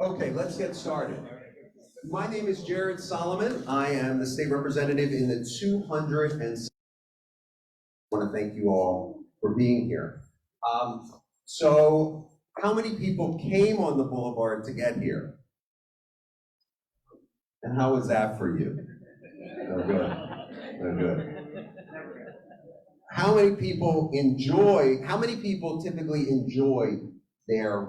Okay, let's get started. My name is Jared Solomon. I am the state representative in the 207th. I want to thank you all for being here. So how many people came on the boulevard to get here? And how was that for you? Oh, good. Oh, good. How many people typically enjoy their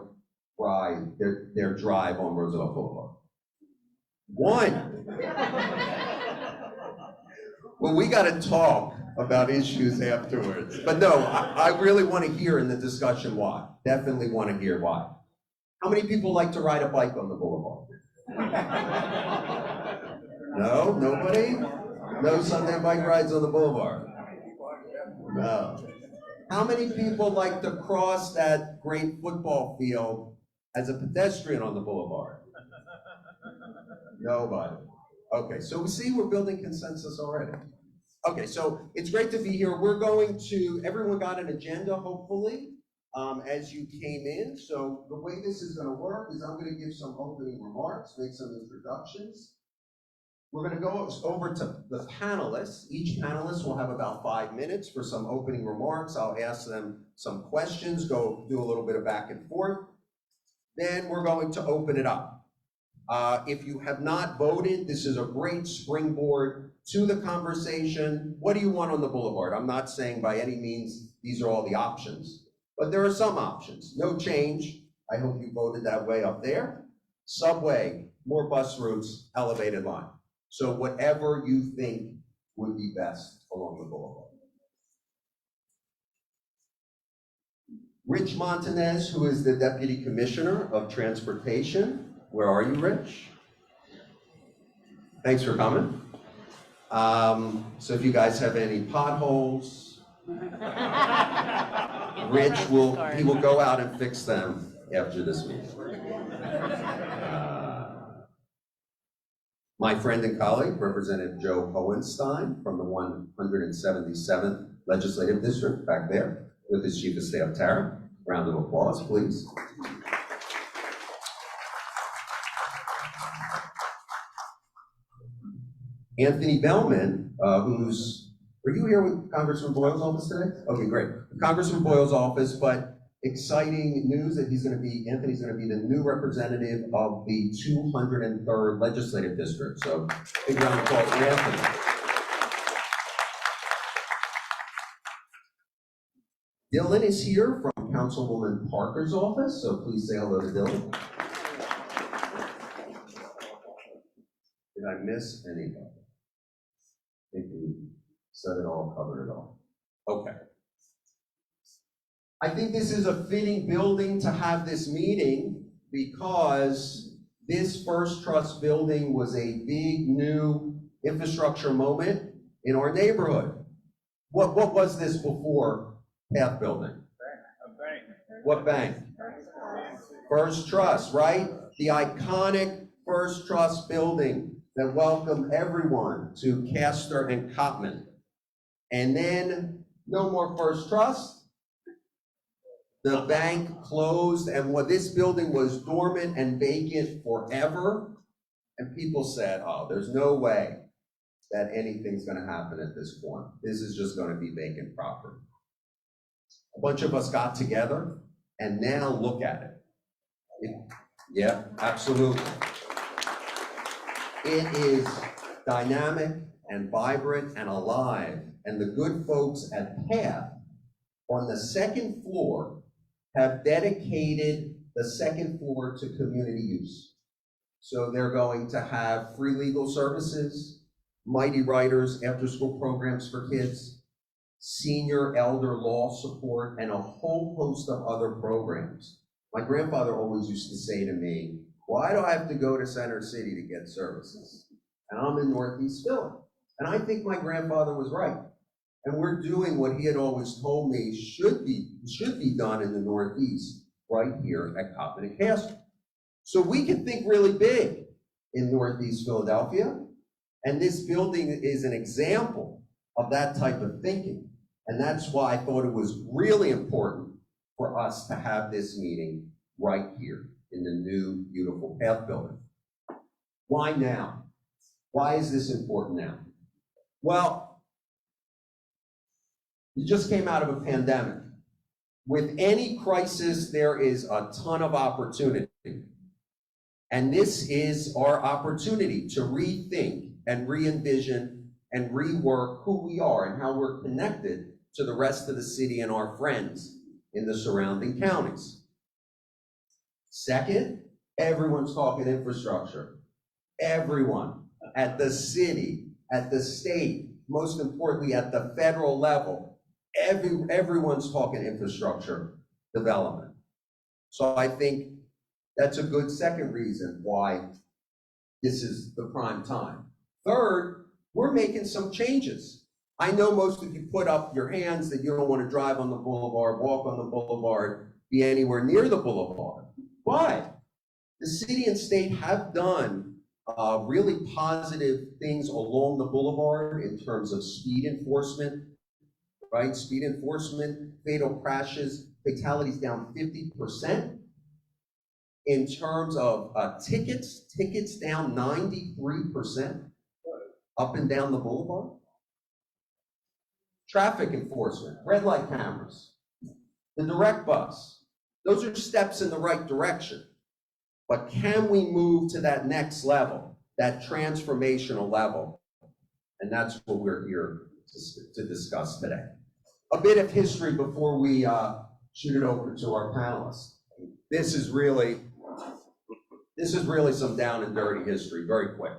ride, their drive on Roosevelt Boulevard? One. Well, we got to talk about issues afterwards. But no, I really want to hear in the discussion why. Definitely want to hear why. How many people like to ride a bike on the boulevard? No? Nobody? No Sunday bike rides on the boulevard? No. How many people like to cross that great football field as a pedestrian on the boulevard? Nobody. Okay, so we see we're building consensus already. Okay, so it's great to be here. Everyone got an agenda, hopefully, as you came in. So the way this is gonna work is I'm gonna give some opening remarks, make some introductions. We're gonna go over to the panelists. Each panelist will have about 5 minutes for some opening remarks. I'll ask them some questions, go do a little bit of back and forth. Then we're going to open it up. If you have not voted, this is a great springboard to the conversation. What do you want on the boulevard? I'm not saying by any means these are all the options, but there are some options. No change. I hope you voted that way up there. Subway, more bus routes, elevated line. So whatever you think would be best along the boulevard. Rich Montanez, who is the Deputy Commissioner of Transportation. Where are you, Rich? Thanks for coming. So if you guys have any potholes, Rich will go out and fix them after this meeting. My friend and colleague, Representative Joe Hohenstein from the 177th Legislative District, back there, with his Chief of Staff, Tara. Round of applause, please. Anthony Bellman, are you here with Congressman Boyle's office today? Okay, great. Congressman Boyle's office, but exciting news that Anthony's gonna be the new representative of the 203rd Legislative District. So big round of applause for Anthony. Dylan is here from Councilwoman Parker's office, so please say hello to Dylan. Did I miss anybody? I think we said it all, covered it all. Okay. I think this is a fitting building to have this meeting because this First Trust building was a big new infrastructure moment in our neighborhood. What was this before Path Building? A bank. What bank? First Trust, right? The iconic First Trust building that welcomed everyone to Castor and Cotman. And then no more First Trust. The bank closed, and this building was dormant and vacant forever. And people said, oh, there's no way that anything's gonna happen at this point. This is just gonna be vacant property. A bunch of us got together, and now look at it. Yeah, absolutely. It is dynamic and vibrant and alive, and the good folks at PATH on the second floor have dedicated the second floor to community use. So they're going to have free legal services, Mighty Writers after-school programs for kids, senior elder law support, and a whole host of other programs. My grandfather always used to say to me, why do I have to go to Center City to get services? And I'm in Northeast Philly. And I think my grandfather was right. And we're doing what he had always told me should be done in the Northeast, right here at Cotman and Castor. So we can think really big in Northeast Philadelphia. And this building is an example of that type of thinking. And that's why I thought it was really important for us to have this meeting right here in the new beautiful path building. Why now? Why is this important now? Well, we just came out of a pandemic. With any crisis, there is a ton of opportunity. And this is our opportunity to rethink and re-envision and rework who we are and how we're connected to the rest of the city and our friends in the surrounding counties. Second, everyone's talking infrastructure. Everyone, at the city, at the state, most importantly at the federal level, everyone's talking infrastructure development. So I think that's a good second reason why this is the prime time. Third, we're making some changes. I know most of you put up your hands that you don't want to drive on the boulevard, walk on the boulevard, be anywhere near the boulevard. But the city and state have done really positive things along the boulevard in terms of speed enforcement, right? Speed enforcement, fatal crashes, fatalities down 50%. In terms of tickets down 93% up and down the boulevard. Traffic enforcement, red light cameras, the direct bus. Those are steps in the right direction. But can we move to that next level, that transformational level? And that's what we're here to discuss today. A bit of history before we shoot it over to our panelists. This is really some down and dirty history, very quick.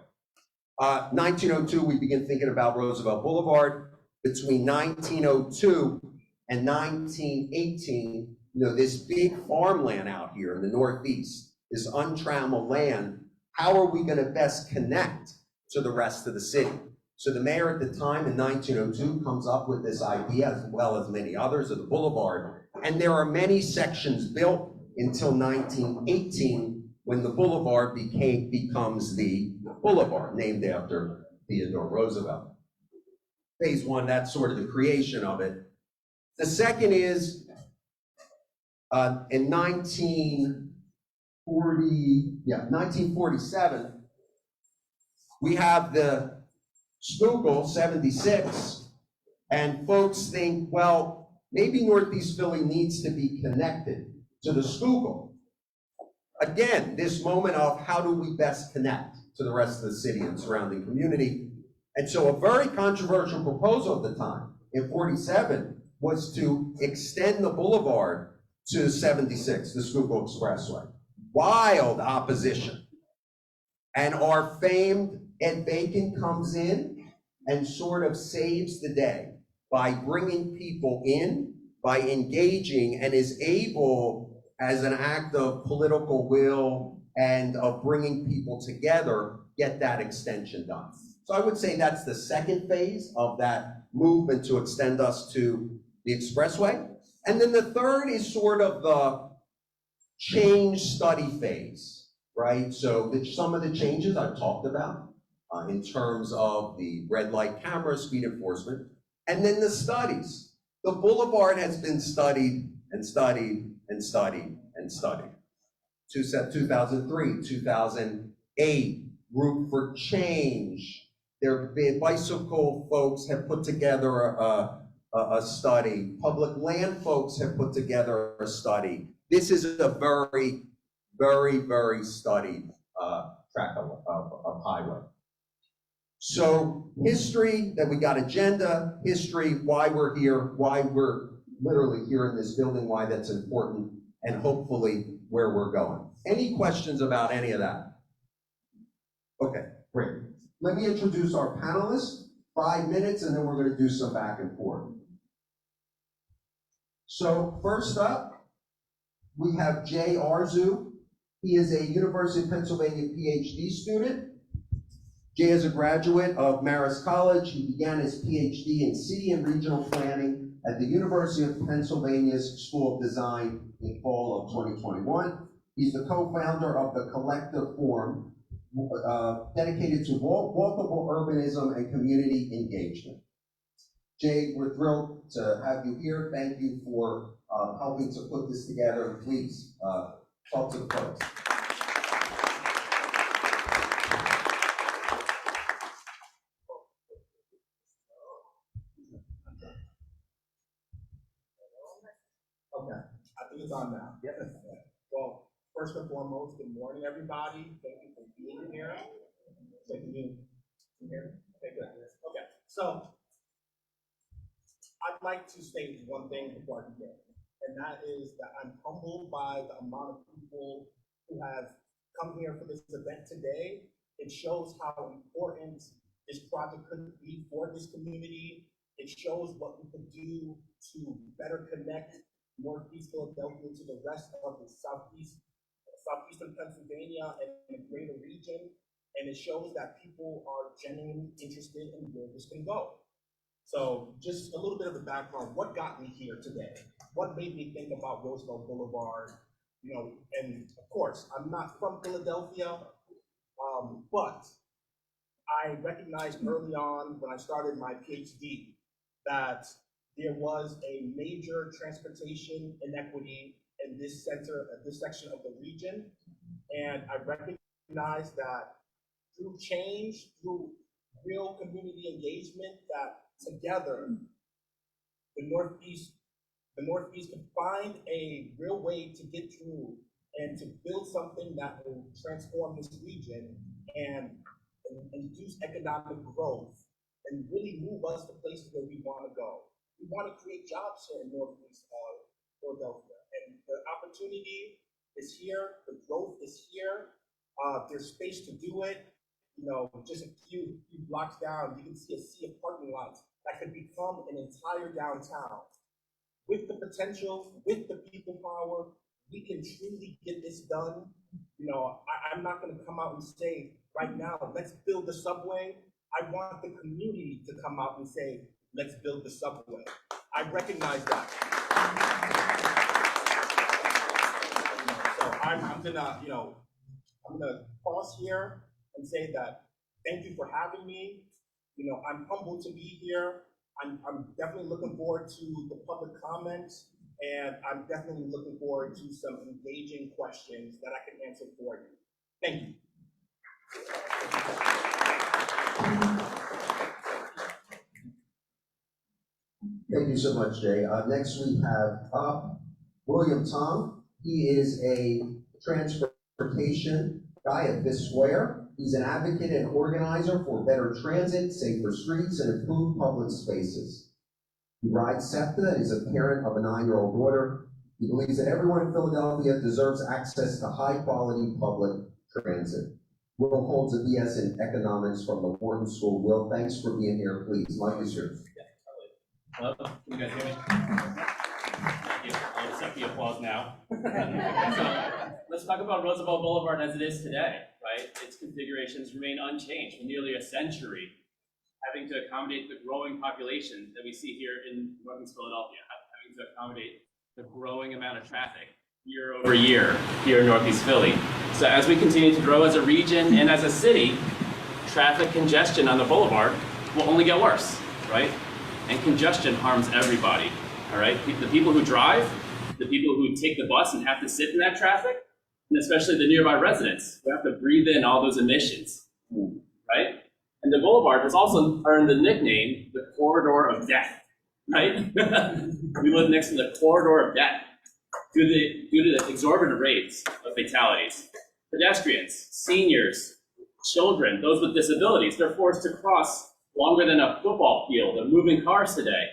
1902, we begin thinking about Roosevelt Boulevard. Between 1902 and 1918, this big farmland out here in the Northeast, this untrammeled land, how are we gonna best connect to the rest of the city? So the mayor at the time in 1902 comes up with this idea, as well as many others, of the boulevard. And there are many sections built until 1918, when the boulevard becomes the boulevard, named after Theodore Roosevelt. Phase one, that's sort of the creation of it. The second is in 1947, we have the Schuylkill 76, and folks think, well, maybe Northeast Philly needs to be connected to the Schuylkill. Again, this moment of how do we best connect to the rest of the city and surrounding community. And so a very controversial proposal at the time, in 47, was to extend the boulevard to 76, the Schuylkill Expressway. Wild opposition. And our famed Ed Bacon comes in and sort of saves the day by bringing people in, by engaging, and is able, as an act of political will and of bringing people together, get that extension done. So I would say that's the second phase of that movement to extend us to the expressway. And then the third is sort of the change study phase, right? So some of the changes I've talked about in terms of the red light camera, speed enforcement, and then the studies. The boulevard has been studied and studied and studied and studied. 2003, 2008, Group for Change. There have been bicycle folks have put together a study. Public land folks have put together a study. This is a very, very, very studied track of highway. So history, that we got agenda, history, why we're here, why we're literally here in this building, why that's important, and hopefully where we're going. Any questions about any of that? Okay, great. Let me introduce our panelists, 5 minutes, and then we're going to do some back and forth. So first up, we have Jay Arzu. He is a University of Pennsylvania PhD student. Jay is a graduate of Marist College. He began his PhD in city and regional planning at the University of Pennsylvania's School of Design in fall of 2021. He's the co-founder of the Collective Forum, dedicated to walkable urbanism and community engagement. Jay, we're thrilled to have you here. Thank you for helping to put this together. Please Talk to the folks. Okay, I think it's on now. Yep. Well, first and foremost, good morning, everybody. Thank you for being here. So can you hear? Okay, good. Okay, so I'd like to state one thing before I begin, and that is that I'm humbled by the amount of people who have come here for this event today. It shows how important this project could be for this community. It shows what we can do to better connect Northeast Philadelphia to the rest of the southeastern Pennsylvania and the greater region. And it shows that people are genuinely interested in where this can go. So just a little bit of the background, what got me here today? What made me think about Roosevelt Boulevard? You know, and of course, I'm not from Philadelphia, but I recognized early on when I started my PhD that there was a major transportation inequity in this section of the region. And I recognized that through change, through real community engagement, that together, the Northeast can find a real way to get through and to build something that will transform this region and induce economic growth and really move us to places where we want to go. We want to create jobs here in Northeast Philadelphia, and the opportunity is here, the growth is here, there's space to do it. You know, just a few blocks down, you can see a sea of parking lots that could become an entire downtown. With the potential, with the people power, we can truly get this done. You know, I'm not going to come out and say right now, let's build the subway. I want the community to come out and say, let's build the subway. I recognize that. So I'm gonna pause here and say that thank you for having me. You know, I'm humbled to be here. I'm definitely looking forward to the public comments, and I'm definitely looking forward to some engaging questions that I can answer for you. Thank you. Thank you so much, Jay. Next we have William Tung. He is a transportation guy at this square. He's an advocate and organizer for better transit, safer streets, and improved public spaces. He rides SEPTA and is a parent of a 9-year-old daughter. He believes that everyone in Philadelphia deserves access to high-quality public transit. Will holds a BS in economics from the Wharton School. Will, thanks for being here. Please, Mike is yours. Hello, can you guys hear me? Thank you. I'll accept the applause now. So let's talk about Roosevelt Boulevard as it is today, right? Its configurations remain unchanged for nearly a century, having to accommodate the growing population that we see here in Northeast Philadelphia, having to accommodate the growing amount of traffic year over year here in Northeast Philly. So as we continue to grow as a region and as a city, traffic congestion on the boulevard will only get worse, right? And congestion harms everybody, all right? The people who drive, the people who take the bus and have to sit in that traffic, and especially the nearby residents who have to breathe in all those emissions, right? And the boulevard has also earned the nickname, the corridor of death, right? We live next to the corridor of death due to the exorbitant rates of fatalities. Pedestrians, seniors, children, those with disabilities, they're forced to cross longer than a football field of moving cars today.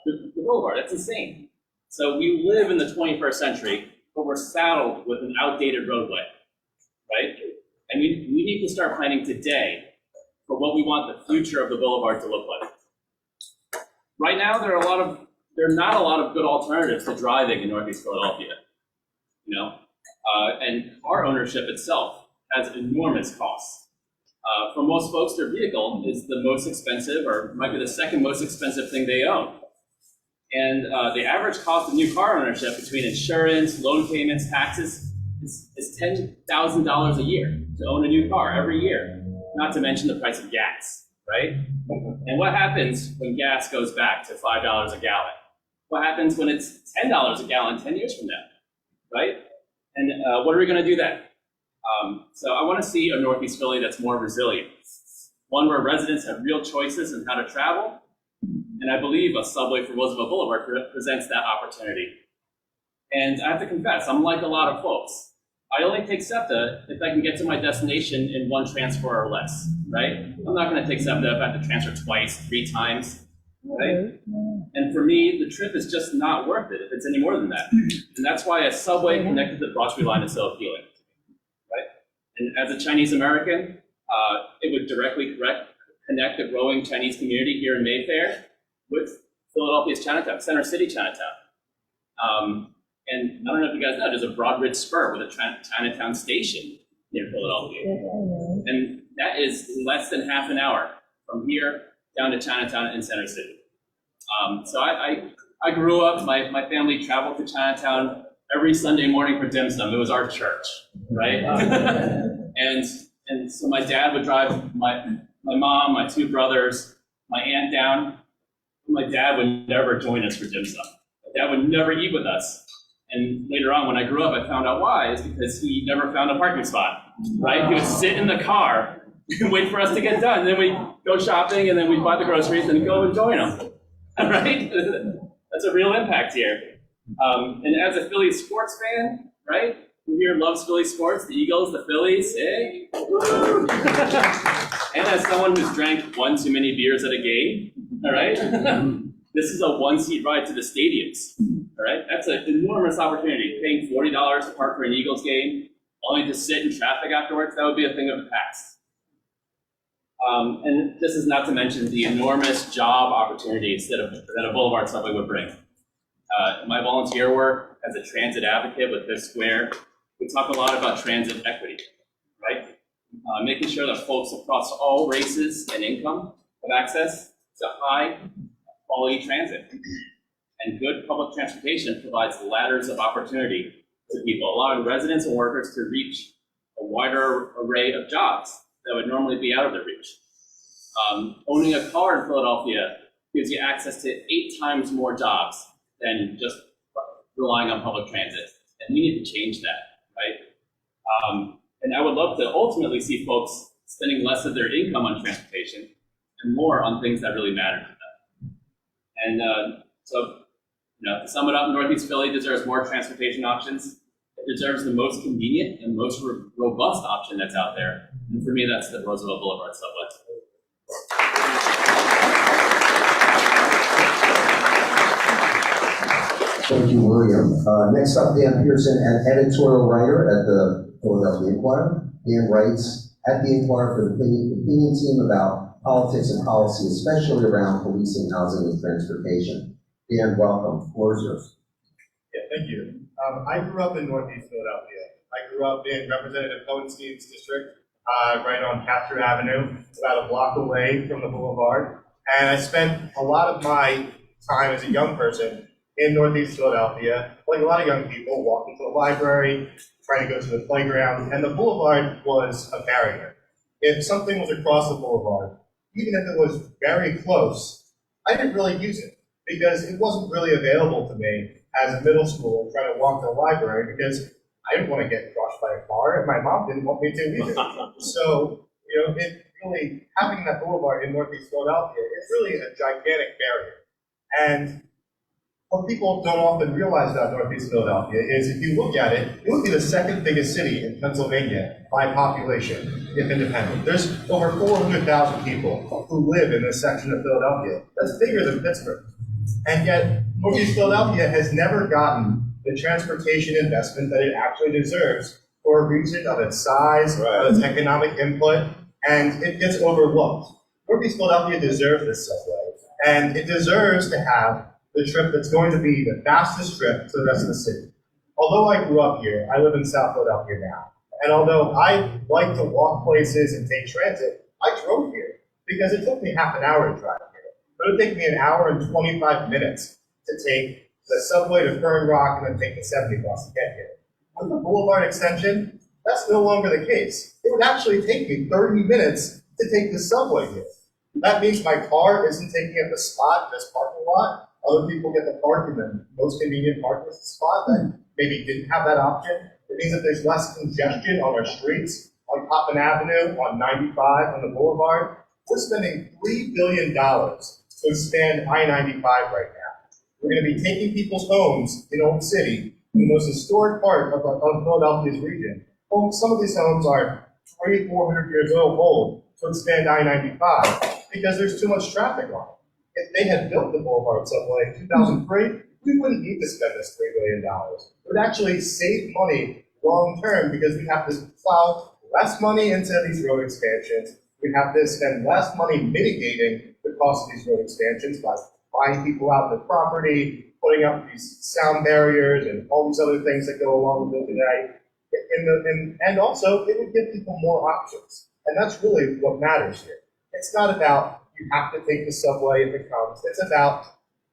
The boulevard, that's insane. So we live in the 21st century, but we're saddled with an outdated roadway, right? And we need to start planning today for what we want the future of the boulevard to look like. Right now, there are not a lot of good alternatives to driving in Northeast Philadelphia, you know? And car ownership itself has enormous costs. For most folks, their vehicle is the most expensive, or might be the second most expensive thing they own. And the average cost of new car ownership between insurance, loan payments, taxes is $10,000 a year to own a new car every year, not to mention the price of gas, right? And what happens when gas goes back to $5 a gallon? What happens when it's $10 a gallon 10 years from now, right? And what are we going to do then? So I want to see a Northeast Philly that's more resilient, one where residents have real choices in how to travel, and I believe a subway for Roosevelt Boulevard presents that opportunity. And I have to confess, I'm like a lot of folks. I only take SEPTA if I can get to my destination in one transfer or less, right? I'm not going to take SEPTA if I have to transfer twice, 3 times, right? And for me, the trip is just not worth it if it's any more than that. And that's why a subway connected to the Broad Street line is so appealing, right? And as a Chinese American, it would directly connect the growing Chinese community here in Mayfair with Philadelphia's Chinatown, Center City Chinatown. And I don't know if you guys know, there's a Broadridge spur with a Chinatown station near Philadelphia. And that is less than half an hour from here down to Chinatown in Center City. So I grew up, my family traveled to Chinatown every Sunday morning for dim sum. It was our church, right? and so my dad would drive my mom, my 2 brothers, my aunt down. My dad would never join us for dim sum. My dad would never eat with us. And later on, when I grew up, I found out why. Is because he never found a parking spot, right? He would sit in the car and wait for us to get done. Then we'd go shopping, and then we'd buy the groceries and go and join him, right? That's a real impact here. And as a Philly sports fan, right? Who here loves Philly sports? The Eagles, the Phillies, hey? And as someone who's drank 1 too many beers at a game, all right? This is a 1-seat ride to the stadiums, all right? That's an enormous opportunity. Paying $40 to park for an Eagles game, only to sit in traffic afterwards, that would be a thing of the past. And this is not to mention the enormous job opportunities that a Boulevard subway would bring. My volunteer work as a transit advocate with this square, we talk a lot about transit equity, right? Making sure that folks across all races and income have access to high quality transit. And good public transportation provides ladders of opportunity to people, allowing residents and workers to reach a wider array of jobs that would normally be out of their reach. Owning a car in Philadelphia gives you access to 8 times more jobs than just relying on public transit. And we need to change that, right? And I would love to ultimately see folks spending less of their income on transportation and more on things that really matter to them. And so, to sum it up, Northeast Philly deserves more transportation options. It deserves the most convenient and most robust option that's out there. And for me, that's the Roosevelt Boulevard subway. Thank you, William. Next up, Dan Pearson, an editorial writer at the Philadelphia Inquirer. Dan writes at the Inquirer for the opinion team about politics and policy, especially around policing, housing, and transportation. Dan, welcome. The floor is yours. Yeah, thank you. I grew up in Northeast Philadelphia. I grew up in Representative Cohenstein's district, right on Capture Avenue, about a block away from the boulevard. And I spent a lot of my time as a young person in Northeast Philadelphia, like a lot of young people, walking to the library, trying to go to the playground, and the boulevard was a barrier. If something was across the boulevard, even if it was very close, I didn't really use it because it wasn't really available to me as a middle schooler trying to walk to the library because I didn't want to get crushed by a car, and my mom didn't want me to either. So, it really, having that boulevard in Northeast Philadelphia is really a gigantic barrier. And what people don't often realize about Northeast Philadelphia is if you look at it, it would be the 2nd biggest city in Pennsylvania by population, if independent. There's over 400,000 people who live in this section of Philadelphia. That's bigger than Pittsburgh. And yet, Northeast Philadelphia has never gotten the transportation investment that it actually deserves for a reason of its size, of its economic input, and it gets overlooked. Northeast Philadelphia deserves this subway, and it deserves to have the trip that's going to be the fastest trip to the rest of the city. Although I grew up here, I live in South Philadelphia now. And although I like to walk places and take transit, I drove here because it took me half an hour to drive here. But it would take me an hour and 25 minutes to take the subway to Fern Rock and then take the 70 bus to get here. With the Boulevard extension, that's no longer the case. It would actually take me 30 minutes to take the subway here. That means my car isn't taking up a spot in this parking lot. Other people get the park in the most convenient parking spot that maybe didn't have that option. It means that there's less congestion on our streets, on Coppin Avenue, on 95, on the boulevard. We're spending $3 billion to expand I-95 right now. We're going to be taking people's homes in Old City, in the most historic part of Philadelphia's region. Some of these homes are 300, 400 years old to expand I-95 because there's too much traffic on it. If they had built the Boulevard Subway in 2003, we wouldn't need to spend this $3 billion. It would actually save money long term because we have to plow less money into these road expansions. We have to spend less money mitigating the cost of these road expansions by buying people out of the property, putting up these sound barriers and all these other things that go along with it today. And also, it would give people more options. And that's really what matters here. It's not about you have to take the subway if it comes. It's about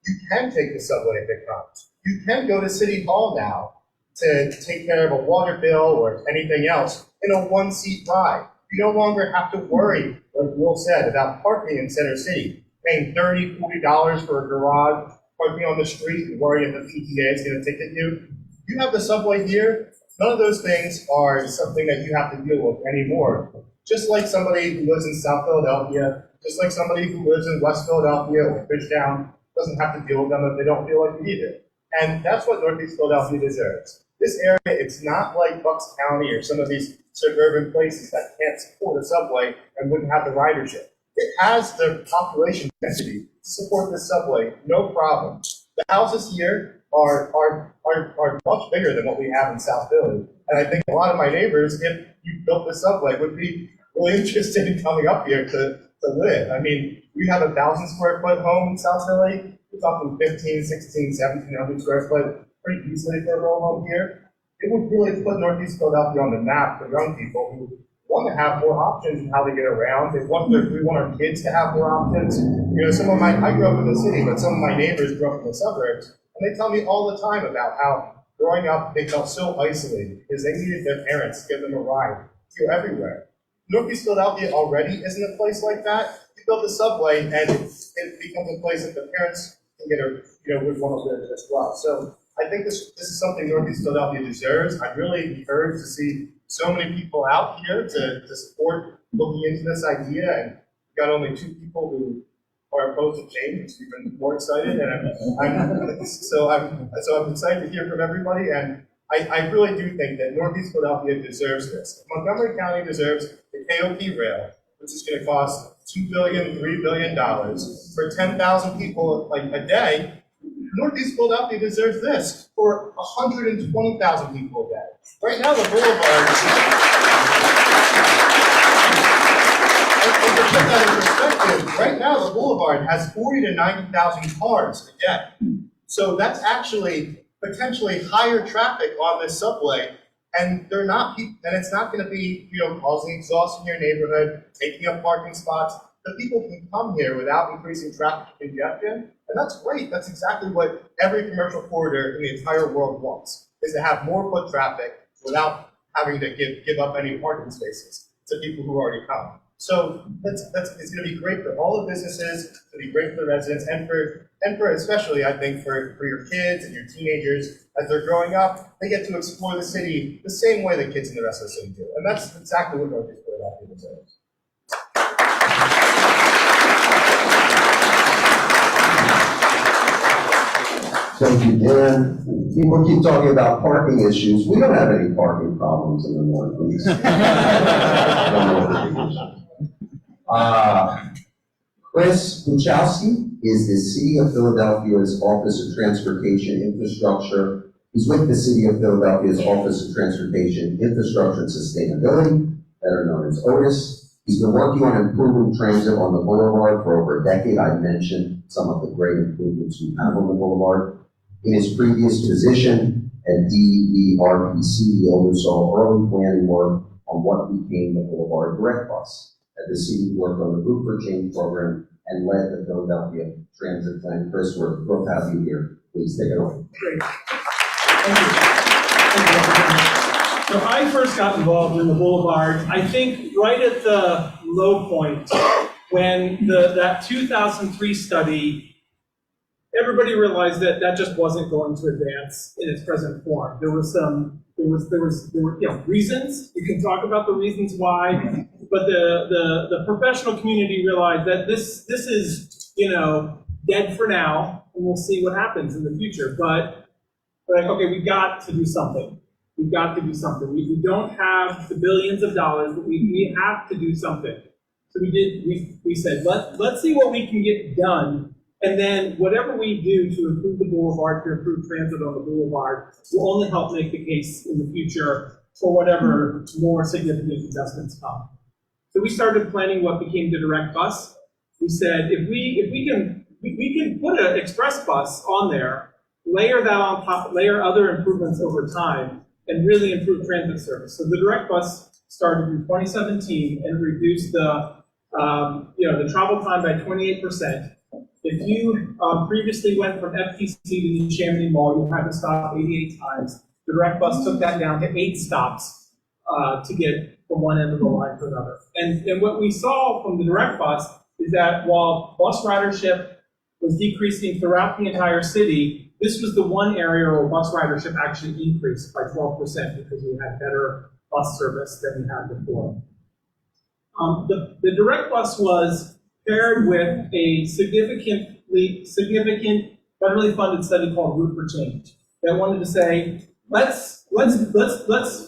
you can take the subway if it comes. You can go to City Hall now to take care of a water bill or anything else in a one-seat ride. You no longer have to worry, like Will said, about parking in Center City, paying $30, $40 for a garage, parking on the street and worrying if the PTA is going to ticket you. You have the subway here. None of those things are something that you have to deal with anymore. Just like somebody who lives in South Philadelphia, just like somebody who lives in West Philadelphia or Fishtown doesn't have to deal with them if they don't feel like they need it. And that's what Northeast Philadelphia deserves. This area, it's not like Bucks County or some of these suburban places that can't support a subway and wouldn't have the ridership. It has the population density to support the subway, no problem. The houses here are much bigger than what we have in South Philly. And I think a lot of my neighbors, if you built the subway, would be really interested in coming up here to live. I mean, we have 1,000 square foot home in South Philly. We're talking 15, 16, 1,700 square foot pretty easily for a real home here. It would really put Northeast Philadelphia on the map for young people who want to have more options in how they get around. We want our kids to have more options. You know, I grew up in the city, but some of my neighbors grew up in the suburbs, and they tell me all the time about how growing up they felt so isolated because they needed their parents to give them a ride to go everywhere. Northeast Philadelphia already isn't a place like that. You build the subway, and it becomes a place that the parents can would want to live as well. So I think this is something Northeast Philadelphia deserves. I'm really encouraged to see so many people out here to support looking into this idea, and we've got only 2 people who are opposed to change, which is even more excited. And I'm excited to hear from everybody. And I really do think that Northeast Philadelphia deserves this. Montgomery County deserves the KOP rail, which is going to cost $2 billion, $3 billion for 10,000 people a day. Northeast Philadelphia deserves this for 120,000 people a day. Right now, the boulevard, to put that in perspective, right now the boulevard has 40 to 90,000 cars a day. So that's actually potentially higher traffic on this subway, and it's not going to be causing exhaust in your neighborhood, taking up parking spots. The people can come here without increasing traffic congestion, and that's great. That's exactly what every commercial corridor in the entire world wants, is to have more foot traffic without having to give up any parking spaces to people who already come. So it's going to be great for all the businesses, it's going to be great for the residents, and for especially, I think, for your kids and your teenagers as they're growing up, they get to explore the city the same way the kids in the rest of the city do. And that's exactly what Northeast Philadelphia deserves. Thank you, Dan. People keep talking about parking issues. We don't have any parking problems in the Northeast. Chris Puchalsky is the City of Philadelphia's Office of Transportation Infrastructure. He's with the City of Philadelphia's Office of Transportation Infrastructure and Sustainability, better known as Otis. He's been working on improving transit on the boulevard for over a decade. I mentioned some of the great improvements we have on the boulevard. In his previous position at DERPC, he oversaw early planning work on what became the Boulevard Direct Bus. At the city, he worked on the Route for Change program and led the Philadelphia Transit Plan. Chris, we're thrilled to have you here. Please take it away. Great. Thank you. So I first got involved in the Boulevard, I think right at the low point when that 2003 study everybody realized that that just wasn't going to advance in its present form. There were reasons. You can talk about the reasons why, but the professional community realized that this is, dead for now, and we'll see what happens in the future. But we're like, okay, we've got to do something. We've got to do something. We don't have the billions of dollars, but we have to do something. So we said, let's see what we can get done. And then whatever we do to improve the boulevard, to improve transit on the boulevard, will only help make the case in the future for whatever more significant investments come. So we started planning what became the direct bus. We said, if we can put an express bus on there, layer that on top, layer other improvements over time, and really improve transit service. So the direct bus started in 2017 and reduced the travel time by 28%. If you previously went from FTC to the Chamonix Mall, you had to stop 88 times. The direct bus took that down to 8 stops to get from one end of the line to another. And what we saw from the direct bus is that while bus ridership was decreasing throughout the entire city, this was the one area where bus ridership actually increased by 12% because we had better bus service than we had before. The direct bus was paired with a significant federally funded study called Route for Change that wanted to say, let's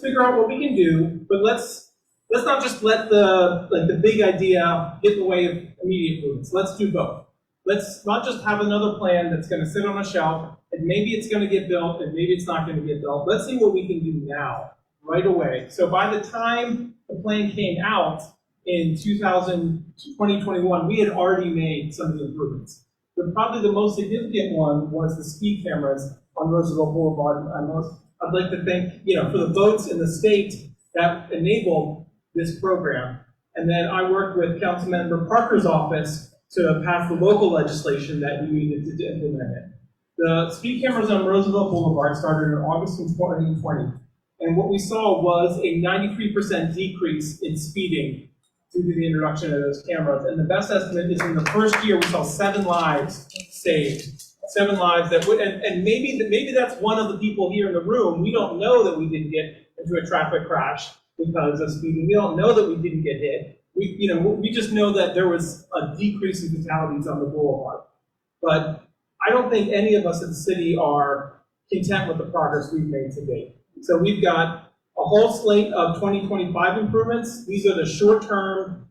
figure out what we can do, but let's not just let the big idea get in the way of immediate movements. Let's do both. Let's not just have another plan that's going to sit on a shelf and maybe it's going to get built and maybe it's not going to get built. Let's see what we can do now, right away. So by the time the plan came out in 2021, we had already made some of the improvements. But probably the most significant one was the speed cameras on Roosevelt Boulevard. I'd like to thank, for the votes in the state that enabled this program. And then I worked with Councilmember Parker's office to pass the local legislation that we needed to implement it. The speed cameras on Roosevelt Boulevard started in August of 2020. And what we saw was a 93% decrease in speeding due to the introduction of those cameras. And the best estimate is in the first year, we saw 7 lives saved. 7 lives that would, and maybe that's one of the people here in the room. We don't know that we didn't get into a traffic crash because of speeding. We don't know that we didn't get hit. We just know that there was a decrease in fatalities on the boulevard. But I don't think any of us in the city are content with the progress we've made to date. So we've got a whole slate of 2025 improvements. These are the short-term,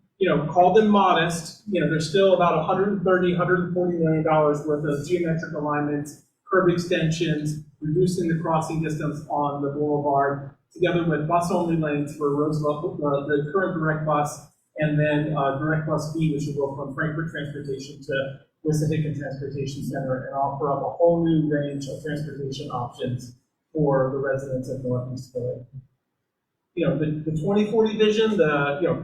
call them modest. There's still about $130, $140 million worth of geometric alignments, curb extensions, reducing the crossing distance on the boulevard, together with bus-only lanes for Roosevelt, the current direct bus, and then direct bus B, which will go from Frankfurt Transportation to Wissahickon Transportation Center and offer up a whole new range of transportation options for the residents of Northeast Philly. The 2040 vision,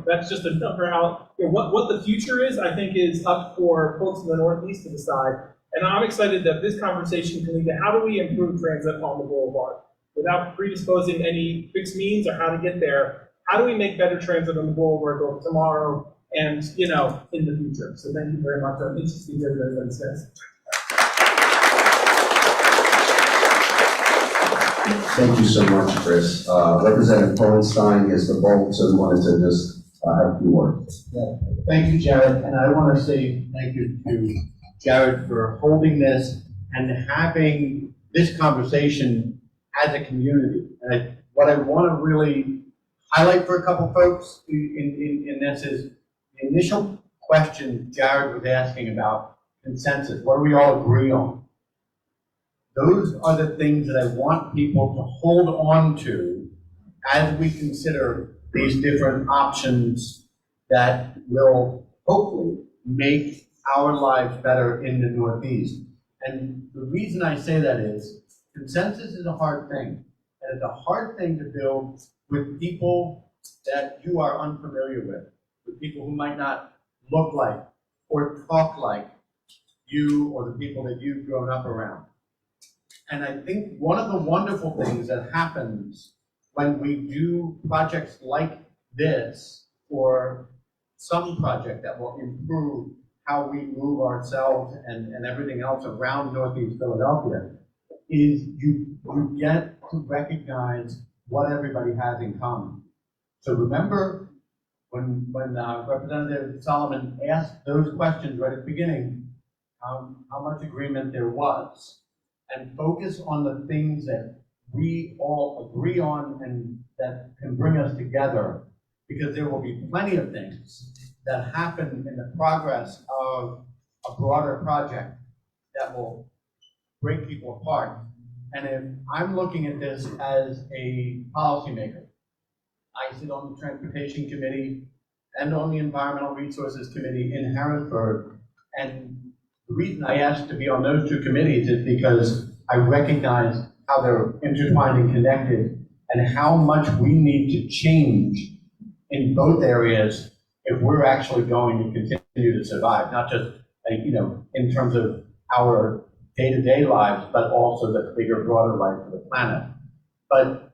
that's just a number out. What the future is, I think, is up for folks in the Northeast to decide. And I'm excited that this conversation can lead to how do we improve transit on the boulevard without predisposing any fixed means or how to get there. How do we make better transit on the boulevard both tomorrow and, in the future? So thank you very much. I'm interested to hear what everybody says. Thank you so much, Chris. Representative Hohenstein is the vote, so we wanted to just have a few words. Yeah. Thank you, Jared. And I want to say thank you to Jared for holding this and having this conversation as a community. And what I want to really highlight for a couple folks in this is the initial question Jared was asking about consensus. What do we all agree on? Those are the things that I want people to hold on to as we consider these different options that will hopefully make our lives better in the Northeast. And the reason I say that is consensus is a hard thing. And it's a hard thing to build with people that you are unfamiliar with people who might not look like or talk like you or the people that you've grown up around. And I think one of the wonderful things that happens when we do projects like this, or some project that will improve how we move ourselves and everything else around Northeast Philadelphia, is you get to recognize what everybody has in common. So remember when Representative Solomon asked those questions right at the beginning, how much agreement there was, and focus on the things that we all agree on and that can bring us together, because there will be plenty of things that happen in the progress of a broader project that will break people apart. And if I'm looking at this as a policymaker, I sit on the Transportation Committee and on the Environmental Resources Committee in Harrisburg, and the reason I asked to be on those two committees is because I recognize how they're intertwined and connected, and how much we need to change in both areas if we're actually going to continue to survive, not just, in terms of our day-to-day lives, but also the bigger, broader life of the planet. But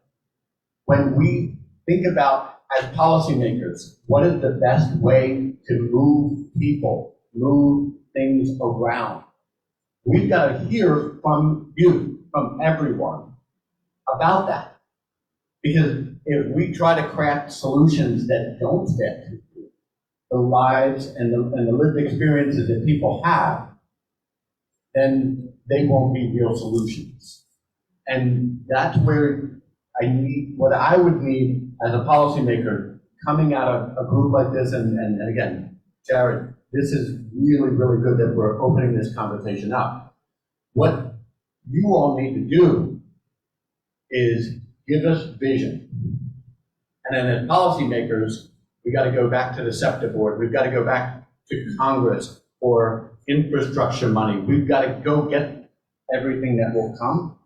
when we think about, as policymakers, what is the best way to move people, move things around, we've got to hear from you, from everyone, about that. Because if we try to craft solutions that don't fit the lives and the lived experiences that people have, then they won't be real solutions. And that's where what I would need as a policymaker coming out of a group like this, and again, Jared, this is really, really good that we're opening this conversation up. What you all need to do is give us vision. And then as policymakers, we got to go back to the SEPTA board. We've got to go back to Congress for infrastructure money. We've got to go get everything that will come.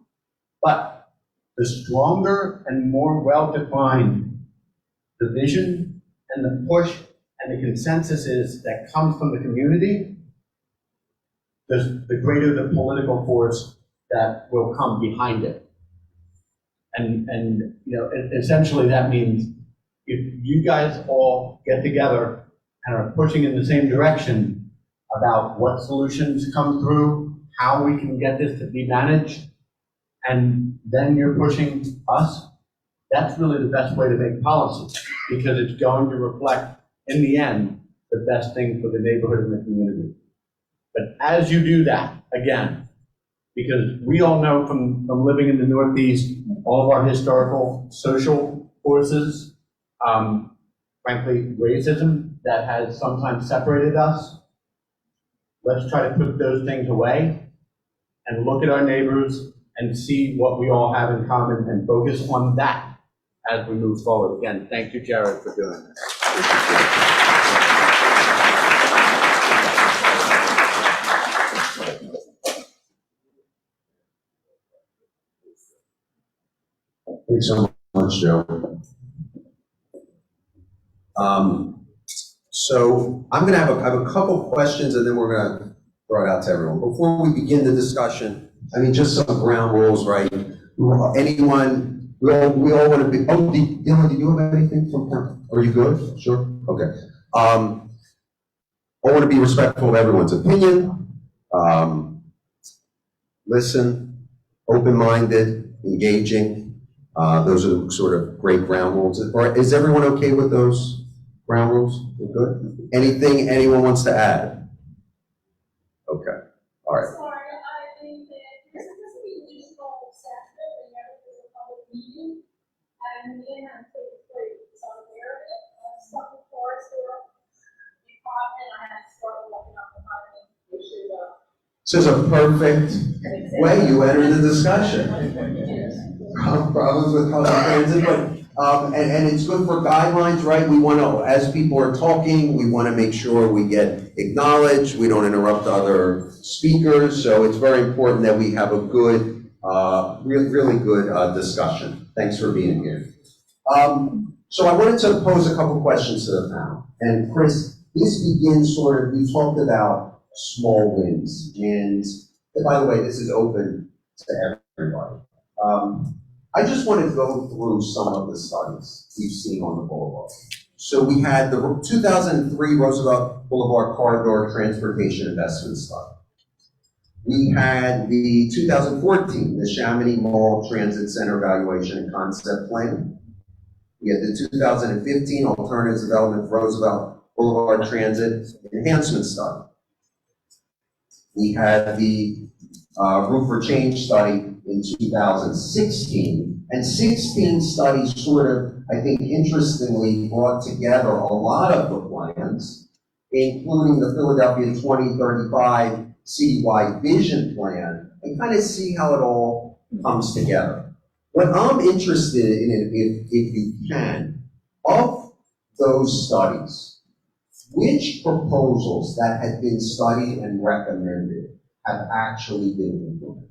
But the stronger and more well-defined the vision and the push and the consensus is that comes from the community, the greater the political force that will come behind it. And essentially that means if you guys all get together and are pushing in the same direction about what solutions come through, how we can get this to be managed, and then you're pushing us, that's really the best way to make policy, because it's going to reflect, in the end, the best thing for the neighborhood and the community. But as you do that, again, because we all know from living in the Northeast, all of our historical social forces, frankly, racism that has sometimes separated us, let's try to put those things away and look at our neighbors and see what we all have in common and focus on that as we move forward. Again, thank you, Jared, for doing this. Thanks so much, Joe. So I'm going to have a couple questions, and then we're going to throw it out to everyone. Before we begin the discussion, just some ground rules, right? Anyone, we all want to be. Oh, did you have anything from Pam? Are you good? Sure. Okay. I want to be respectful of everyone's opinion. Listen, open-minded, engaging. Those are the sort of great ground rules. Is everyone okay with those ground rules? You're good? Anything anyone wants to add? Okay. All right. Sorry, I think that there's supposed to be additional session and there's a public meeting, and me and I'm taking place. So I'm aware of it. Something for us here. And I had to start looking up the money. This is a perfect way you enter the discussion. Problems with public transit, but and it's good for guidelines, right? We want to, as people are talking, we want to make sure we get acknowledged, we don't interrupt other speakers, so it's very important that we have a good, really good discussion. Thanks for being here. So I wanted to pose a couple questions to the panel. And Chris, this begins sort of, we talked about small wins, and by the way, this is open to everybody. I just wanted to go through some of the studies we've seen on the boulevard. So we had the 2003 Roosevelt Boulevard Corridor Transportation Investment Study. We had the 2014, the Chamonix Mall Transit Center Evaluation and Concept Plan. We had the 2015 Alternatives Development for Roosevelt Boulevard Transit Enhancement Study. We had the Route for Change study in 2016, and 16 studies sort of, I think, interestingly brought together a lot of the plans, including the Philadelphia 2035 citywide vision plan, and kind of see how it all comes together. What I'm interested in, if you can, of those studies, which proposals that had been studied and recommended have actually been implemented?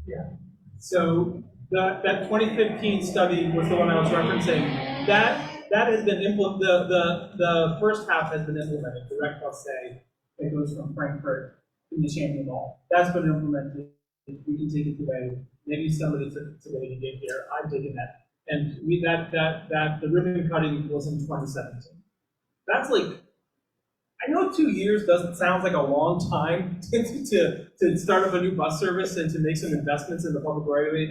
Yeah. So that 2015 study was the one I was referencing. That has been implemented. The first half has been implemented. Direct bus say that goes from Frankfurt to the Chamonix Mall. That's been implemented. We can take it today. Maybe somebody took it today to get here. I've taken that. And the ribbon cutting was in 2017. That's like, I know 2 years doesn't sound like a long time to start up a new bus service and to make some investments in the public right of way.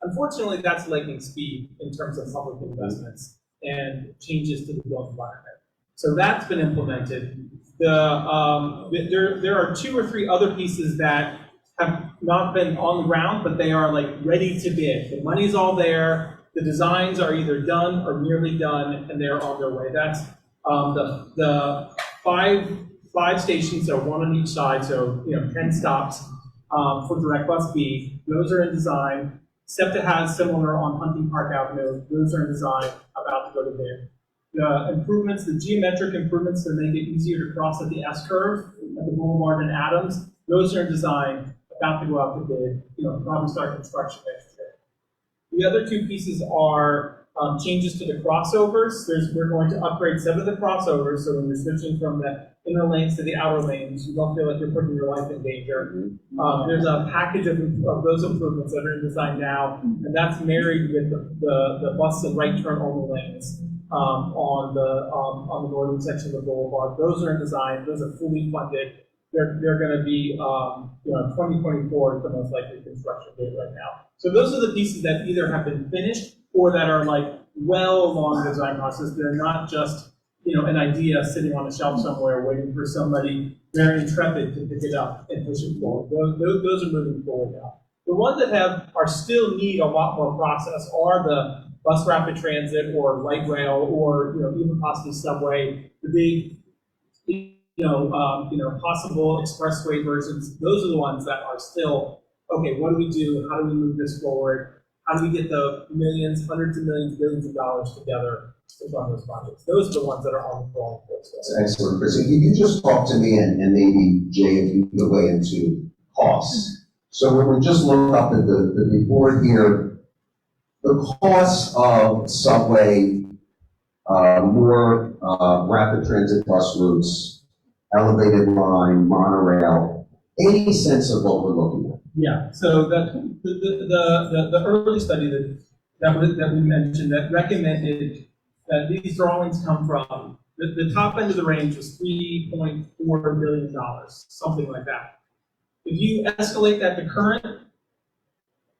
Unfortunately, that's lightning speed in terms of public investments and changes to the built environment. So that's been implemented. There are 2 or 3 other pieces that have not been on the ground, but they are like ready to bid. The money's all there. The designs are either done or nearly done, and they're on their way. That's the five stations, so 1 on each side, so 10 stops for Direct Bus B. Those are in design. SEPTA has similar on Hunting Park Avenue. Those are in design, about to go to bid. The improvements, the geometric improvements to make it easier to cross at the S-curve at the Boulevard and Adams, those are in design, about to go out to bid. Probably start construction next year. The other 2 pieces are changes to the crossovers. We're going to upgrade 7 of the crossovers, so when you're switching from the inner lanes to the outer lanes, you don't feel like you're putting your life in danger. There's a package of those improvements that are in design now, and that's married with the bus and right turn only lanes on the northern section of the boulevard. Those are in design. Those are fully funded. They're going to be 2024 is the most likely construction date right now. So those are the pieces that either have been finished or that are like well along the design process. They're not just an idea sitting on a shelf somewhere waiting for somebody very intrepid to pick it up and push it forward. Those are moving forward now. The ones that are still need a lot more process are the bus rapid transit or light rail or even possibly subway, the big possible expressway versions. Those are the ones that are still, okay, what do we do? How do we move this forward? How do we get the millions, hundreds of millions, billions of dollars together to fund those projects? Those are the ones that are on the wrong course. That's excellent, Chris. If you could just talk to me, and maybe Jay, if you could weigh into costs. So when we just looked up at the report here, the cost of subway, more rapid transit bus routes, elevated line, monorail, any sense of what we're looking at? Yeah, so the early study that we mentioned that recommended that these drawings come from, the top end of the range was $3.4 billion, something like that. If you escalate that to current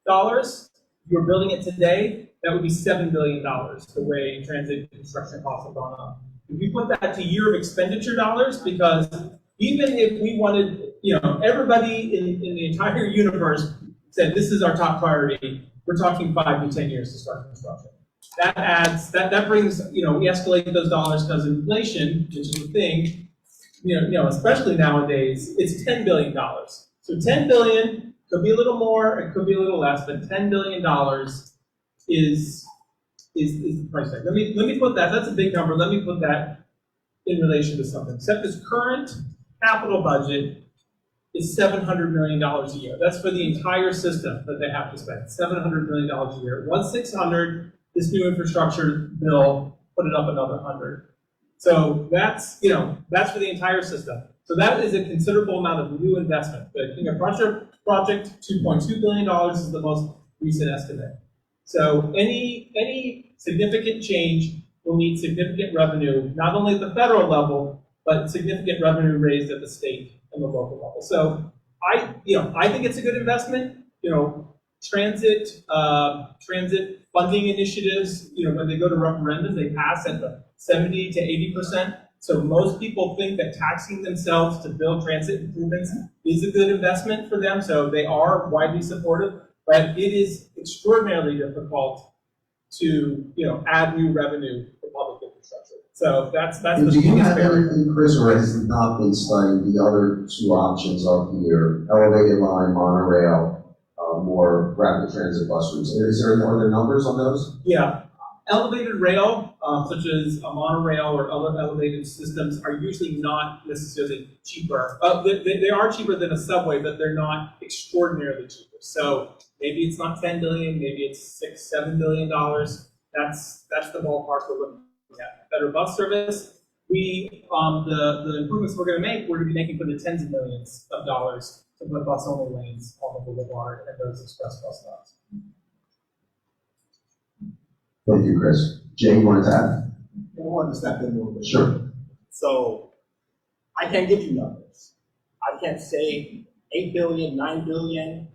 dollars, you're building it today, that would be $7 billion, the way transit construction costs have gone up. If you put that to year of expenditure dollars, because even if we wanted, everybody in the entire universe said this is our top priority, we're talking 5 to 10 years to start construction. That adds, that brings, we escalate those dollars because of inflation, which is a thing, especially nowadays, it's $10 billion. So 10 billion, could be a little more, it could be a little less, but $10 billion is the price tag. Let me put that, that's a big number, let me put that in relation to something. SEPTA's current capital budget is $700 million a year. That's for the entire system that they have to spend, $700 million a year. Once $600, this new infrastructure bill put it up another 100. So that's for the entire system. So that is a considerable amount of new investment. The King of Prussia project, $2.2 billion is the most recent estimate. So any significant change will need significant revenue, not only at the federal level, but significant revenue raised at the state and the local level. So I think it's a good investment. Transit funding initiatives, when they go to referendums, they pass at the 70 to 80%. So most people think that taxing themselves to build transit improvements is a good investment for them. So they are widely supportive, but it is extraordinarily difficult to, add new revenue for public infrastructure. So that's the Do you biggest have barrier. anything, Chris, or has it not been studied, the other two options up here, elevated line, monorail, more rapid transit bus routes? Are there numbers on those? Yeah, elevated rail, such as a monorail or other elevated systems, are usually not necessarily cheaper. They are cheaper than a subway, but they're not extraordinarily cheaper. So maybe it's not 10 billion, maybe it's $6-7 billion. That's the ballpark we're looking at. Better bus service. The improvements we're going to make, we're going to be making for the tens of millions of dollars to put bus-only lanes on the boulevard and those express bus stops. Thank you, Chris. Jay, you wanted to add? I want to step in a little bit. Sure. So I can't give you numbers. I can't say 8 billion, 9 billion,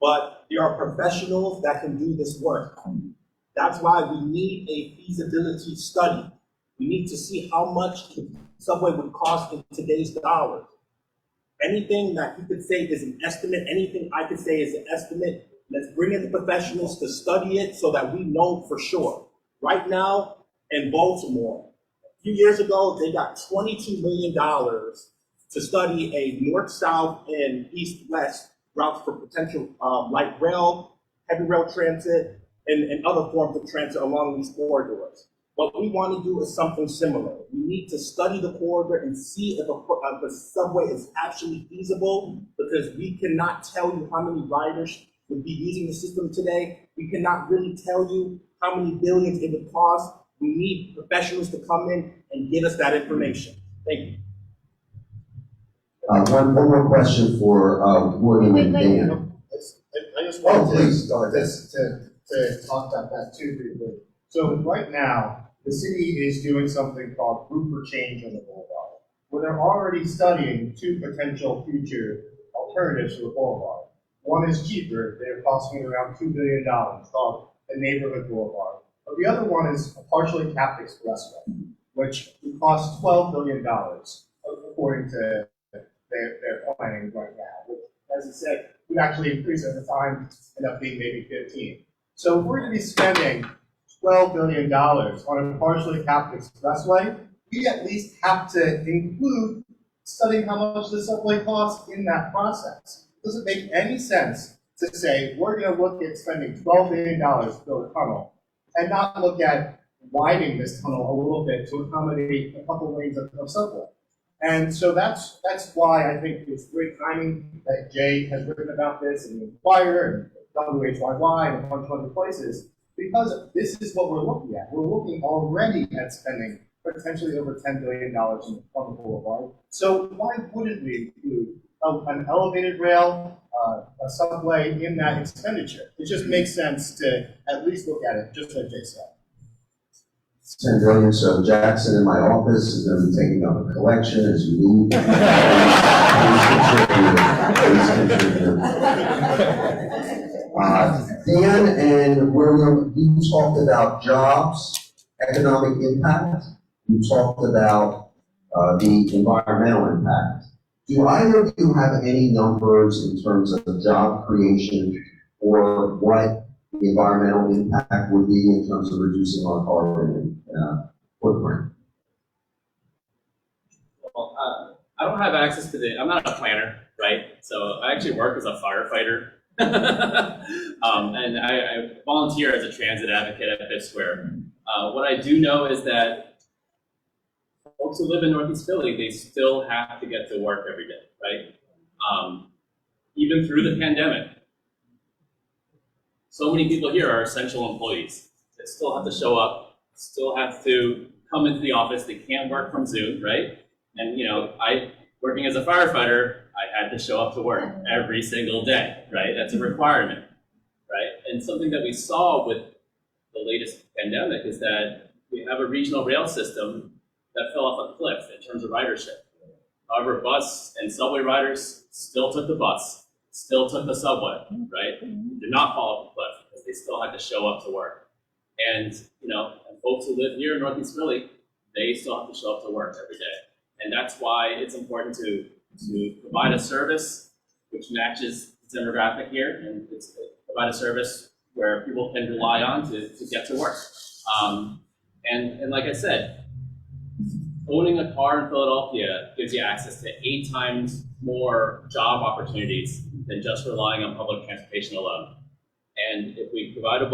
but there are professionals that can do this work. That's why we need a feasibility study. We need to see how much the subway would cost in today's dollars. Anything that you could say is an estimate, anything I could say is an estimate, let's bring in the professionals to study it so that we know for sure. Right now, in Baltimore, a few years ago, they got $22 million to study a north-south and east-west routes for potential light rail, heavy rail transit, and other forms of transit along these corridors. What we want to do is something similar. We need to study the corridor and see if the subway is actually feasible, because we cannot tell you how many riders would be using the system today. We cannot really tell you how many billions it would cost. We need professionals to come in and get us that information. Thank you. One more question for William and Dan. I just Oh, wanted please, go ahead. to talk about that too briefly. So right now, the city is doing something called Group for Change on the Boulevard, where they're already studying two potential future alternatives to the Boulevard. One is cheaper, they're costing around $2 billion, called the Neighborhood Boulevard. But the other one is a partially capped expressway, which would cost $12 billion, according to their planning right now, which, as I said, would actually increase over time, end up being maybe 15. So if we're going to be spending $12 billion on a partially capped expressway, we at least have to include studying how much the subway costs in that process. It doesn't make any sense to say we're going to look at spending $12 billion to build a tunnel and not look at widening this tunnel a little bit to accommodate a couple lanes of subway. And so that's why I think it's great timing that Jay has written about this in the Inquirer and WHYY and a bunch of other places, because this is what we're looking at. We're looking already at spending potentially over $10 billion on the boulevard. So why wouldn't we include an elevated rail, a subway in that expenditure? It just makes sense to at least look at it, just like Jay said. 10 billion, so Jackson in my office is going to be taking up a collection as you leave. Please contribute. Dan and William, you talked about jobs, economic impact. You talked about the environmental impact. Do either of you have any numbers in terms of job creation or what the environmental impact would be in terms of reducing our carbon footprint? Well, I don't have access to I'm not a planner, right? So I actually work as a firefighter. And I volunteer as a transit advocate at Fifth Square. What I do know is that folks who live in Northeast Philly, they still have to get to work every day, right? Even through the pandemic. So many people here are essential employees. They still have to show up, still have to come into the office. They can't work from Zoom, right? And working as a firefighter, I had to show up to work every single day, right? That's a requirement, right? And something that we saw with the latest pandemic is that, we have a regional rail system that fell off a cliff in terms of ridership. However, bus and subway riders still took the bus, still took the subway, right? Did not fall off a cliff because they still had to show up to work. And, and folks who live here in Northeast Philly, they still have to show up to work every day. And that's why it's important to provide a service which matches the demographic here, and provide a service where people can rely on to get to work. And like I said, owning a car in Philadelphia gives you access to 8 times more job opportunities than just relying on public transportation alone. And if we provide a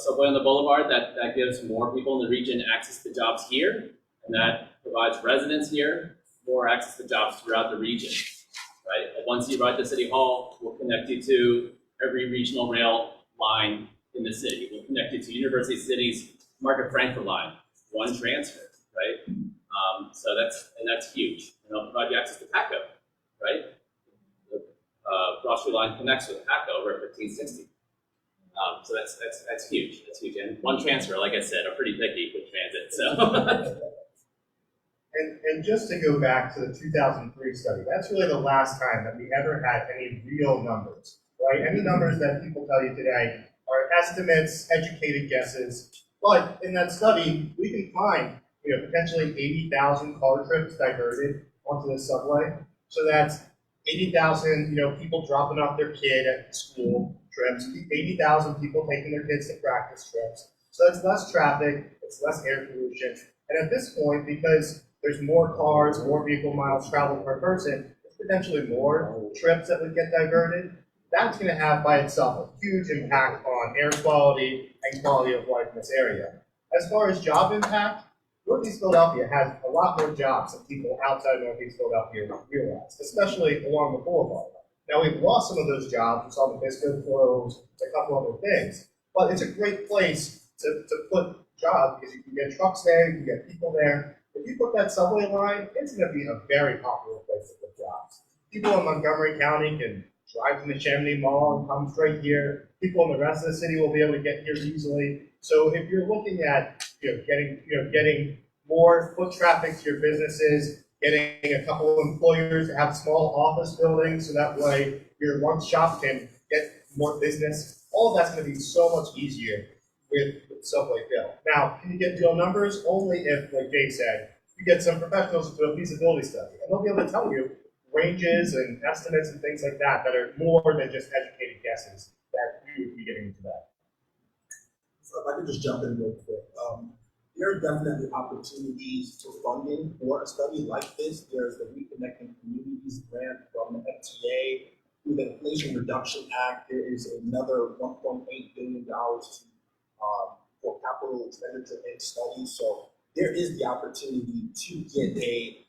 subway on the boulevard, that gives more people in the region access to jobs here, and that provides residents here more access to jobs throughout the region, right? Once you ride to City Hall, we'll connect you to every regional rail line in the city. We'll connect you to University City's Market Frankfurt line, one transfer, right? So that's huge. And they'll provide you access to PACO, right? The grocery line connects with PACO over at 1560. So that's huge. That's huge. And one transfer, like I said, are pretty picky with transit. So. And just to go back to the 2003 study, that's really the last time that we ever had any real numbers, right? Any numbers that people tell you today are estimates, educated guesses. But in that study, we can find, potentially 80,000 car trips diverted onto the subway. So that's 80,000, people dropping off their kid at school trips, 80,000 people taking their kids to practice trips. So that's less traffic, it's less air pollution. And at this point, because there's more cars, more vehicle miles traveled per person, there's potentially more trips that would get diverted. That's going to have by itself a huge impact on air quality and quality of life in this area. As far as job impact, Northeast Philadelphia has a lot more jobs than people outside Northeast Philadelphia realize, especially along the boulevard. Now, we've lost some of those jobs. We saw the Bisco close, a couple other things. But it's a great place to put jobs because you can get trucks there, you can get people there. If you put that subway line, it's going to be a very popular place to put jobs. People in Montgomery County can drive to the Chamonix Mall and come straight here. People in the rest of the city will be able to get here easily. So if you're looking at getting more foot traffic to your businesses, getting a couple of employers to have small office buildings so that way your one shop can get more business, all of that's going to be so much easier with Subway Bill. Now, can you get real numbers? Only if, like Jake said, you get some professionals to do a feasibility study, and they'll be able to tell you ranges and estimates and things like that that are more than just educated guesses that we would be getting into that. So if I could just jump in real quick. There are definitely opportunities for funding for a study like this. There's the Reconnecting Communities grant from the FTA. Through the Inflation Reduction Act, there is another $1.8 billion for capital expenditure and studies. So there is the opportunity to get a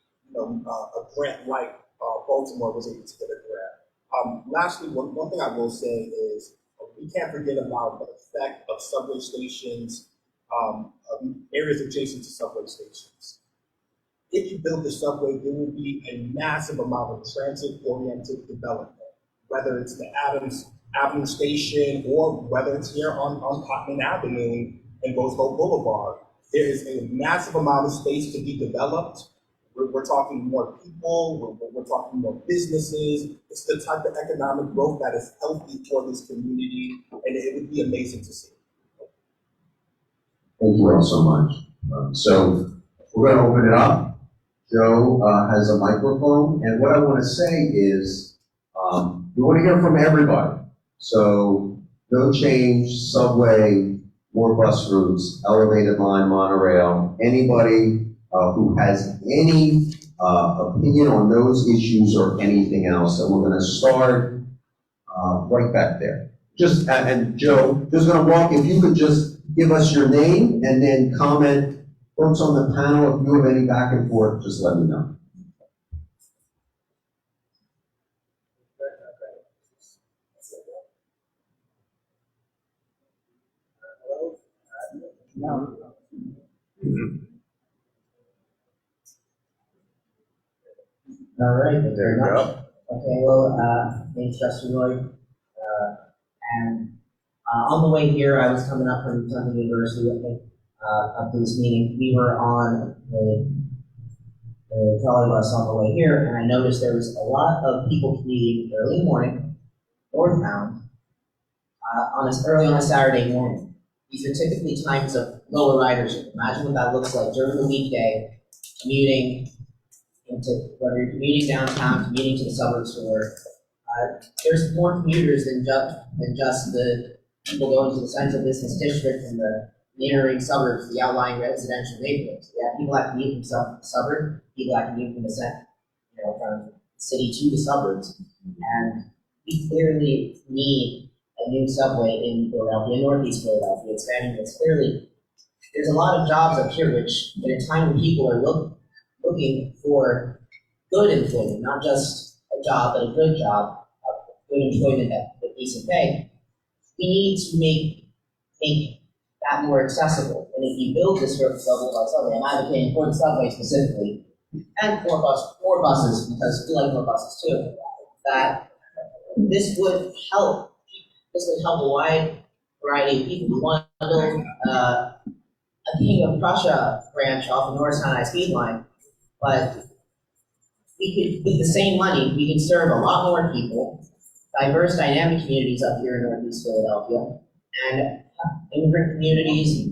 grant like Baltimore was able to get a grant. Lastly, one thing I will say is we can't forget about the effect of subway stations, areas adjacent to subway stations. If you build the subway, there will be a massive amount of transit-oriented development, whether it's the Adams Avenue station or whether it's here on Cotman Avenue and Roosevelt Boulevard. There is a massive amount of space to be developed. We're talking more people, we're talking more businesses. It's the type of economic growth that is healthy for this community, and it would be amazing to see. Thank you all so much. So we're going to open it up. Joe has a microphone, and what I want to say is we want to hear from everybody. So no change, subway, more bus routes, elevated line, monorail, anybody who has any opinion on those issues or anything else, and we're going to start right back there. And Joe, just going to walk, if you could just give us your name and then comment. Folks on the panel, if you have any back and forth, just let me know. No. All right, thank you very much. Okay, well, name's Justin Roy, and on the way here, I was coming up from Tung University. up to this meeting, we were on the trolley bus on the way here, and I noticed there was a lot of people commuting early in the morning, northbound, early on a Saturday morning. These are typically times of lower ridership. Imagine what that looks like during the weekday, commuting whether you're commuting downtown, commuting to the suburbs for work. There's more commuters than just the people going to the central business district and the neighboring suburbs, the outlying residential neighborhoods. We have people that commute from the suburb, people that commute from the center, from the city to the suburbs. And we clearly need a new subway in Philadelphia, Northeast Philadelphia, expanding this. Clearly, there's a lot of jobs up here, which at a time when people are looking for good employment, not just a job, but a good job, good employment at decent pay, we need to make that more accessible. And if you build this subway, I'm advocating for the subway specifically, and for buses, because we like more buses too, that this would help. This would help a wide variety of people. We want to build a King of Prussia branch off the Norristown High-Speed line, but we could, with the same money, we can serve a lot more people, diverse, dynamic communities up here in Northeast Philadelphia, and immigrant communities,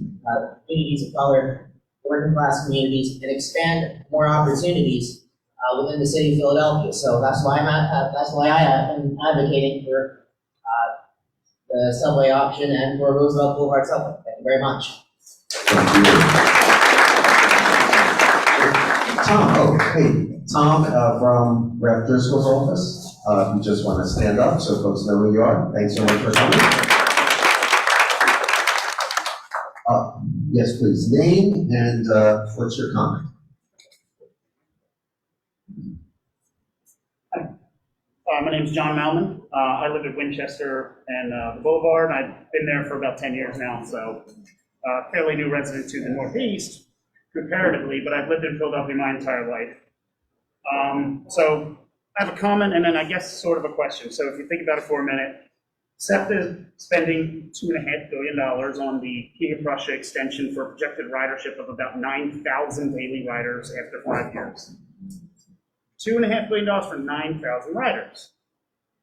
communities of color, working class communities, and expand more opportunities within the city of Philadelphia. So that's why I am advocating for the subway option and for Roosevelt Boulevard Subway. Thank you very much. Tom from Rep. Driscoll's office. You just want to stand up so folks know who you are. Thanks so much for coming. Yes, please. Name and what's your comment? My name's John Malman. I live at Winchester and the Boulevard. I've been there for about 10 years now, so fairly new resident to the Northeast, comparatively, but I've lived in Philadelphia my entire life. So I have a comment and then I guess sort of a question. So if you think about it for a minute, SEPTA is spending $2.5 billion on the King of Prussia extension for a projected ridership of about 9,000 daily riders after 5 years. $2.5 billion for 9,000 riders.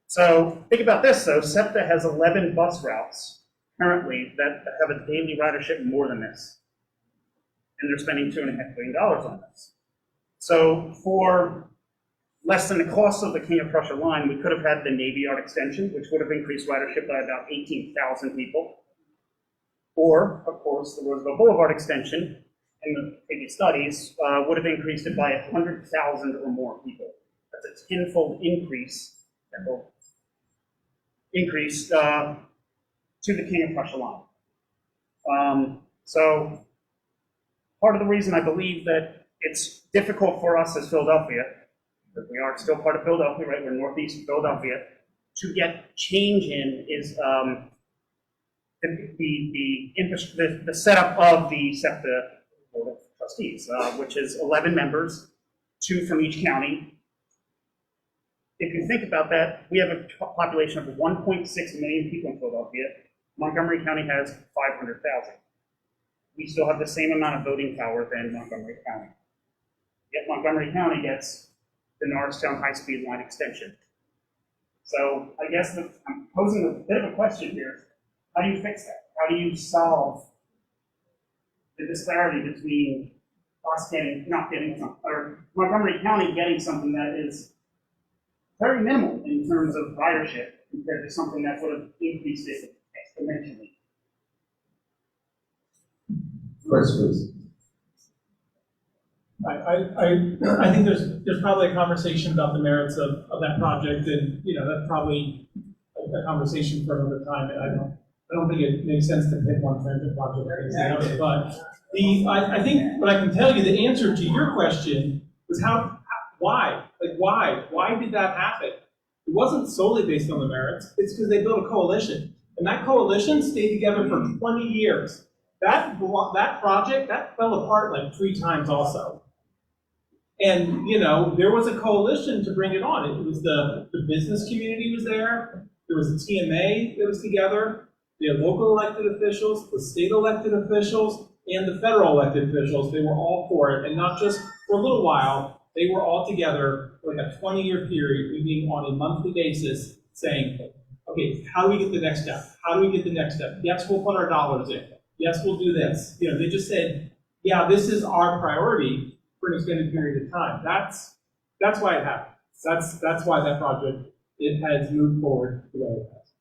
So think about this though, SEPTA has 11 bus routes currently that have a daily ridership more than this. And they're spending $2.5 billion on this. So for less than the cost of the King of Prussia line, we could have had the Navy Yard extension, which would have increased ridership by about 18,000 people. Or, of course, the Roosevelt Boulevard extension in the previous studies would have increased it by 100,000 or more people. That's a tenfold increase that will increase to the King of Prussia line. So part of the reason I believe that it's difficult for us as Philadelphia, because we are still part of Philadelphia, right? We're northeast of Philadelphia, to get change in is the setup of the SEPTA Board of Trustees, which is 11 members, 2 from each county. If you think about that, we have a population of 1.6 million people in Philadelphia. Montgomery County has 500,000. We still have the same amount of voting power than Montgomery County. Yet Montgomery County gets the Norristown high-speed line extension. So I guess I'm posing a bit of a question here. How do you fix that? How do you solve the disparity between us not getting something, or Montgomery County getting something that is very minimal in terms of ridership compared to something that would have increased it exponentially? Chris, please. I think there's probably a conversation about the merits of that project, and that's probably a conversation for another time. And I don't think it makes sense to pick one transit project against the other. But I think what I can tell you, the answer to your question was why? Like why did that happen? It wasn't solely based on the merits. It's because they built a coalition, and that coalition stayed together for 20 years. That project fell apart like 3 times also. And there was a coalition to bring it on. It was the business community was there. There was a TMA that was together. The local elected officials, the state elected officials, and the federal elected officials, they were all for it, and not just for a little while, they were all together for like a 20-year period, meeting on a monthly basis, saying, okay, how do we get the next step? How do we get the next step? Yes, we'll put our dollars in. Yes, we'll do this. You know, they just said, yeah, this is our priority for an extended period of time. That's why it happened. That's why that project, it has moved forward the way it has.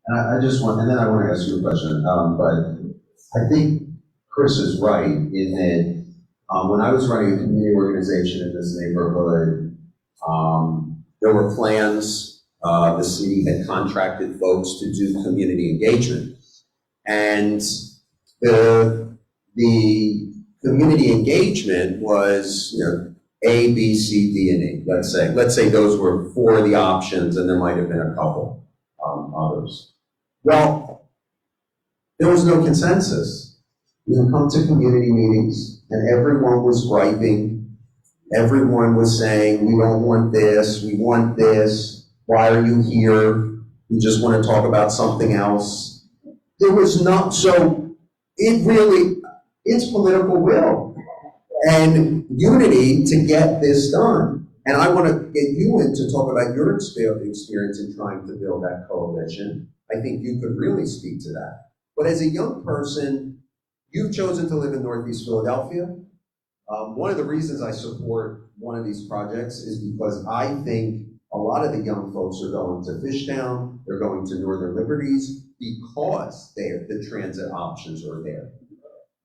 And I just want, and then I want to ask you a question, but I think Chris is right in that when I was running a community organization in this neighborhood, there were plans, the city had contracted folks to do community engagement. And the community engagement was, you know, A, B, C, D, and E, let's say. Let's say those were 4 of the options, and there might have been a couple others. Well, there was no consensus. You come to community meetings, and everyone was griping. Everyone was saying, we don't want this, we want this. Why are you here? We just want to talk about something else. There was not, so it really, it's political will and unity to get this done. And I want to get you in to talk about your experience in trying to build that coalition. I think you could really speak to that. But as a young person, you've chosen to live in Northeast Philadelphia. One of the reasons I support one of these projects is because I think a lot of the young folks are going to Fishtown, they're going to Northern Liberties because the transit options are there.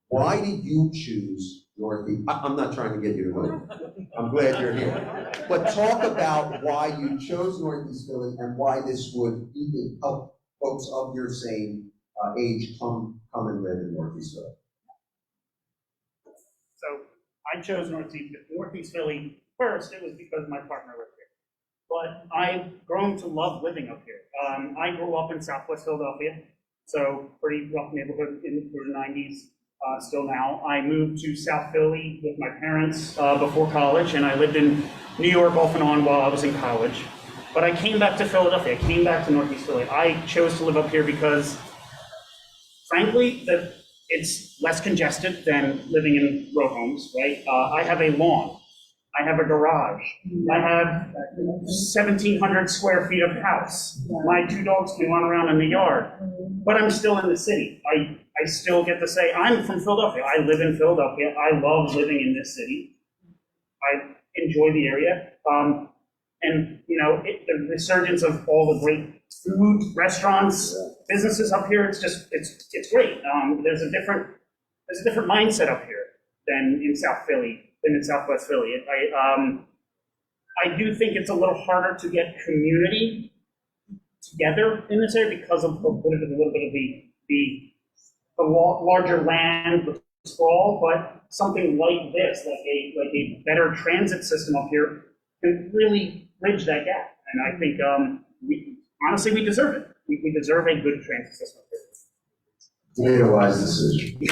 Why did you choose Northeast? I'm not trying to get you to vote. I'm glad you're here. But talk about why you chose Northeast Philly and why this would even help folks of your same age come and live in Northeast Philly. So I chose Northeast Philly first. It was because my partner lived here. But I've grown to love living up here. I grew up in Southwest Philadelphia, so pretty rough neighborhood in the 90s, still now. I moved to South Philly with my parents before college, and I lived in New York off and on while I was in college. But I came back to Philadelphia. I came back to Northeast Philly. I chose to live up here because, frankly, it's less congested than living in row homes, right? I have a lawn. I have a garage. I have 1,700 square feet of house. My 2 dogs can run around in the yard, but I'm still in the city. I still get to say, I'm from Philadelphia. I live in Philadelphia. I love living in this city. I enjoy the area. And, you know, the resurgence of all the great food, restaurants, businesses up here, it's great. There's a different mindset up here than in South Philly. In Southwest Philly. I do think it's a little harder to get community together in this area because of a little bit of the larger land, the sprawl, but something like this, like a better transit system up here can really bridge that gap. And I think, honestly, we deserve it. We deserve a good transit system up here. You made a wise decision. And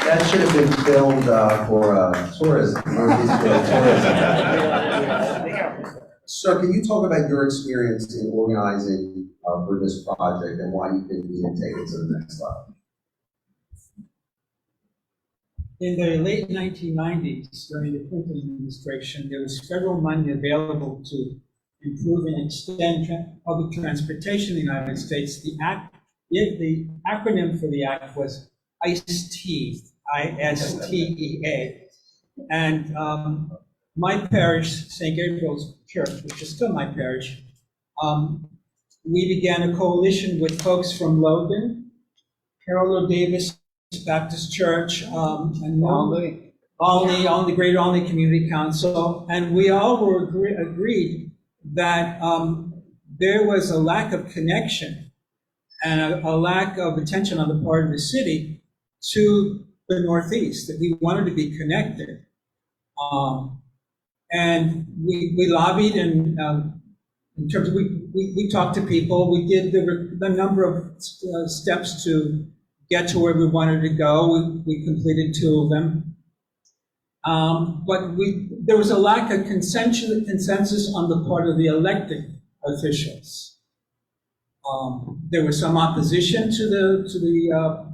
that should have been filmed for tourism, Northeast Philly tourism. So can you talk about your experience in organizing for this project and why you think we need to take it to the next level? In the late 1990s, during the Clinton administration, there was federal money available to improve and extend public transportation in the United States. The acronym for the act was ISTEA, I-S-T-E-A. And my parish, St. Gabriel's Church, which is still my parish, we began a coalition with folks from Logan, Carol Davis Baptist Church, and Olney, the Greater Olney Community Council, and we all were agreed that there was a lack of connection and a lack of attention on the part of the city to the Northeast, that we wanted to be connected. And we lobbied, and in terms of, we talked to people, we did the number of steps to get to where we wanted to go. We completed 2 of them. But there was a lack of consensus on the part of the elected officials. There was some opposition to the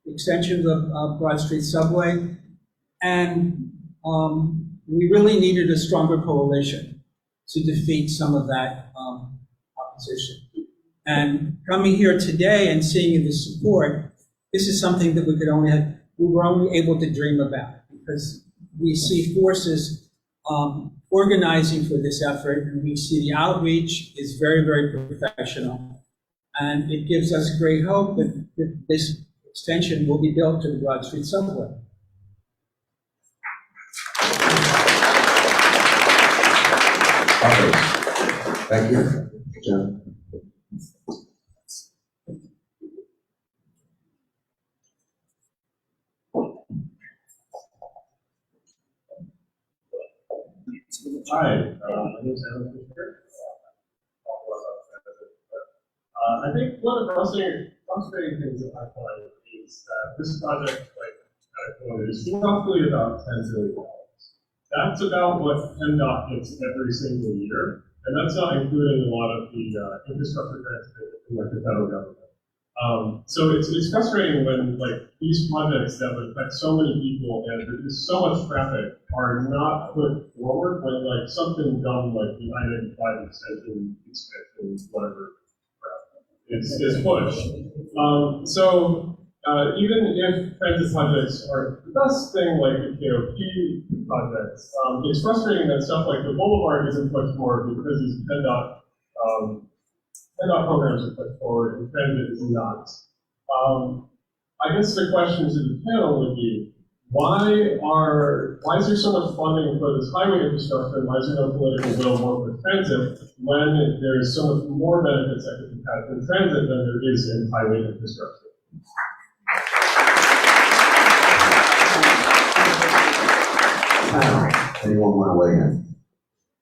extension of Broad Street Subway, and we really needed a stronger coalition to defeat some of that opposition. And coming here today and seeing the support, this is something that we were only able to dream about, because we see forces organizing for this effort, and we see the outreach is very, very professional. And it gives us great hope that this extension will be built to the Broad Street Subway. Okay. Thank you, Jim. Hi, my name is Alan Fisher. I think one of the frustrating things that I find is that this project, is roughly about $10 billion. That's about what PennDOT gets every single year, and that's not including a lot of the infrastructure grants from the federal government. So it's frustrating when these projects that would affect so many people and there's so much traffic are not put forward when something dumb like the I-95 extension, whatever, is pushed. Even if transit projects are the best thing like the KOP projects, it's frustrating that stuff like the Boulevard isn't pushed forward because these PennDOT programs are put forward and transit is not. I guess the question to the panel would be, why is there so much funding for this highway infrastructure, and why is there no political will more for transit when there's so much more benefits that could be had from transit than there is in highway infrastructure? Anyone want to weigh in?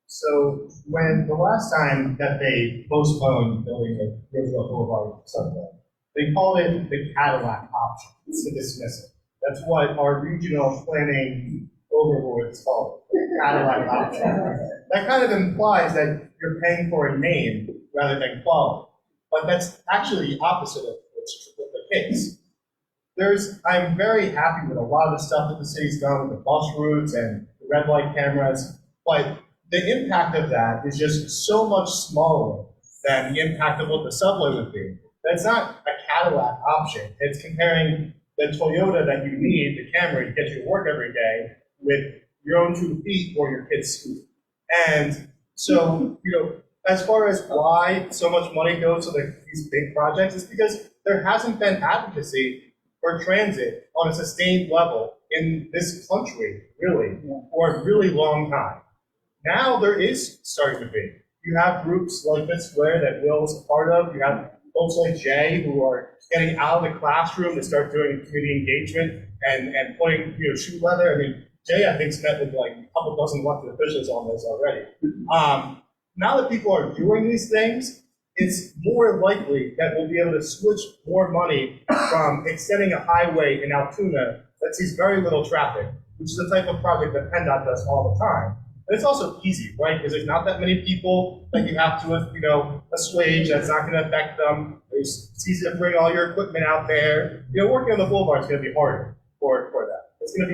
So when the last time that they postponed building the Roosevelt Boulevard Subway, they called it the Cadillac option to dismiss it. That's what our regional planning overlords call it, the Cadillac option. That kind of implies that you're paying for a name rather than quality. But that's actually the opposite of the case. I'm very happy with a lot of the stuff that the city's done with the bus routes and the red light cameras, but the impact of that is just so much smaller than the impact of what the subway would be. That's not a Cadillac option. It's comparing the Toyota that you need, the Camry, to get you to work every day, with your own 2 feet or your kid's scooter. And so, as far as why so much money goes to these big projects, it's because there hasn't been advocacy for transit on a sustained level in this country, really, for a really long time. Now there is starting to be. You have groups like this Square that Will's a part of. You have folks like Jay who are getting out of the classroom to start doing community engagement and putting shoe leather. I mean, Jay, I think, met with a couple dozen elected officials on this already. Now that people are doing these things, it's more likely that we'll be able to switch more money from extending a highway in Altoona that sees very little traffic, which is the type of project that PennDOT does all the time. And it's also easy, right? Because there's not that many people that you have to, assuage. That's not going to affect them. It's easy to bring all your equipment out there. Working on the boulevard is going to be harder for that. It's going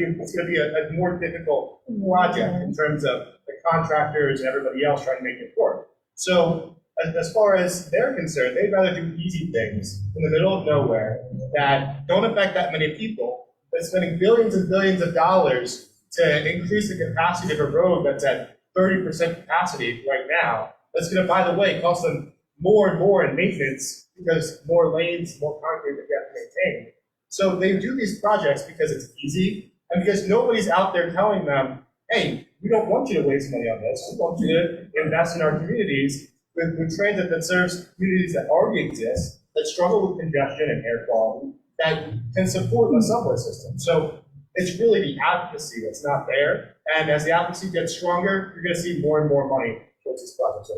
to be a more difficult project in terms of the contractors and everybody else trying to make it work. So as far as they're concerned, they'd rather do easy things in the middle of nowhere that don't affect that many people, than spending billions and billions of dollars to increase the capacity of a road that's at 30% capacity right now. That's going to, by the way, cost them more and more in maintenance because more lanes, more concrete that you have to maintain. So they do these projects because it's easy and because nobody's out there telling them, hey, we don't want you to waste money on this. We want you to invest in our communities with transit that serves communities that already exist, that struggle with congestion and air quality, that can support the subway system. So it's really the advocacy that's not there. And as the advocacy gets stronger, you're going to see more and more money towards these projects.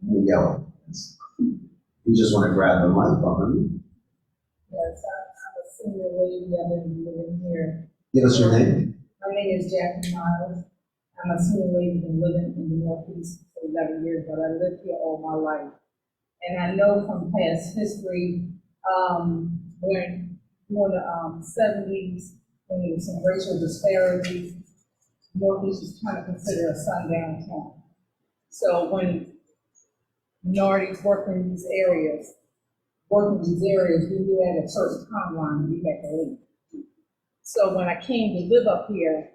Miguel, you just want to grab the microphone. Yes, I'm a senior lady. I've been living here. Give us your name. My name is Jackie Miles. I'm a senior lady, been living in the Northeast for 11 years, but I lived here all my life. And I know from past history, when during the 70s, when there was some racial disparities, Northeast was trying to consider a sundown town. So when minorities work in these areas, we knew at a certain timeline we had to leave. So when I came to live up here,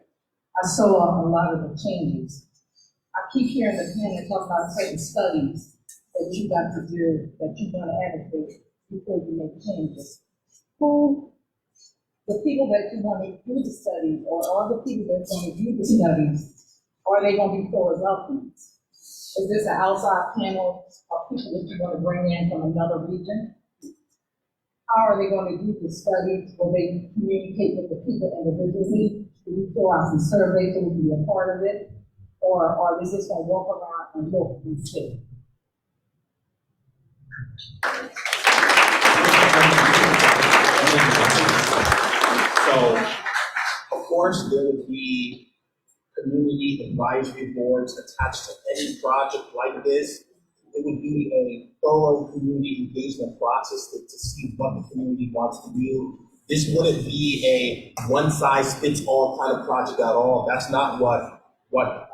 I saw a lot of the changes. I keep hearing the panel talk about certain studies that you got to do, that you're gonna advocate before you make changes. Who, the people that you want to do the studies, or are the people that's going to do the studies, are they going to be Philadelphians? Is this an outside panel of people that you want to bring in from another region? How are they going to do the studies? Will they communicate with the people individually? Do we fill out some surveys so we can be a part of it? Or are they just going to walk around and look and see? So, of course, there would be community advisory boards attached to any project like this. It would be a thorough community engagement process to see what the community wants to do. This wouldn't be a one-size-fits-all kind of project at all. That's not what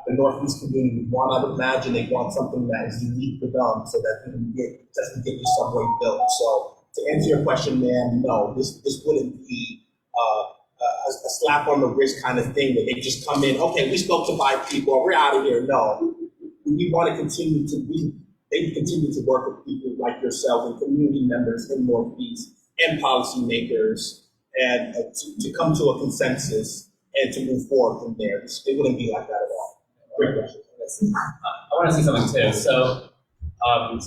the Northeast community would want. I would imagine they want something that is unique for them so that they can get the subway built. So to answer your question, ma'am, no, this wouldn't be a slap on the wrist kind of thing where they just come in, okay, we spoke to 5 people, we're out of here. No, we want to continue to work with people like yourself and community members in Northeast and policymakers and to come to a consensus and to move forward from there. It wouldn't be like that at all. Great question. I want to say something too. So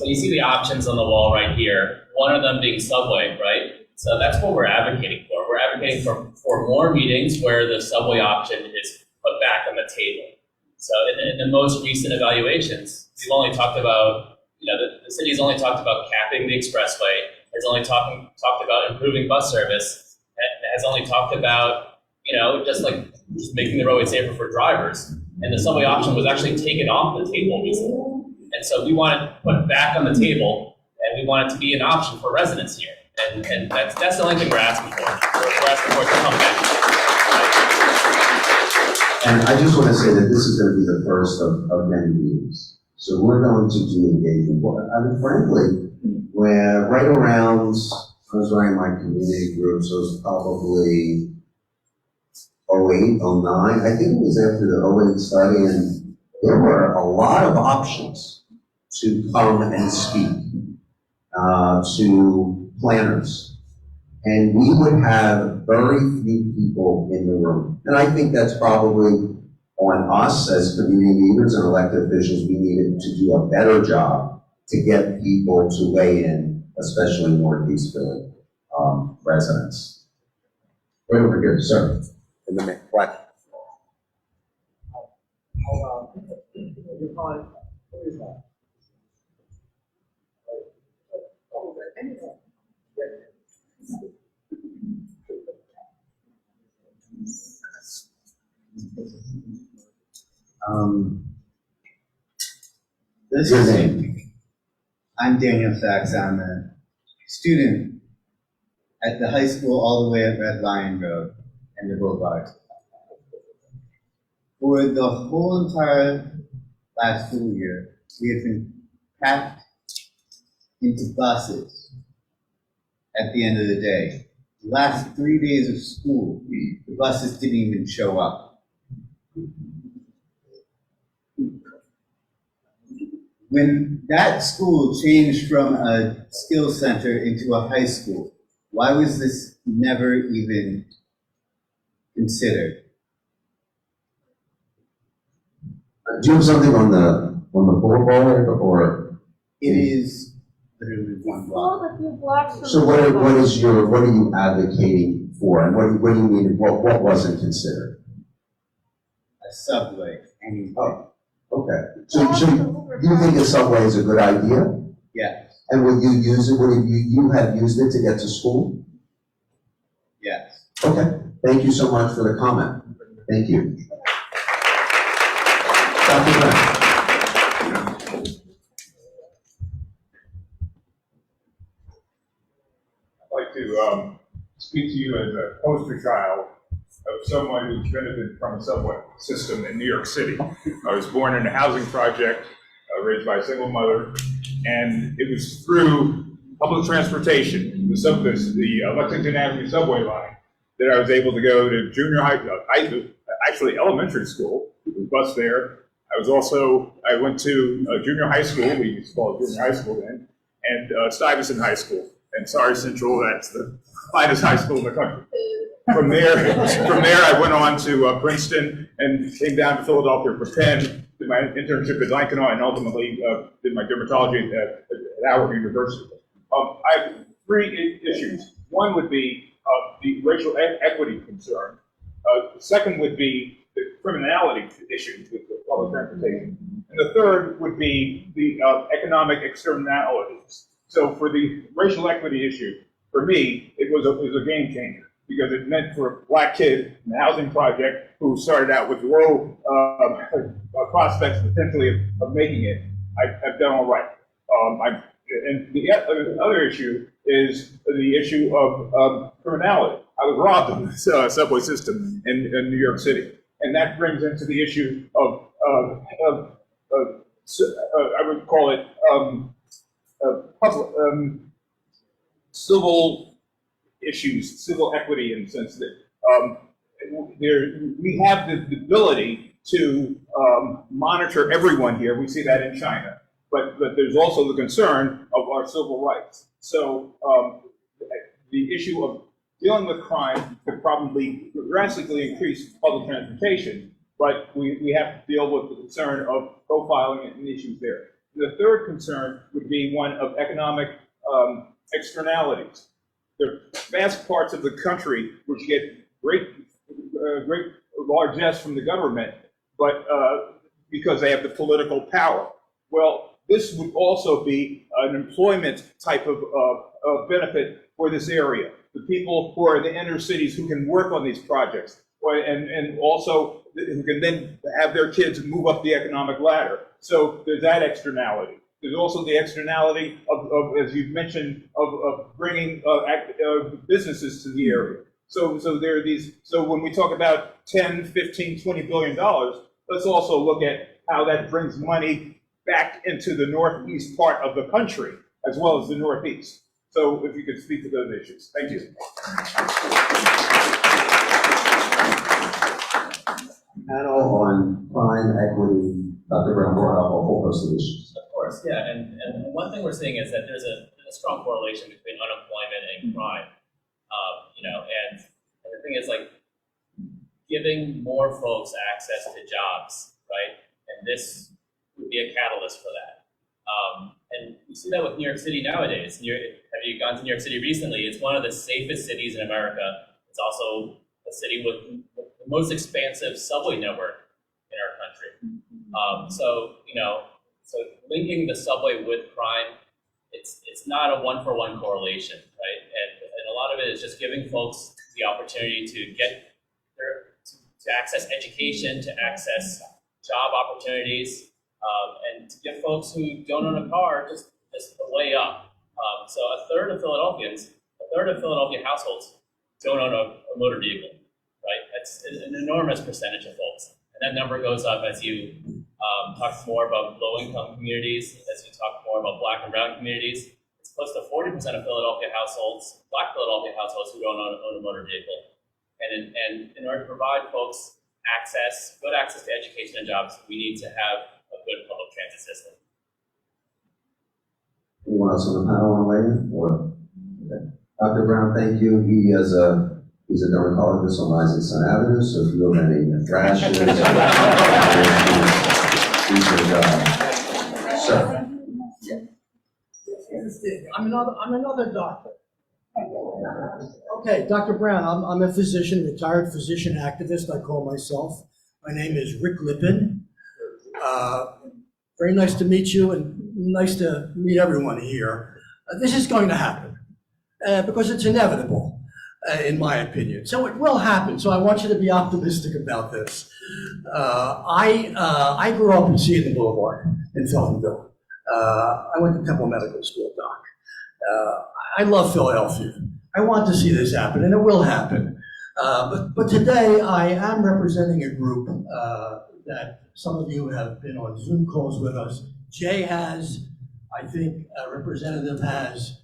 you see the options on the wall right here. One of them being subway, right? So that's what we're advocating for. We're advocating for more meetings where the subway option is put back on the table. So in the most recent evaluations, we've only talked about, the city's only talked about capping the expressway, has only talked about improving bus service, and has only talked about, just making the roadway safer for drivers. And the subway option was actually taken off the table recently. And so we want it put back on the table, and we want it to be an option for residents here. And that's the only thing we're asking for. We're asking for it to come back. And I just want to say that this is going to be the first of many meetings. So we're going to do engagement. I mean, frankly, where right around, I was running my community group, so it was probably 08, 09. I think it was after the 08 study, and there were a lot of options to come and speak to planners. And we would have very few people in the room. And I think that's probably on us as community leaders and elected officials. We needed to do a better job to get people to weigh in, especially Northeast Philly residents. Right over here, sir. In the next question. This Your is, name? I'm Daniel Sachs. I'm a student at the high school all the way at Red Lion Road and the Boulevard. For the whole entire last school year, we have been packed into buses at the end of the day. The last 3 days of school, the buses didn't even show up. When that school changed from a skills center into a high school, why was this never even considered? Do you have something on the boulevard, or? It is literally one block. So what are you advocating for, and what do you mean, what wasn't considered? A subway, anything. Oh, okay. So you think a subway is a good idea? Yes. And would you use it, would you have used it to get to school? Yes. Okay, thank you so much for the comment. Thank you. Dr. Brown. I'd like to speak to you as a poster child of someone who's benefited from a subway system in New York City. I was born in a housing project, raised by a single mother, and it was through public transportation, the Lexington Avenue subway line, that I was able to go to junior high, actually elementary school, the bus there. I went to junior high school, we used to call it junior high school then, and Stuyvesant High School. And sorry, Central, that's the finest high school in the country. From there, I went on to Princeton and came down to Philadelphia for Penn, did my internship at Lincoln, and ultimately did my dermatology at Howard University. I have three issues. One would be the racial equity concern. The second would be the criminality issue with public transportation. And the third would be the economic externalities. So for the racial equity issue, for me, it was a game changer, because it meant for a black kid in a housing project who started out with low prospects potentially of making it, I've done all right. And the other issue is the issue of criminality. I was robbed in the subway system in New York City. And that brings into the issue of I would call it civil issues, civil equity, in the sense that we have the ability to monitor everyone here. We see that in China. But there's also the concern of our civil rights. So the issue of dealing with crime could probably drastically increase public transportation, but we have to deal with the concern of profiling and issues there. The third concern would be one of economic externalities. There are vast parts of the country which get great largesse from the government, but because they have the political power. Well, this would also be an employment type of benefit for this area. The people who are in the inner cities who can work on these projects, and also who can then have their kids move up the economic ladder. So there's that externality. There's also the externality of as you've mentioned, of bringing businesses to the area. So there are these. So when we talk about 10, 15, $20 billion, let's also look at how that brings money back into the northeast part of the country, as well as the northeast. So if you could speak to those issues. Thank you. Panel on crime, equity, Dr. Brown brought up a whole host of issues. Of course, yeah, and one thing we're seeing is that there's a strong correlation between unemployment and crime. And the thing is, like, giving more folks access to jobs, right? And this would be a catalyst for that. And you see that with New York City nowadays. Have you gone to New York City recently? It's one of the safest cities in America. It's also a city with the most expansive subway network in our country. So linking the subway with crime, it's not a one-for-one correlation, right? And a lot of it is just giving folks the opportunity to get to access education, to access job opportunities, and to give folks who don't own a car just a way up. So a third of Philadelphia households don't own a motor vehicle, right? That's an enormous percentage of folks. And that number goes up as you talk more about low-income communities, as you talk more about black and brown communities. It's close to 40% of Philadelphia households, black Philadelphia households, who don't own a motor vehicle. And in order to provide folks good access to education and jobs, we need to have a good public transit system. Anyone else on the panel want to weigh in? Okay. Dr. Brown, thank you. He's a dermatologist on Rising Sun Avenue, so if you have any rashes, sir. I'm another doctor. Okay, Dr. Brown, I'm a physician, retired physician activist, I call myself. My name is Rick Lippin. Very nice to meet you, and nice to meet everyone here. This is going to happen because it's inevitable. in my opinion. So it will happen. So I want you to be optimistic about this. I grew up in Seton Boulevard in Feltonville. I went to Temple Medical School, Doc. I love Philadelphia. I want to see this happen, and it will happen. But today I am representing a group that some of you have been on Zoom calls with us. Jay has, I think Representative has,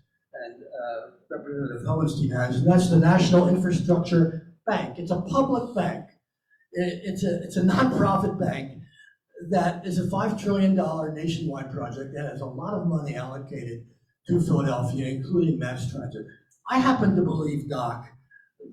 and Representative Hohenstein has, and that's the National Infrastructure Bank. It's a public bank. It's a nonprofit bank that is a $5 trillion nationwide project that has a lot of money allocated to Philadelphia, including mass transit. I happen to believe, Doc,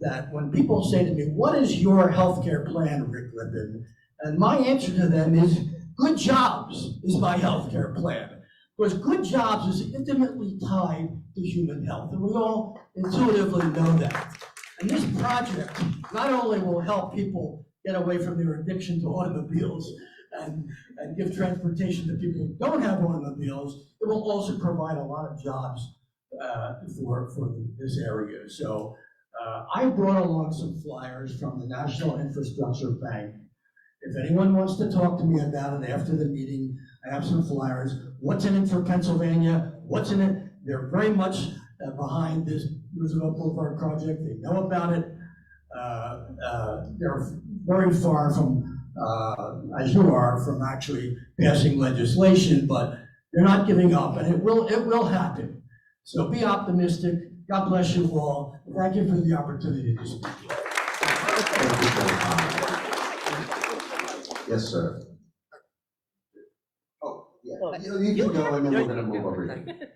that when people say to me, what is your healthcare plan, Rick Lippin? And my answer to them is, good jobs is my healthcare plan. Because good jobs is intimately tied to human health, and we all intuitively know that. And this project not only will help people get away from their addiction to automobiles and give transportation to people who don't have automobiles, it will also provide a lot of jobs for this area. So I brought along some flyers from the National Infrastructure Bank. If anyone wants to talk to me about it after the meeting, I have some flyers. What's in it for Pennsylvania? What's in it? They're very much behind this Roosevelt Boulevard project. They know about it. They're very far from, as you are, from actually passing legislation, but they're not giving up, and it will happen. So be optimistic. God bless you all. Thank you for the opportunity to speak. Yes, sir. Oh, yeah. You can go, and then we're going to move over here.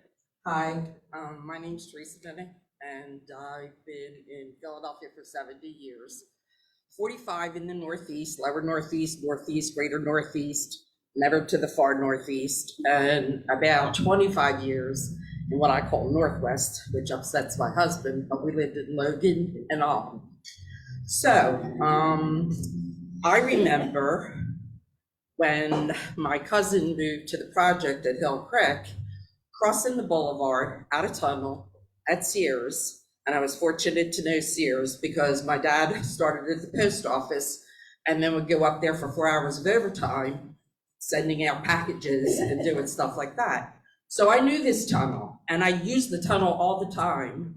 Hi, my name's Teresa Benning, and I've been in Philadelphia for 70 years. 45 in the Northeast, lower Northeast, Northeast, greater Northeast, never to the far Northeast, and about 25 years in what I call Northwest, which upsets my husband, but we lived in Logan and all. So, I remember when my cousin moved to the project at Hill Creek, crossing the boulevard out of tunnel at Sears, and I was fortunate to know Sears because my dad started at the post office and then would go up there for 4 hours of overtime, sending out packages and doing stuff like that. So I knew this tunnel, and I used the tunnel all the time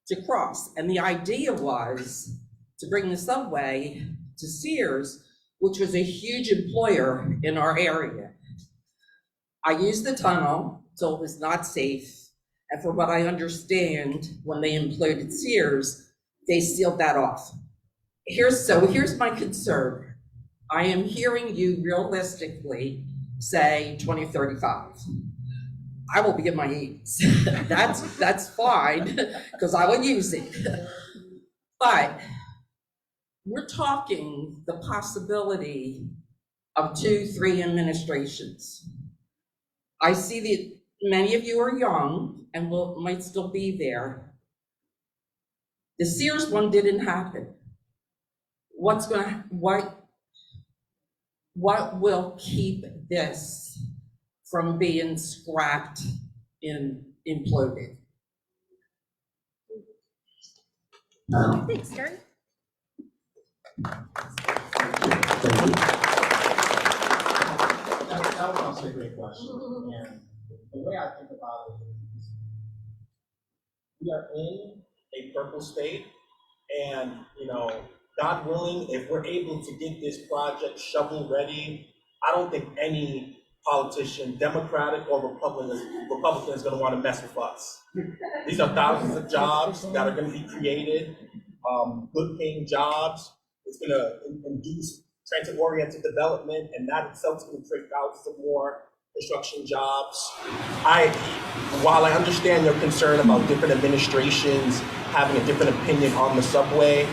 to cross. And the idea was to bring the subway to Sears, which was a huge employer in our area. I used the tunnel till it was not safe. And from what I understand, when they imploded Sears, they sealed that off. Here's my concern. I am hearing you realistically say 2035. I will be in my 80s. That's fine, because I will use it. But we're talking the possibility of 2-3 administrations. I see that many of you are young and might still be there. The Sears one didn't happen. What will keep this from being scrapped and imploded? Thanks, Gary. That was also a great question. And the way I think about it is, we are in a purple state, and God willing, if we're able to get this project shovel ready, I don't think any politician, Democratic or Republican, is going to want to mess with us. These are thousands of jobs that are going to be created, good paying jobs. It's going to induce transit-oriented development, and that itself is going to create thousands of more construction jobs. While I understand your concern about different administrations having a different opinion on the subway,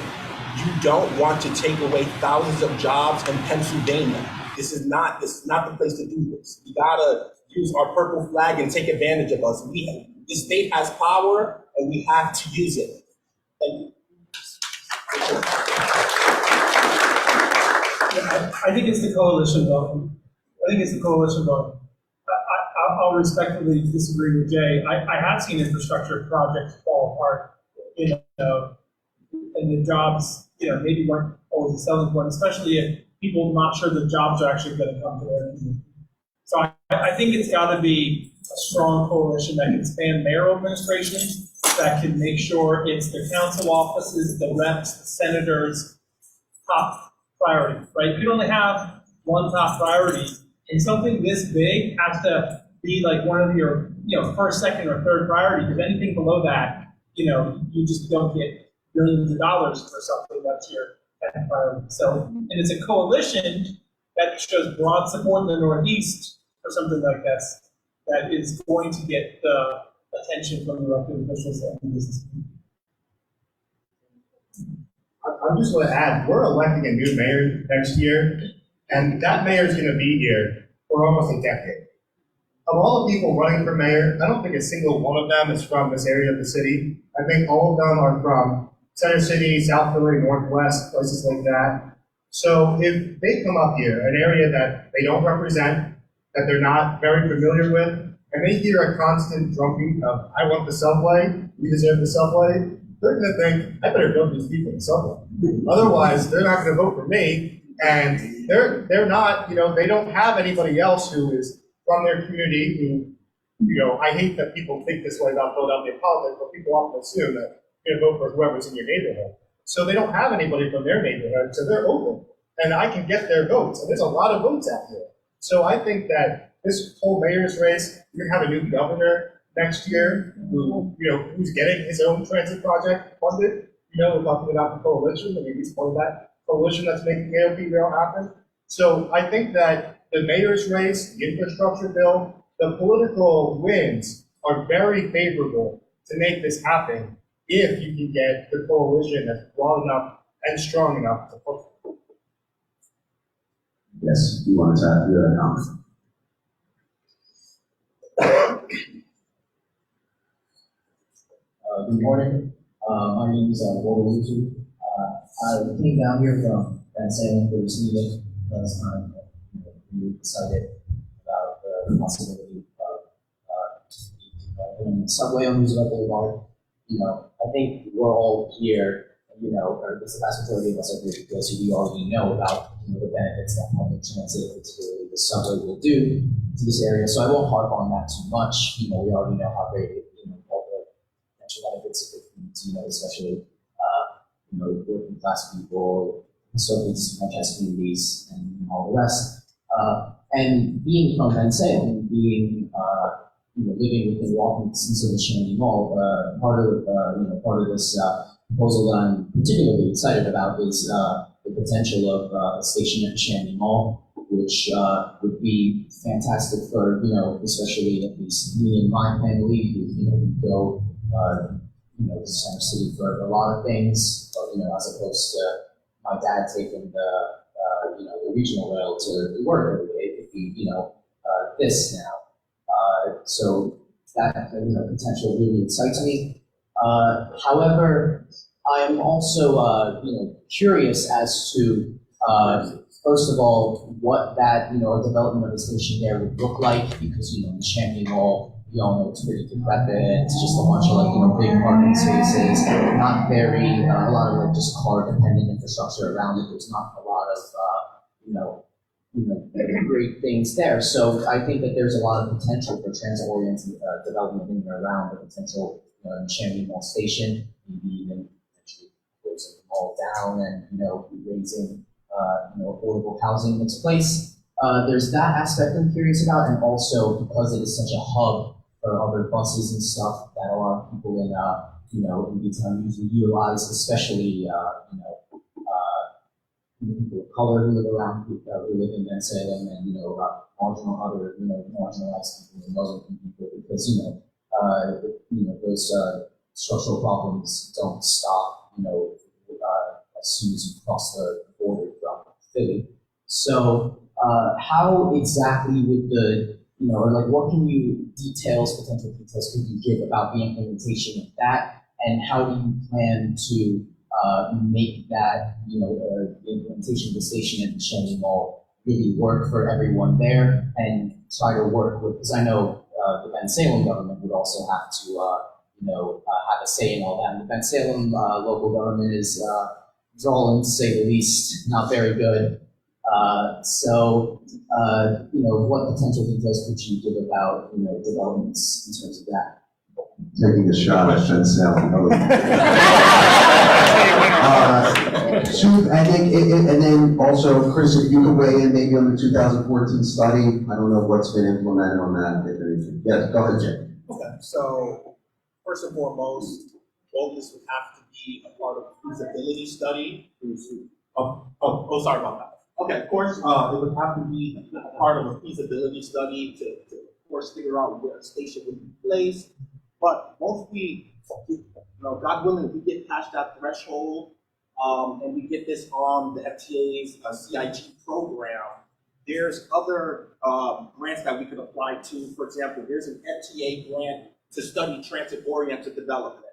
you don't want to take away thousands of jobs in Pennsylvania. This is not the place to do this. We gotta use our purple flag and take advantage of us. The state has power, and we have to use it. Thank you. I think it's the coalition vote. I'll respectfully disagree with Jay. I have seen infrastructure projects fall apart in and the jobs, maybe weren't always a selling point, especially if people are not sure the jobs are actually going to come to their community. So I think it's got to be a strong coalition that can span mayoral administrations, that can make sure it's the council offices, the reps, the senators, top priority, right? You can only have one top priority, and something this big has to be like one of your, first, second, or third priority, because anything below that, you just don't get billions of dollars for something that's your second priority. So, and it's a coalition that shows broad support in the Northeast for something like this, that is going to get the attention from the elected officials and business. I'm just going to add, we're electing a new mayor next year, and that mayor is going to be here for almost a decade. Of all the people running for mayor, I don't think a single one of them is from this area of the city. I think all of them are from Center City, South Philly, Northwest, places like that. So if they come up here, an area that they don't represent, that they're not very familiar with, and they hear a constant drumbeat of, I want the subway, we deserve the subway, they're going to think, I better build these people the subway. Otherwise, they're not going to vote for me, and they're not, they don't have anybody else who is from their community who, I hate that people think this way about Philadelphia politics, but people often assume that you're going to vote for whoever's in your neighborhood. So they don't have anybody from their neighborhood, so they're open, and I can get their votes, and there's a lot of votes out here. So I think that this whole mayor's race, you're going to have a new governor next year who, who's getting his own transit project funded. We're talking about the coalition, he's part of that coalition that's making AOP Rail happen. So I think that the mayor's race, the infrastructure bill, the political wins are very favorable to make this happen if you can get the coalition that's broad enough and strong enough to push it. Yes, you want to have your comment. Good morning. My name is Arzu. I came down here from Van Salem for this meeting because I'm really excited about the possibility of doing the subway on Roosevelt Boulevard. I think we're all here, or at least the vast majority of us are here because we already know about the benefits that public transit, particularly the subway, will do to this area. So I won't harp on that too much. We already know how great all the potential benefits of it, especially working class people, historically disenfranchised communities, and all the rest. And being from Van Salem, being living within walking distance of the Shandy Mall, part of this proposal that I'm particularly excited about is the potential of a station at Shandy Mall, which would be fantastic for especially at least me and my family, who we go to Center City for a lot of things, but as opposed to my dad taking the regional rail to work every day, it could be this now. So that potential really excites me. However, I'm also curious as to first of all what that a development of the station there would look like, because the Shandy Mall, we all know it's pretty decrepit. It's just a bunch of big parking spaces, not very a lot of just car dependent infrastructure around it. There's not a lot of great things there. So I think that there's a lot of potential for transit-oriented development in and around the potential Shandy Mall station, maybe even potentially closing the mall down and raising affordable housing in its place. There's that aspect I'm curious about, and also because it is such a hub for other buses and stuff that a lot of people in Midtown usually utilize, especially people of color who live around, who live in Van Salem, and marginalized people and low-income people, because those structural problems don't stop as soon as you cross the border from Philly. So how exactly would the what can you potential details could you give about the implementation of that, and how do you plan to make that, the implementation of the station at the Shandy Mall really work for everyone there, and try to work with, because I know the Van Salem government would also have to, have a say in all that. And the Ben Salem local government is dull, to say the least, not very good. What potential details could you give about, developments in terms of that? Taking a shot at Ben Salem. I think, and then also, Chris, if you could weigh in maybe on the 2014 study. I don't know what's been implemented on that, if anything. Yeah, go ahead, Jay. Okay, so first and foremost, all this would have to be a part of the feasibility study. Sorry about that. Okay, of course, it would have to be a part of a feasibility study to of course, figure out where a station would be placed. But once we, God willing, if we get past that threshold, and we get this on the FTA's CIG program, there's other grants that we could apply to. For example, there's an FTA grant to study transit-oriented development.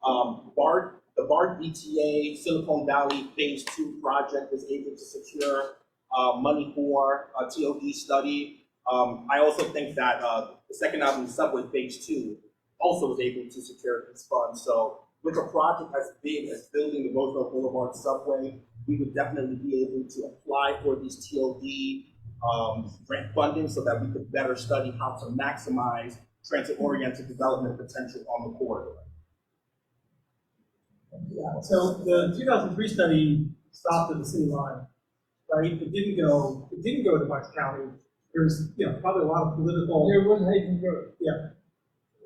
The BART BTA Silicon Valley Phase 2 project is able to secure money for a TOD study. I also think that the Second Avenue Subway Phase 2 also was able to secure these funds. So with a project as big as building the Roosevelt Boulevard Subway, we would definitely be able to apply for these TOD grant funding so that we could better study how to maximize transit-oriented development potential on the corridor. So the 2003 study stopped at the city line, right? It didn't go to Bucks County. There's probably a lot of political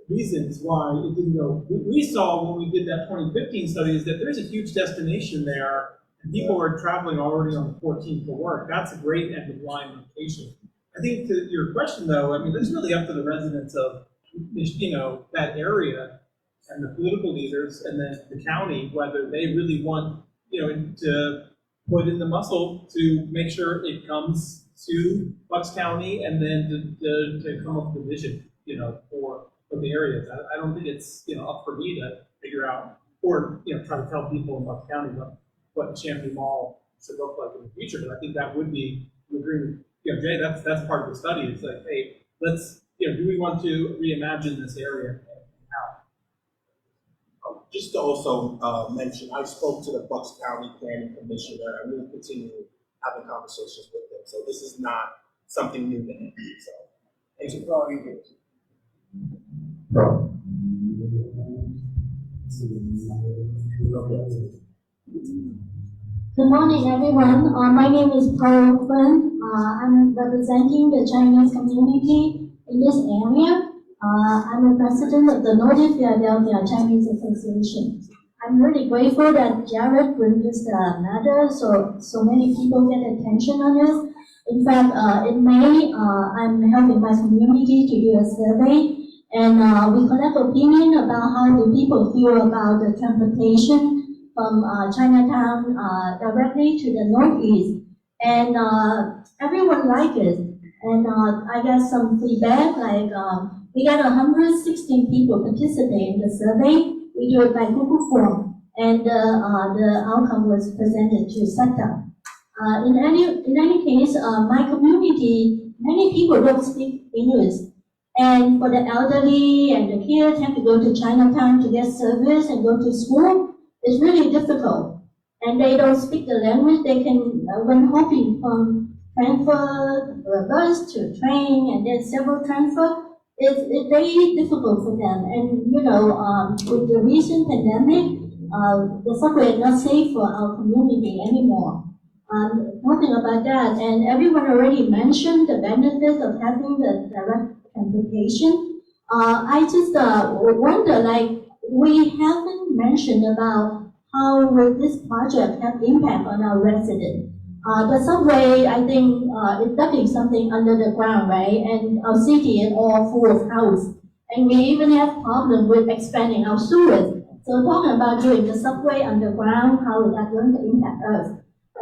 reasons why it didn't go. We saw when we did that 2015 study is that there's a huge destination there, and people are traveling already on the 14th for work. That's a great end of line location. I think to your question though, I mean, it's really up to the residents of that area and the political leaders and then the county whether they really want to put in the muscle to make sure it comes to Bucks County and then to come up with a vision for the areas. I don't think it's up for me to figure out or try to tell people in Bucks County what Champaign Mall should look like in the future. But I think that would be agreement. Jay, that's part of the study. It's like, hey, let's do we want to reimagine this area and how? Just to also mention, I spoke to the Bucks County Planning Commissioner, and we'll continue having conversations with them. So this is not something new to him. So thank you for all you do. Good morning, everyone. My name is Pearson. I'm representing the Chinese community in this area. I'm a president of the Northern Philadelphia Chinese Association. I'm really grateful that Jared brings this matter so many people get attention on this. In fact, in May, I'm helping my community to do a survey, and we collect opinion about how do people feel about the transportation from Chinatown directly to the Northeast. And everyone liked it. And I got some feedback, like we got 116 people participate in the survey. We do it by Google Form, and the outcome was presented to SETA. In any case, my community, many people don't speak English. And for the elderly and the kids have to go to Chinatown to get service and go to school, it's really difficult. And they don't speak the language. They can, when hopping from transfer bus to train and then several transfer, it's very difficult for them. And with the recent pandemic, the subway is not safe for our community anymore. Talking about that, and everyone already mentioned the benefits of having the direct transportation. I just wonder, like, we haven't mentioned about how will this project have impact on our residents. The subway, I think, is dumping something under the ground, right? And our city is all full of houses. And we even have problems with expanding our sewers. So talking about doing the subway underground, how is that going to impact us?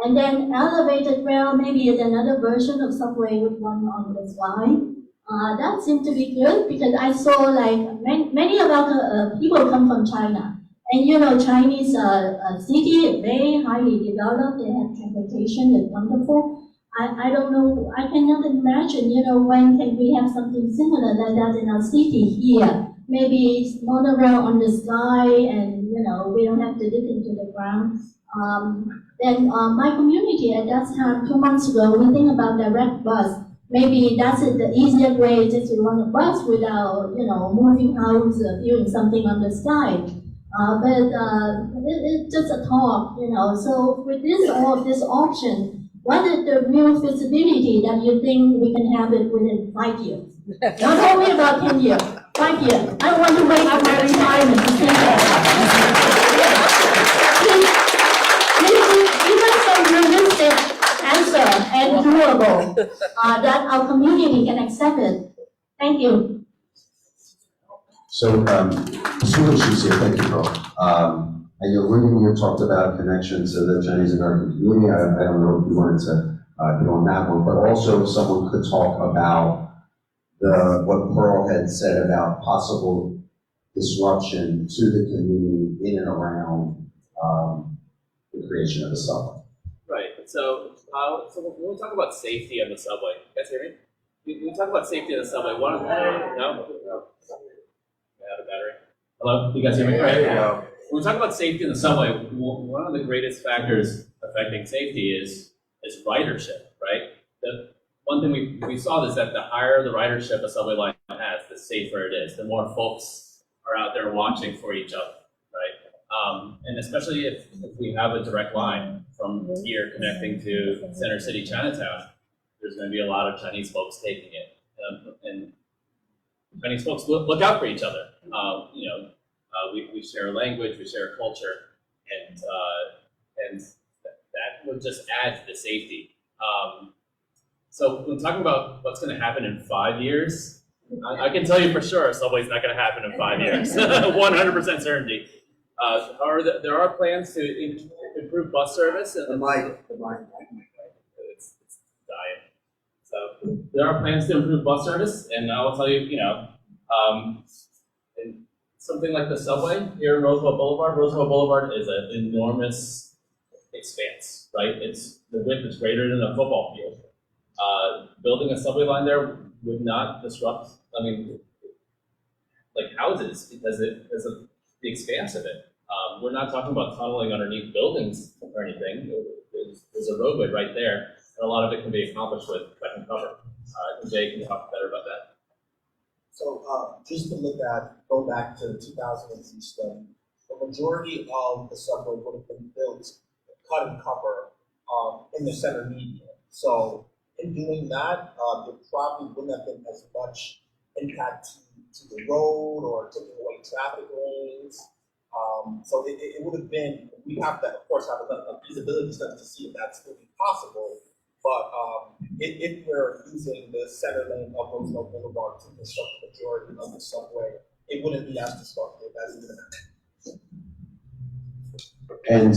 And then elevated rail, maybe is another version of subway with one on the slide. That seemed to be good because I saw like many of our people come from China. And Chinese city is very highly developed. They have transportation that's wonderful. I don't know, I cannot imagine, when can we have something similar like that in our city here. maybe monorail on the sky and, we don't have to dig into the ground. Then my community at that time, 2 months ago, we think about direct bus. Maybe that's the easiest way just to run a bus without, moving house, viewing something on the sky. But it's just a talk, So with this option, what is the real feasibility that you think we can have it within 5 years? Not only about 10 years, 5 years. I don't want to wait for my retirement to say that. Give us some realistic answer and doable that our community can accept it. Thank you. So, Stuart she's here, thank you, Carl. And you talked about connection to the Chinese American community. I don't know if you wanted to get on that one, but also if someone could talk about what Pearl had said about possible disruption to the community in and around the creation of the subway. Right. So when we talk about safety on the subway, you guys hear me? We talk about safety on the subway. No? Out of battery. Hello? You guys hear me? Right. When we talk about safety in the subway, one of the greatest factors affecting safety is ridership, right? The one thing we saw is that the higher the ridership a subway line has, the safer it is. The more folks are out there watching for each other, right? And especially if we have a direct line from here connecting to Center City, Chinatown, there's going to be a lot of Chinese folks taking it. And Chinese folks look out for each other. We share a language, we share a culture, and that would just add to the safety. So when talking about what's going to happen in 5 years, I can tell you for sure subway's not going to happen in 5 years, 100% certainty. There are plans to improve bus service. The mic. It's dying. So there are plans to improve bus service, and I will tell you, something like the subway here in Roosevelt Boulevard. Roosevelt Boulevard is an enormous expanse, right? The width is greater than a football field. Building a subway line there would not disrupt, houses because of the expanse of it. We're not talking about tunneling underneath buildings or anything. There's a roadway right there, and a lot of it can be accomplished with cut and cover. Jay can talk better about that. So just to go back to the 2003 study, the majority of the subway would have been built cut and cover in the center median. So in doing that, there probably wouldn't have been as much impact to the road or taking away traffic lanes. So it would have been, we have to, of course, have a feasibility study to see if that's really possible. But if we're using the center lane of Roosevelt Boulevard to construct the majority of the subway, it wouldn't be as disruptive as it is. And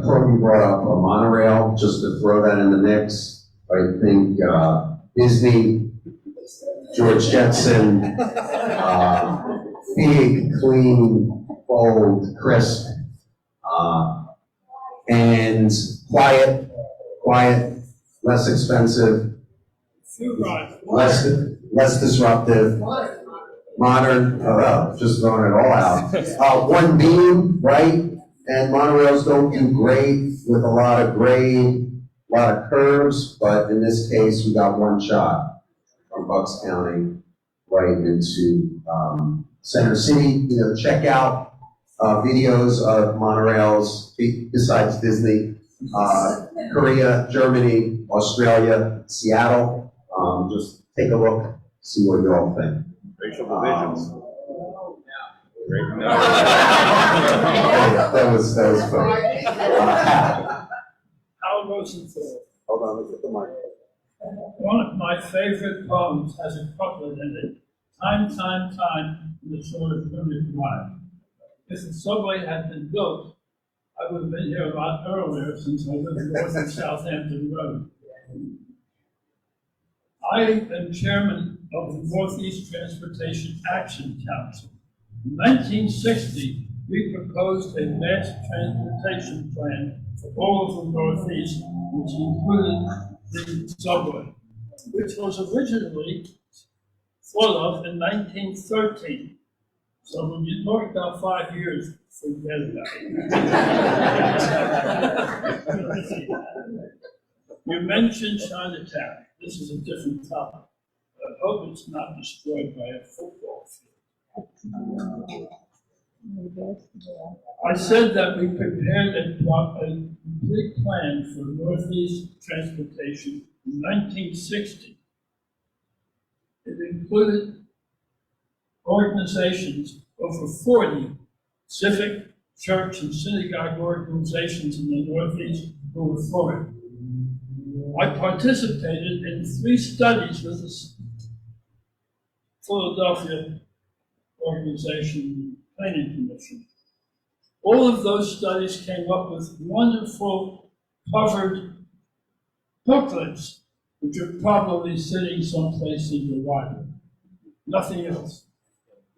Pearl, you brought up a monorail, just to throw that in the mix. I think Disney, George Jetson, big, clean, bold, crisp, and quiet, less expensive, less disruptive, modern, just throwing it all out. One beam, right? And monorails don't do great with a lot of grade, a lot of curves, but in this case, we got one shot from Bucks County right into Center City. Check out videos of monorails besides Disney, Korea, Germany, Australia, Seattle. Just take a look, see what you all think. Racial divisions. That was funny. How motion for? Hold on, let's get the mic. One of my favorite poems has a couplet in it. Time, the sword of limited wide. If the subway had been built, I would have been here a lot earlier since I live north of Southampton Road. I am chairman of the Northeast Transportation Action Council. In 1960, we proposed a mass transportation plan for all of the Northeast, which included the subway, which was originally thought of in 1913. So when you talk about 5 years, forget about it. You mentioned Chinatown. This is a different topic. I hope it's not destroyed by a football field. I said that we prepared a complete plan for Northeast transportation in 1960. It included organizations, over 40 civic, church, and synagogue organizations in the Northeast who were for it. I participated in 3 studies with the Philadelphia Organization Planning Commission. All of those studies came up with wonderful covered booklets, which are probably sitting someplace in your library. Nothing else.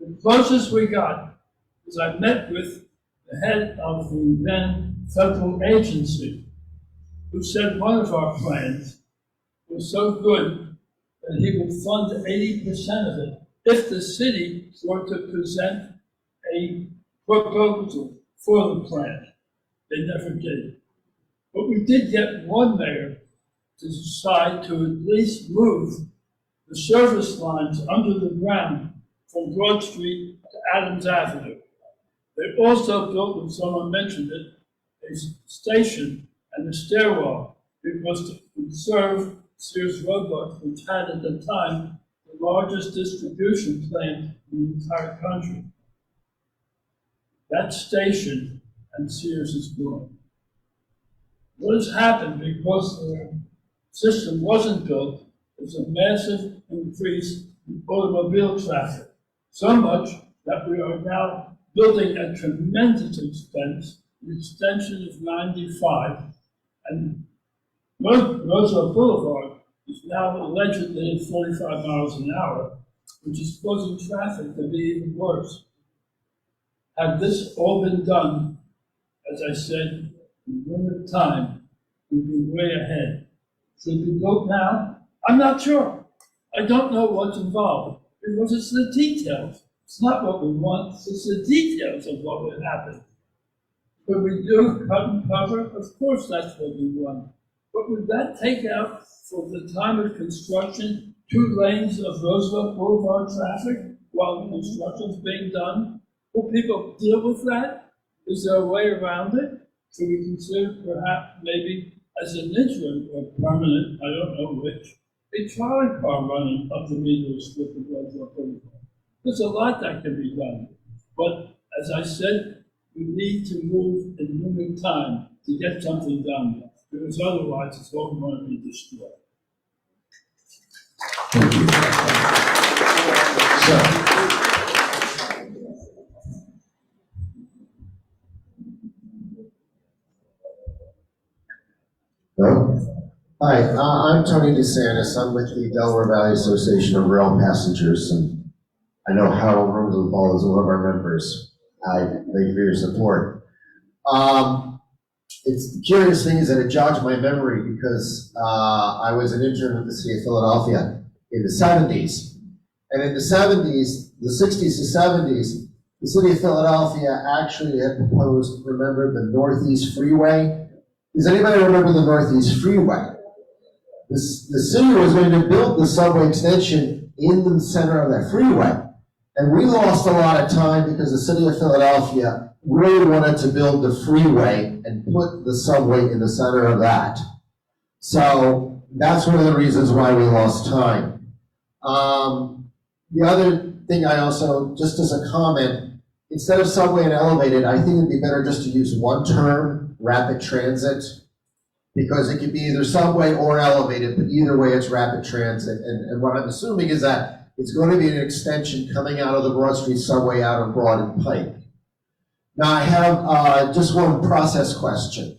The closest we got is I met with the head of the then federal agency, who said one of our plans was so good that he would fund 80% of it if the city were to present a proposal for the plan. They never did. But we did get one mayor to decide to at least move the service lines under the ground from Broad Street to Adams Avenue. They also built, and someone mentioned it, a station and a stairwell. It was to conserve Sears Roebuck, which had at the time the largest distribution plant in the entire country. That station and Sears is gone. What has happened because the system wasn't built is a massive increase in automobile traffic. So much that we are now building at tremendous expense an extension of 95, and Roosevelt Boulevard is now allegedly at 45 miles an hour, which is causing traffic to be even worse. Had this all been done, as I said, in limited time, we'd be way ahead. Should we build now? I'm not sure. I don't know what's involved, because it's the details. It's not what we want, it's the details of what would happen. Could we do cut and cover? Of course that's what we want. But would that take out, for the time of construction, 2 lanes of Roosevelt Boulevard traffic while the construction's being done? Will people deal with that? Is there a way around it? Should we consider perhaps maybe as an interim or permanent, I don't know which, a trolley car running up the meters with the Roosevelt Boulevard? There's a lot that can be done. But as I said, we need to move in limited time to get something done, because otherwise it's all going to be destroyed. Hello? Hi, I'm Tony DeSantis. I'm with the Delaware Valley Association of Rail Passengers, and I know Harold Roosevelt is one of our members. I thank you for your support. The curious thing is that it jogged my memory because I was an intern with the city of Philadelphia in the 70s. And in the 70s, the 60s to 70s, the city of Philadelphia actually had proposed, remember, the Northeast Freeway? Does anybody remember the Northeast Freeway? The city was going to build the subway extension in the center of that freeway. And we lost a lot of time because the city of Philadelphia really wanted to build the freeway and put the subway in the center of that. So that's one of the reasons why we lost time. The other thing I also, just as a comment, instead of subway and elevated, I think it'd be better just to use one term, rapid transit, because it could be either subway or elevated, but either way it's rapid transit. And what I'm assuming is that it's going to be an extension coming out of the Broad Street subway out of Broad and Pike. Now I have just one process question.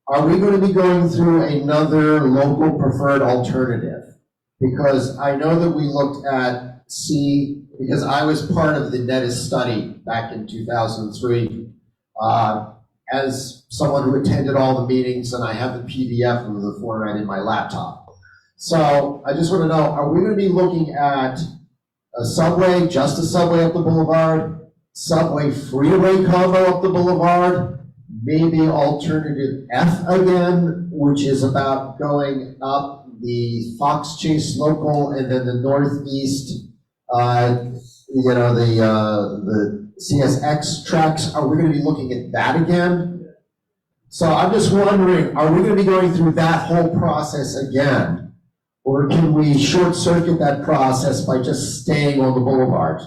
Are we going to be going through another local preferred alternative? Because I know that we looked at because I was part of the NETIS study back in 2003, as someone who attended all the meetings, and I have the PDF of the format in my laptop. So I just want to know, are we going to be looking at a subway, just a subway up the boulevard, subway freeway combo up the boulevard, maybe alternative F again, which is about going up the Fox Chase Local and then the northeast, the CSX tracks. Are we going to be looking at that again? So I'm just wondering, are we going to be going through that whole process again? Or can we short circuit that process by just staying on the boulevard?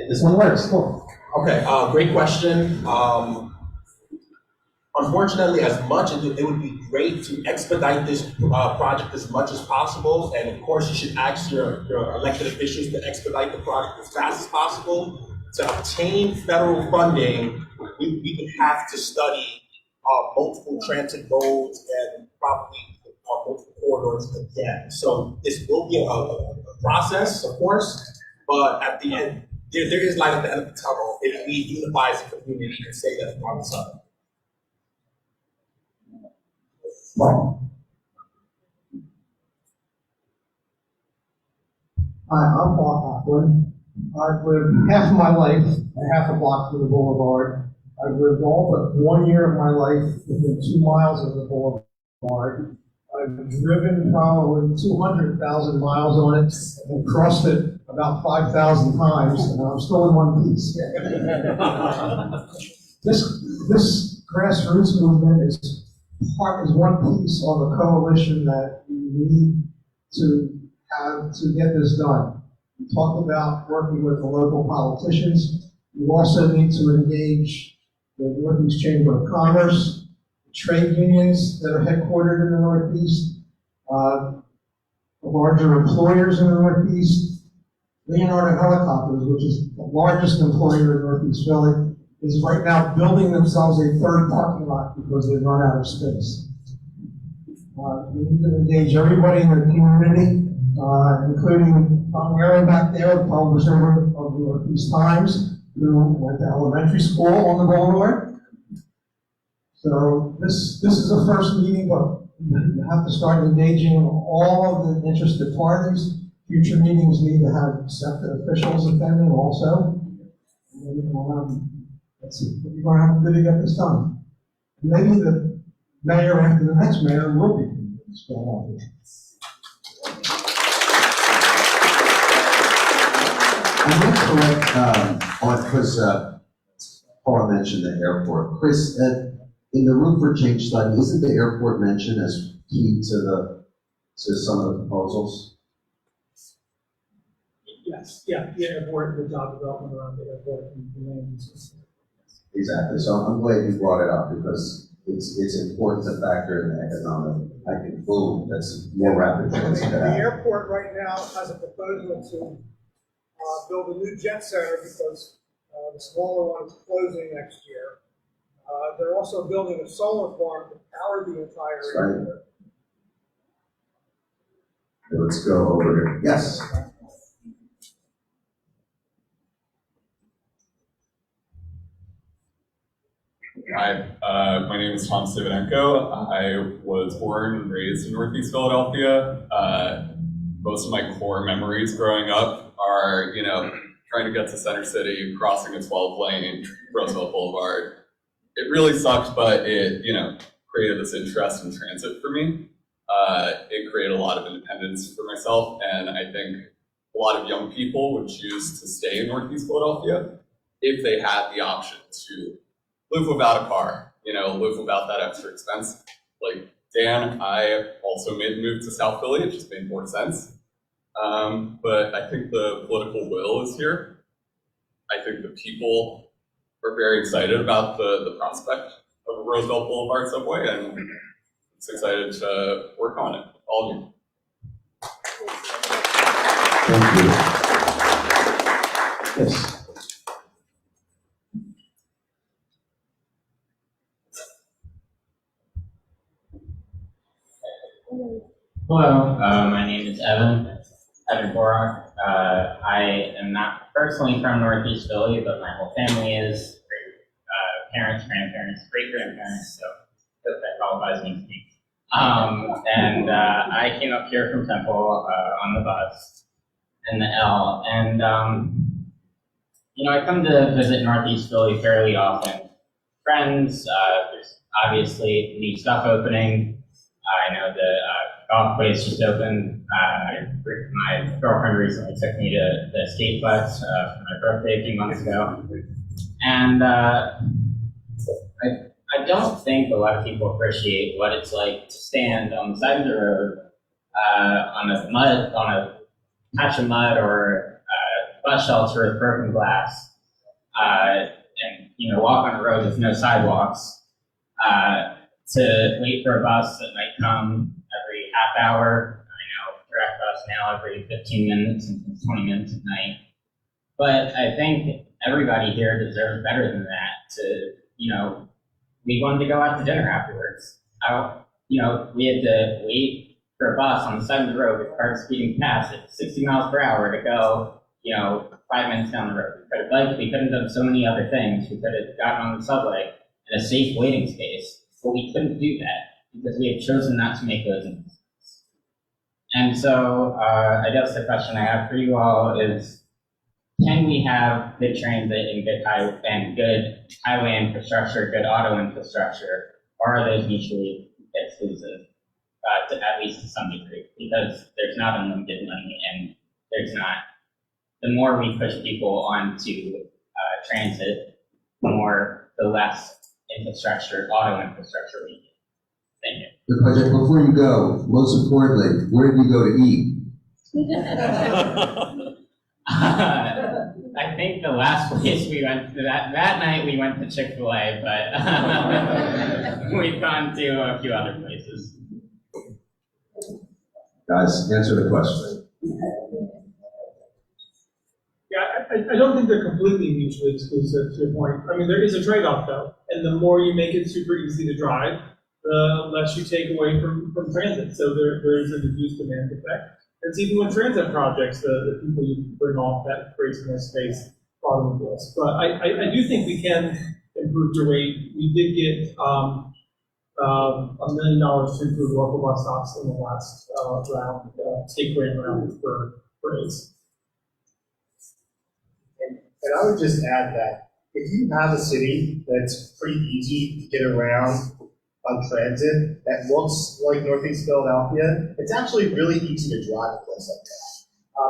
This one works, cool. Okay, great question. Unfortunately, as much as it would be great to expedite this project as much as possible, and of course you should ask your elected officials to expedite the project as fast as possible. To obtain federal funding, we would have to study multiple transit modes and probably multiple corridors again. So this will be a process, of course, but at the end, there is light at the end of the tunnel if we unify as a community and say that on the side. Hi, I'm Paul Hoffman. I've lived half of my life, half a block from the boulevard. I've lived all but 1 year of my life within 2 miles of the boulevard. I've driven probably 200,000 miles on it and crossed it about 5,000 times, and I'm still in one piece. This grassroots movement is one piece of a coalition that we need to have to get this done. We talked about working with the local politicians. You also need to engage the Northeast Chamber of Commerce, the trade unions that are headquartered in the Northeast, the larger employers in the Northeast. Leonardo Helicopters, which is the largest employer in Northeast Philly, is right now building themselves a third parking lot because they've run out of space. We need to engage everybody in the community, including Tom Aaron back there, the publisher of the Northeast Times, who went to elementary school on the boulevard. So this is a first meeting, but you have to start engaging all of the interested parties. Future meetings need to have elected officials attending also. Let's see, we're going to have to do to get this done. Maybe the mayor after the next mayor will be spelled out here. I'm not correct on Chris, Paul mentioned the airport. Chris, in the Room for Change study, isn't the airport mentioned as key to some of the proposals? Yes, yeah, the airport, the job development around the airport and the land use. Exactly. So I'm glad you brought it up because it's important to factor in the economic boom that's more rapid. The airport right now has a proposal to build a new jet center because the smaller one is closing next year. They're also building a solar farm to power the entire area. Right. Let's go over here. Yes. Hi, my name is Tom Sivanenko. I was born and raised in Northeast Philadelphia. Most of my core memories growing up are, trying to get to Center City, crossing a 12-lane Roosevelt Boulevard. It really sucked, but it, created this interest in transit for me. It created a lot of independence for myself, and I think a lot of young people would choose to stay in Northeast Philadelphia if they had the option to live without a car, live without that extra expense. Like Dan, I also made the move to South Philly. It just made more sense. But I think the political will is here. I think the people are very excited about the prospect of a Roosevelt Boulevard Subway, and it's excited to work on it, all of you. Thank you. Yes. Hello, my name is Evan Borak. I am not personally from Northeast Philly, but my whole family is. parents, grandparents, great-grandparents, so that qualifies me to speak. And I came up here from Temple on the bus in the L, and I come to visit Northeast Philly fairly often. Friends, there's obviously new stuff opening. I know the golf place just opened. My girlfriend recently took me to the Skateplex for my birthday a few months ago. And I don't think a lot of people appreciate what it's like to stand on the side of the road on a patch of mud or a bus shelter with broken glass, and walk on a road with no sidewalks, to wait for a bus that might come every half hour. I know direct bus now every 15 minutes and 20 minutes at night. But I think everybody here deserves better than that. We wanted to go out to dinner afterwards. We had to wait for a bus on the side of the road with cars speeding past at 60 miles per hour to go, 5 minutes down the road. We could have biked, we could have done so many other things. We could have gotten on the subway in a safe waiting space, but we couldn't do that because we had chosen not to make those investments. And so I guess the question I have for you all is, can we have good transit and good highway infrastructure, good auto infrastructure, or are those mutually exclusive, at least to some degree? Because there's not unlimited money, and there's not. The more we push people onto transit, the less infrastructure, auto infrastructure we need. Thank you. The project, before you go, most importantly, where did you go to eat? I think the last place we went to that night we went to Chick-fil-A, but we've gone to a few other places. Guys, answer the question. Yeah, I don't think they're completely mutually exclusive, to your point. I mean, there is a trade-off, though. And the more you make it super easy to drive, the less you take away from transit. So there is a reduced demand effect. It's even with transit projects, the people you bring off that creates more space for automobiles. But I do think we can improve the rate. We did get $1 million to improve local bus stops in the last round, state grant round for ACE. And I would just add that if you have a city that's pretty easy to get around on transit that looks like Northeast Philadelphia, it's actually really easy to drive a place like that.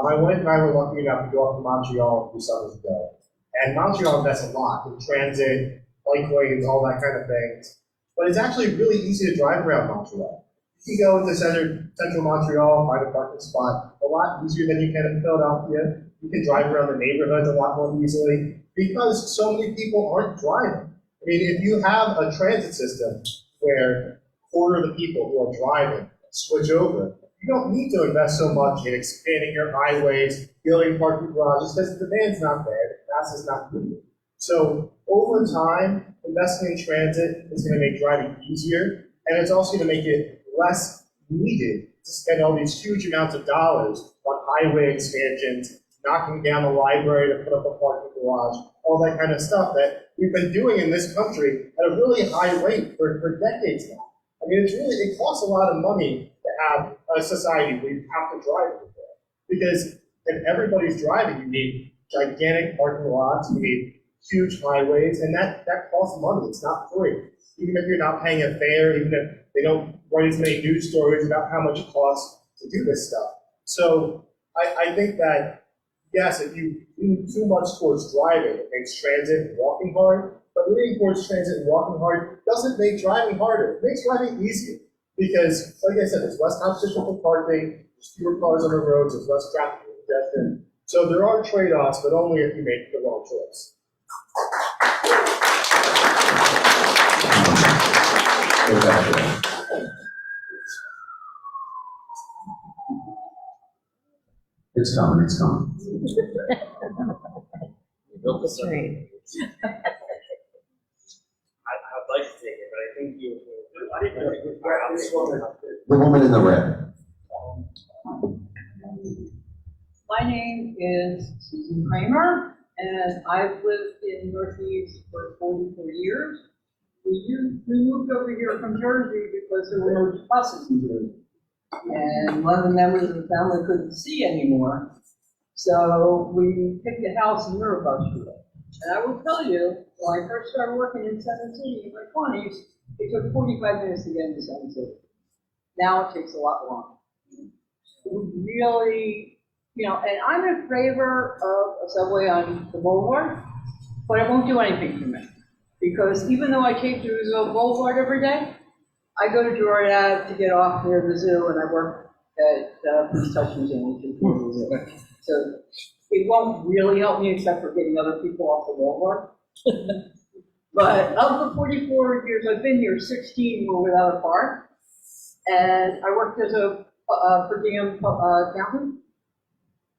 My wife and I were lucky enough to go up to Montreal a few summers ago. And Montreal invests a lot in transit, bikeways, all that kind of things. But it's actually really easy to drive around Montreal. You can go into central Montreal, find a parking spot, a lot easier than you can in Philadelphia. You can drive around the neighborhoods a lot more easily because so many people aren't driving. I mean, if you have a transit system where a quarter of the people who are driving switch over, you don't need to invest so much in expanding your highways, building parking garages, because the demand's not there, the capacity is not needed. So over time, investing in transit is going to make driving easier, and it's also going to make it less needed to spend all these huge amounts of dollars on highway expansions, knocking down the library to put up a parking garage, all that kind of stuff that we've been doing in this country at a really high rate for decades now. I mean, it costs a lot of money to have a society where you have to drive everywhere. Because if everybody's driving, you need gigantic parking lots, you need huge highways, and that costs money. It's not free. Even if you're not paying a fare, even if they don't write as many news stories about how much it costs to do this stuff. So I think that, yes, if you lean too much towards driving, it makes transit and walking hard, but leaning towards transit and walking hard doesn't make driving harder. It makes driving easier because, like I said, there's less competition for parking, there's fewer cars on the roads, there's less traffic congestion. So there are trade-offs, but only if you make the wrong choice. It's coming, it's coming. Built the train. I'd like to take it, but I think you. The woman in the red. My name is Susan Kramer, And I've lived in Northeast for 44 years. We moved over here from Jersey because there were no buses in Jersey. And one of the members of the family couldn't see anymore. So we picked a house in Mirabus for it. And I will tell you, when I first started working in 17 in my 20s, it took 45 minutes to get into 17. Now it takes a lot longer. We really, you know, and I'm in favor of a subway on the boulevard, but it won't do anything for me. Because even though I take the Roosevelt Boulevard every day, I go to Drury Ave to get off near the zoo, and I work at Bruce Touch Museum, which is near the zoo. So it won't really help me except for getting other people off the boulevard. But of the 44 years I've been here, 16 were without a car. And I worked as a per diem accountant.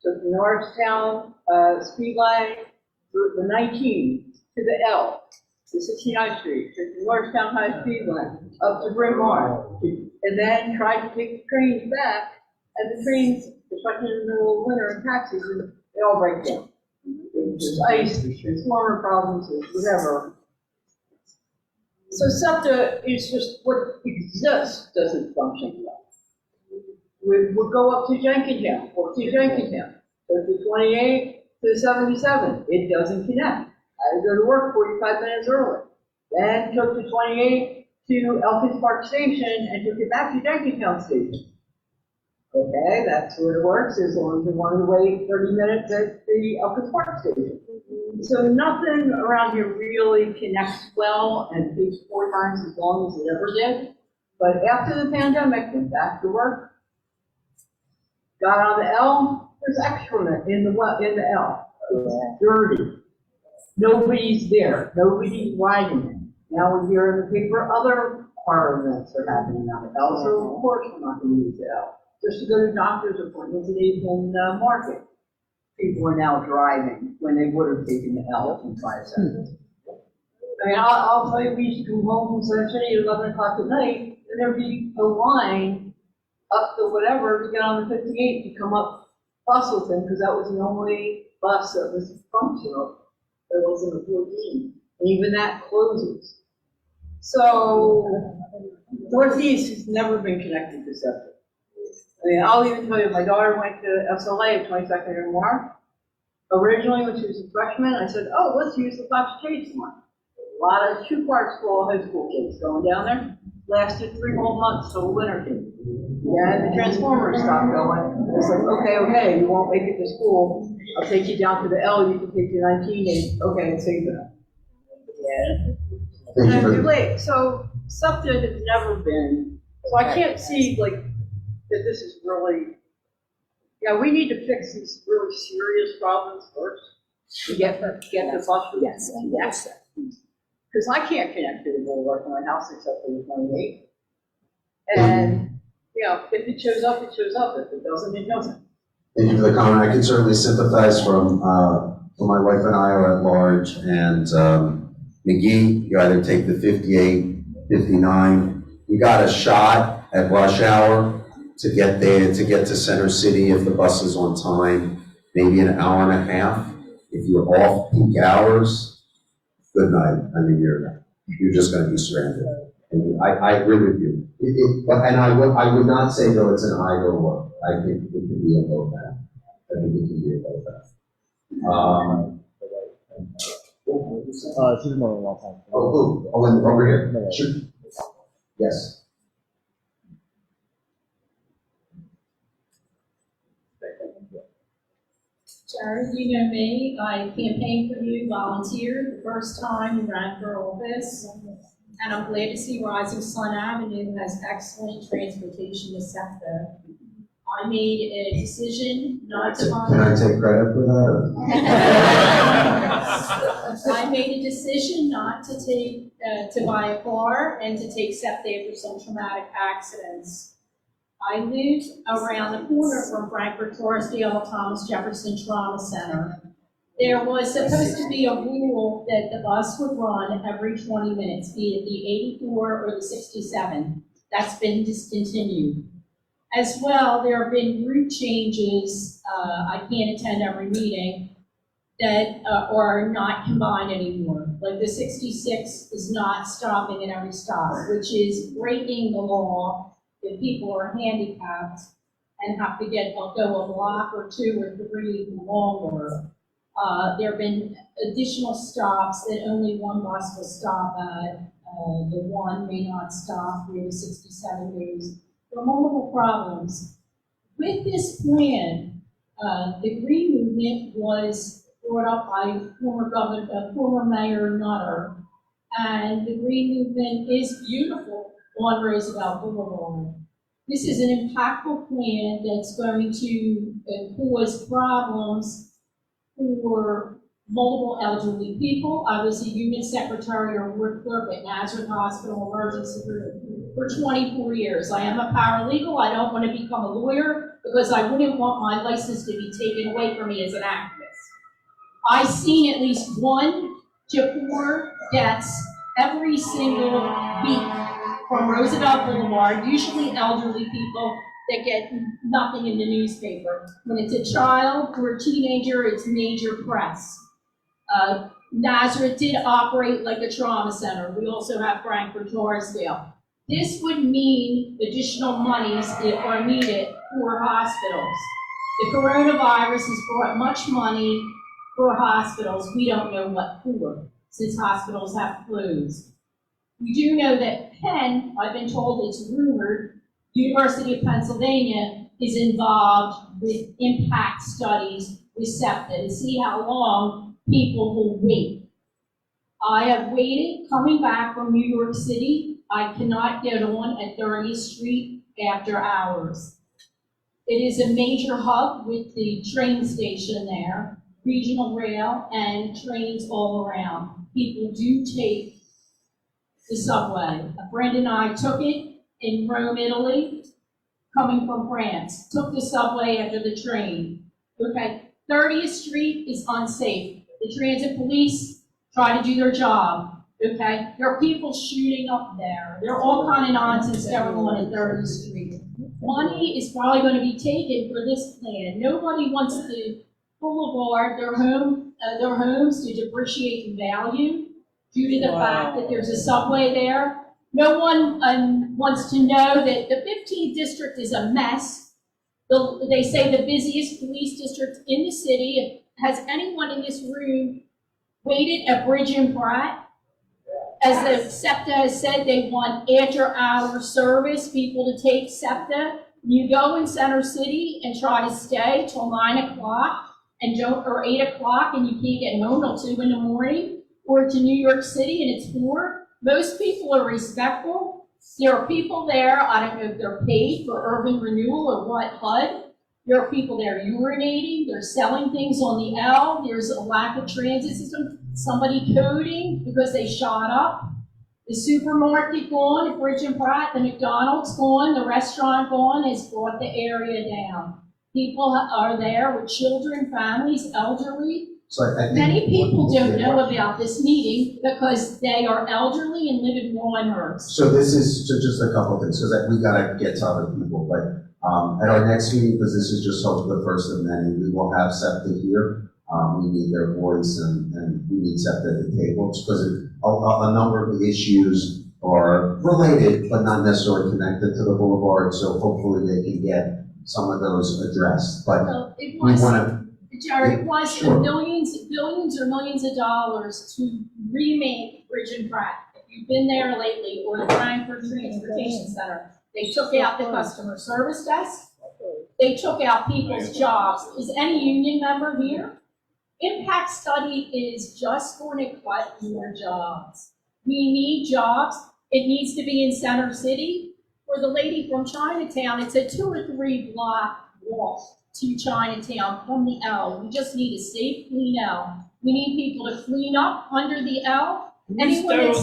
Took the Norristown Speedway through the 19 to the L, to 69th Street, took the Norristown High Speedway up to Bryn Mawr, and then tried to take the trains back. And the trains, especially in the middle of winter in tax season, they all break down. There's ice, there's warmer problems, there's whatever. So SEPTA is just what exists doesn't function well. We'll go up to Jenkintown, or to Jenkintown, go to 28 to 77. It doesn't connect. I had to go to work 45 minutes early. Then took the 28 to Elkins Park Station and took it back to Jenkintown Station. Okay, that sort of works as long as you wanted to wait 30 minutes at the Elkins Park Station. So nothing around here really connects well and takes 4 times as long as it ever did. But after the pandemic, went back to work, got on the L, there's excrement in the L. It's dirty. Nobody's there. Nobody's riding it. Now we hear in the paper other car events are happening on the L, so of course we're not going to use the L. Just to go to doctor's appointments at Asian Market. People are now driving when they would have taken the L in 5 seconds. I mean, I'll tell you, we used to come home from Center City at 11 o'clock at night, and there'd be a line up to whatever to get on the 58 to come up Bustleton, because that was the only bus that was functional. There wasn't a 14. And even that closes. So, Northeast has never been connected to SEPTA. I mean, I'll even tell you, my daughter went to SLA at 22nd and Mark. Originally, when she was a freshman, I said, oh, let's use the Fox Chase one. A lot of two-part school, high school kids going down there. Lasted 3 whole months till winter came. Yeah, the Transformers stopped going. It's like, okay, you won't make it to school. I'll take you down to the L, you can take the 19, and okay, and save that. Yeah. And too late. So, SEPTA has never been, so I can't see, like, that this is really, yeah, we need to fix these really serious problems first to get the bus route. Yes, yes. Because I can't connect to the boulevard from my house except for the 28. And, you know, if it shows up, it shows up. If it doesn't, it doesn't. Thank you for the comment. I can certainly sympathize from my wife and I are at large, and McGee, you either take the 58, 59. You got a shot at rush hour to get there, to get to Center City if the bus is on time, maybe an hour and a half. If you're off peak hours, good night. I mean, you're just going to be stranded. And I agree with you. And I would not say though it's an either or. I think it could be a both end. I think it can be a both end. And over here. Sure. Yes. Jared, you know me, I campaigned for you, volunteered the first time you ran for office, and I'm glad to see Rising Sun Avenue has excellent transportation to SEPTA. I made a decision not to buy. Can I take credit for that? I made a decision not to take, to buy a car and to take SEPTA after some traumatic accidents. I live around the corner from Frankfurt, Torresdale, Thomas Jefferson Trauma Center. There was supposed to be a rule that the bus would run every 20 minutes, be it the 84 or the 67. That's been discontinued. As well, there have been route changes. I can't attend every meeting. that are not combined anymore. Like the 66 is not stopping at every stop, which is breaking the law if people are handicapped and have to go a block or 2 or 3 longer. There have been additional stops that only one bus will stop at. The one may not stop where the 67 goes. There are multiple problems. With this plan, the Green Movement was brought up by former Mayor Nutter, and the Green Movement is beautiful on Roosevelt Boulevard. This is an impactful plan that's going to cause problems for multiple elderly people. I was a unit secretary or ward clerk at Nazareth Hospital Emergency Room for 24 years. I am a paralegal. I don't want to become a lawyer because I wouldn't want my license to be taken away from me as an activist. I've seen at least 1 to 4 deaths every single week from Roosevelt Boulevard, usually elderly people that get nothing in the newspaper. When it's a child or a teenager, it's major press. Nazareth did operate like a trauma center. We also have Frankfurt Torresdale. This would mean additional monies that are needed for hospitals. The coronavirus has brought much money for hospitals. We don't know what for, since hospitals have closed. We do know that Penn, I've been told it's rumored, University of Pennsylvania is involved with impact studies with SEPTA to see how long people will wait. I have waited coming back from New York City. I cannot get on at 30th Street after hours. It is a major hub with the train station there, regional rail, and trains all around. People do take the subway. A friend and I took it in Rome, Italy, coming from France. Took the subway after the train. Okay, 30th Street is unsafe. The transit police try to do their job. Okay, there are people shooting up there. There are all kind of nonsense going on at 30th Street. Money is probably going to be taken for this plan. Nobody wants the boulevard, their homes to depreciate in value due to the fact that there's a subway there. No one wants to know that the 15th district is a mess. They say the busiest police district in the city. Has anyone in this room waited at Bridge and Pratt? As the SEPTA has said, they want after-hour service, people to take SEPTA. You go in Center City and try to stay till 9 o'clock or 8 o'clock, and you can't get home till 2 in the morning, or to New York City and it's 4. Most people are respectful. There are people there, I don't know if they're paid for urban renewal or what HUD. There are people there urinating, they're selling things on the L, there's a lack of transit system, somebody coding because they shot up. The supermarket gone at Bridge and Pratt, the McDonald's gone, the restaurant gone has brought the area down. People are there with children, families, elderly. So I think many people don't know about this meeting because they are elderly and live in Wallenhurst. So this is just a couple of things, because we gotta get to other people, but at our next meeting, because this is just the first of many, we will have SEPTA here. We need their voice and we need SEPTA at the table, because a number of the issues are related, but not necessarily connected to the boulevard, so hopefully they can get some of those addressed, but well, we wanna. Jared, it was Sure. billions or millions of dollars to remake Bridge and Pratt. If you've been there lately, or the Frankfurt Transportation Center, they took out the customer service desk. They took out people's jobs. Is any union member here? Impact study is just going to cut more jobs. We need jobs. It needs to be in Center City. For the lady from Chinatown, it's a 2 or 3 block walk to Chinatown from the L. We just need a safe, clean L. We need people to clean up under the L. Anyone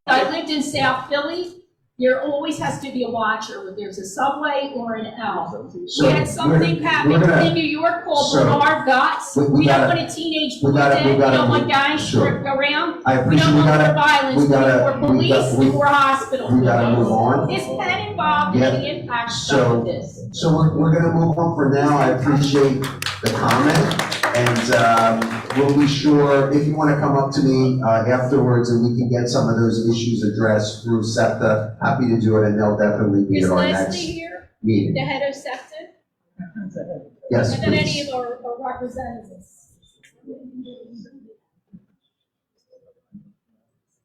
I lived in South Philly, there always has to be a watcher when there's a subway or an L. So we had something happen in New York called Bernard Gotts. We don't want a teenage boy dead. We don't want gangs around. We don't want more violence. We need more police and more hospitals. We gotta move on. Is Penn involved in the impact of this? So we're gonna move on for now. I appreciate the comment. And we'll be sure, if you want to come up to me afterwards and we can get some of those issues addressed through SEPTA, happy to do it, and they'll definitely be Is at our Leslie next here, meeting. the head of SEPTA? Yes, And then any please. of our representatives?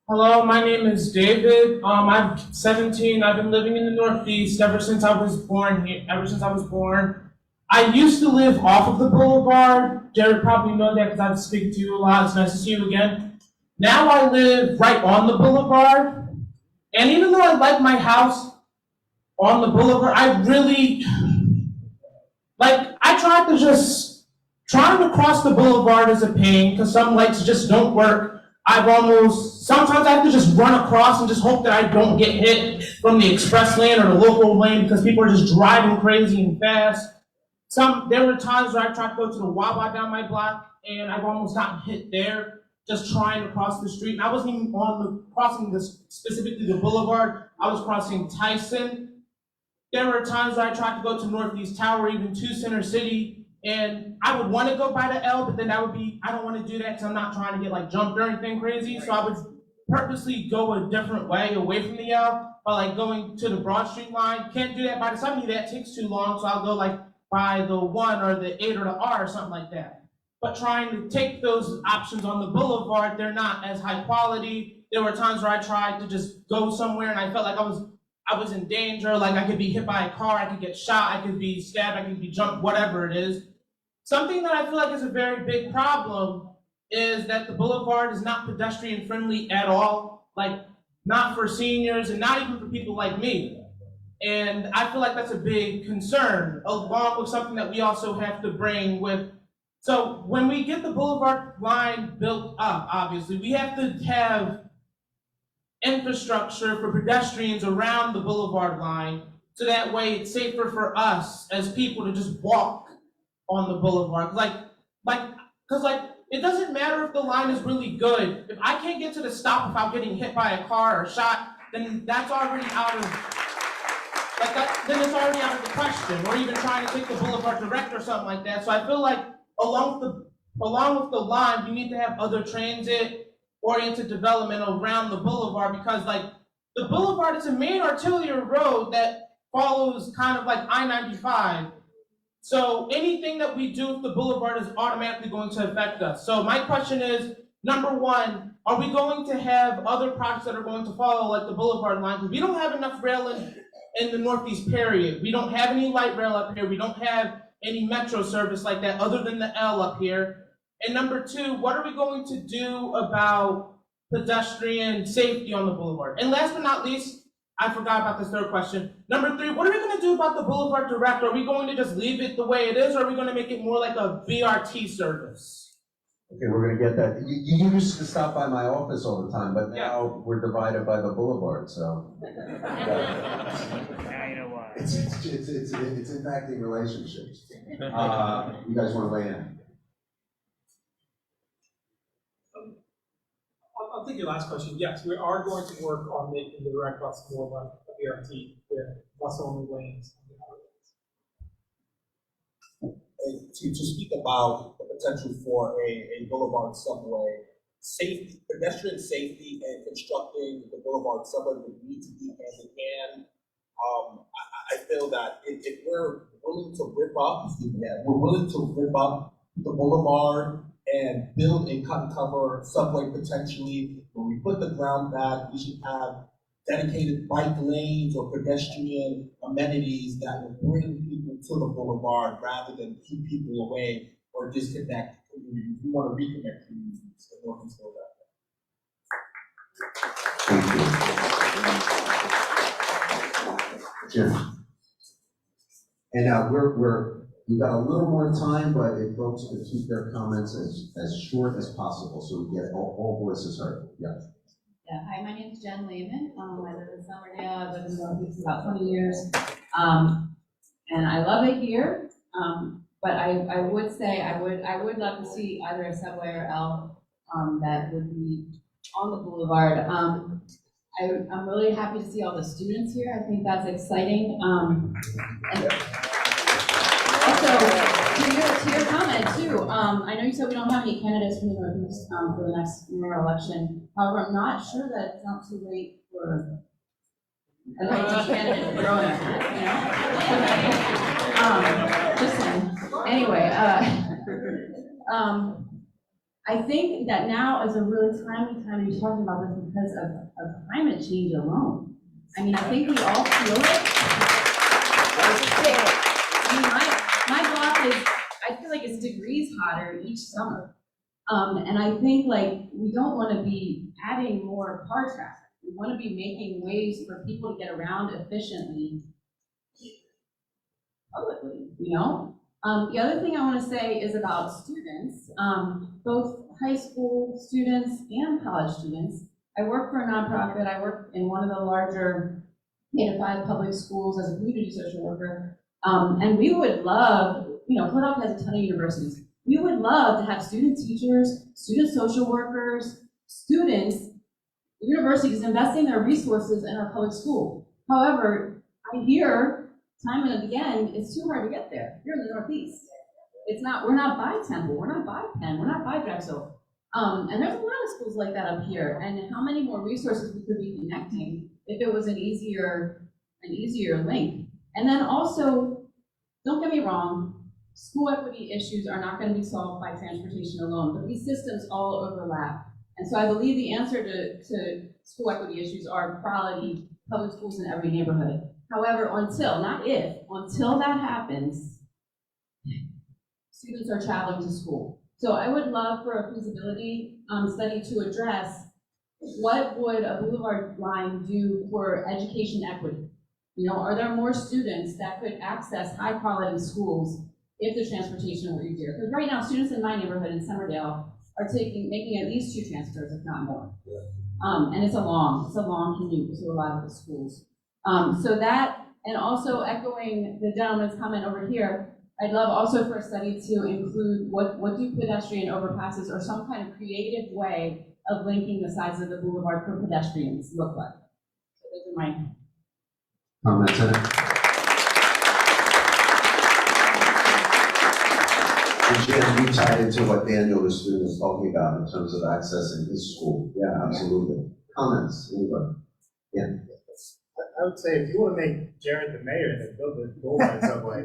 Hello, my name is David. I'm 17. I've been living in the Northeast ever since I was born. I used to live off of the boulevard. Jared probably knows that because I've spoken to you a lot. It's nice to see you again. Now I live right on the boulevard. And even though I like my house on the boulevard, I really, trying to cross the boulevard is a pain because some lights just don't work. Sometimes I have to just run across and just hope that I don't get hit from the express lane or the local lane because people are just driving crazy and fast. There were times where I tried to go to the Wawa down my block and I've almost gotten hit there just trying to cross the street. And I wasn't even crossing specifically the boulevard. I was crossing Tyson. There were times where I tried to go to Northeast Tower, even to Center City, and I would want to go by the L, but then I don't want to do that because I'm not trying to get jumped or anything crazy. So I would purposely go a different way away from the L by going to the Broad Street line. Can't do that by the 70, that takes too long, so I'll go by the 1 or the 8 or the R or something like that. But trying to take those options on the boulevard, they're not as high quality. There were times where I tried to just go somewhere and I felt like I was in danger, like I could be hit by a car, I could get shot, I could be stabbed, I could be jumped, whatever it is. Something that I feel like is a very big problem is that the boulevard is not pedestrian friendly at all, not for seniors and not even for people like me. And I feel like that's a big concern, along with something that we also have to bring with. So when we get the boulevard line built up, obviously, we have to have infrastructure for pedestrians around the boulevard line, so that way it's safer for us as people to just walk on the boulevard. Because it doesn't matter if the line is really good. If I can't get to the stop without getting hit by a car or shot, then that's already out of then it's already out of the question, or even trying to take the boulevard direct or something like that. So I feel like along with the line, we need to have other transit-oriented development around the boulevard, because the boulevard is a main arterial road that follows kind of like I-95. So anything that we do with the boulevard is automatically going to affect us. So my question is, number one, are we going to have other projects that are going to follow, like the boulevard line? Because we don't have enough rail in the Northeast, period. We don't have any light rail up here. We don't have any metro service like that other than the L up here. And number two, what are we going to do about pedestrian safety on the boulevard? And last but not least, I forgot about this third question. Number three, what are we going to do about the boulevard direct? Are we going to just leave it the way it is, or are we going to make it more like a BRT service? Okay, we're gonna get that. You used to stop by my office all the time, but now we're divided by the boulevard, so. Now you know why. It's impacting relationships. You guys wanna weigh in? I'll take your last question. Yes, we are going to work on making the direct bus more like a BRT with bus-only lanes. To speak about the potential for a boulevard subway, pedestrian safety and constructing the boulevard subway would need to be hand in hand. I feel that if we're willing to rip up the boulevard and build a cut and cover subway potentially, when we put the ground back, we should have dedicated bike lanes or pedestrian amenities that will bring people to the boulevard rather than keep people away or disconnect communities. We want to reconnect communities in Northeast Philadelphia. Jim. And we've got a little more time, but if folks could keep their comments as short as possible so we get all voices heard. Yeah. Yeah, hi, my name is Jen Lehman. I live in Summerdale. I've lived in Northeast about 20 years. And I love it here. But I would say I would love to see either a subway or L that would be on the boulevard. I'm really happy to see all the students here. I think that's exciting. And also, to your comment too, I know you said we don't have any candidates from the Northeast for the next mayoral election. However, I'm not sure that it's not too late for a Northeast candidate to throw in there, just saying. Anyway, I think that now is a really timely time to be talking about this because of climate change alone. I mean, I think we all feel it. I mean, my block is, I feel like it's degrees hotter each summer. And I think like we don't want to be adding more car traffic. We want to be making ways for people to get around efficiently publicly, you know? The other thing I want to say is about students, both high school students and college students. I work for a nonprofit. I work in one of the larger K-5 public schools as a community social worker. And we would love, you know, Philadelphia has a ton of universities. We would love to have student teachers, student social workers, students, universities investing their resources in our public school. However, I hear time and again, it's too hard to get there. You're in the Northeast. We're not by Temple, we're not by Penn, we're not by Drexel. And there's a lot of schools like that up here. And how many more resources we could be connecting if it was an easier link. And then also, don't get me wrong, school equity issues are not going to be solved by transportation alone, but these systems all overlap. And so I believe the answer to school equity issues are quality public schools in every neighborhood. However, until that happens, students are traveling to school. So I would love for a feasibility study to address what would a boulevard line do for education equity? You know, are there more students that could access high quality schools if the transportation were easier? Because right now, students in my neighborhood in Somerdale are making at least 2 transfers, if not more. And it's a long commute to a lot of the schools. So that, and also echoing the gentleman's comment over here, I'd love also for a study to include what do pedestrian overpasses or some kind of creative way of linking the sides of the boulevard for pedestrians look like. So those are my comments on it. And Jen, you tied into what Daniel was talking about in terms of accessing his school. Yeah, absolutely. Comments, anybody? Yeah. I would say if you want to make Jared the mayor, then build the Boulevard Subway.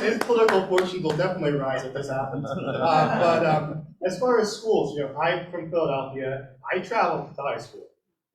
His political fortune will definitely rise if this happens. But as far as schools, you know, I'm from Philadelphia. I travel to high school.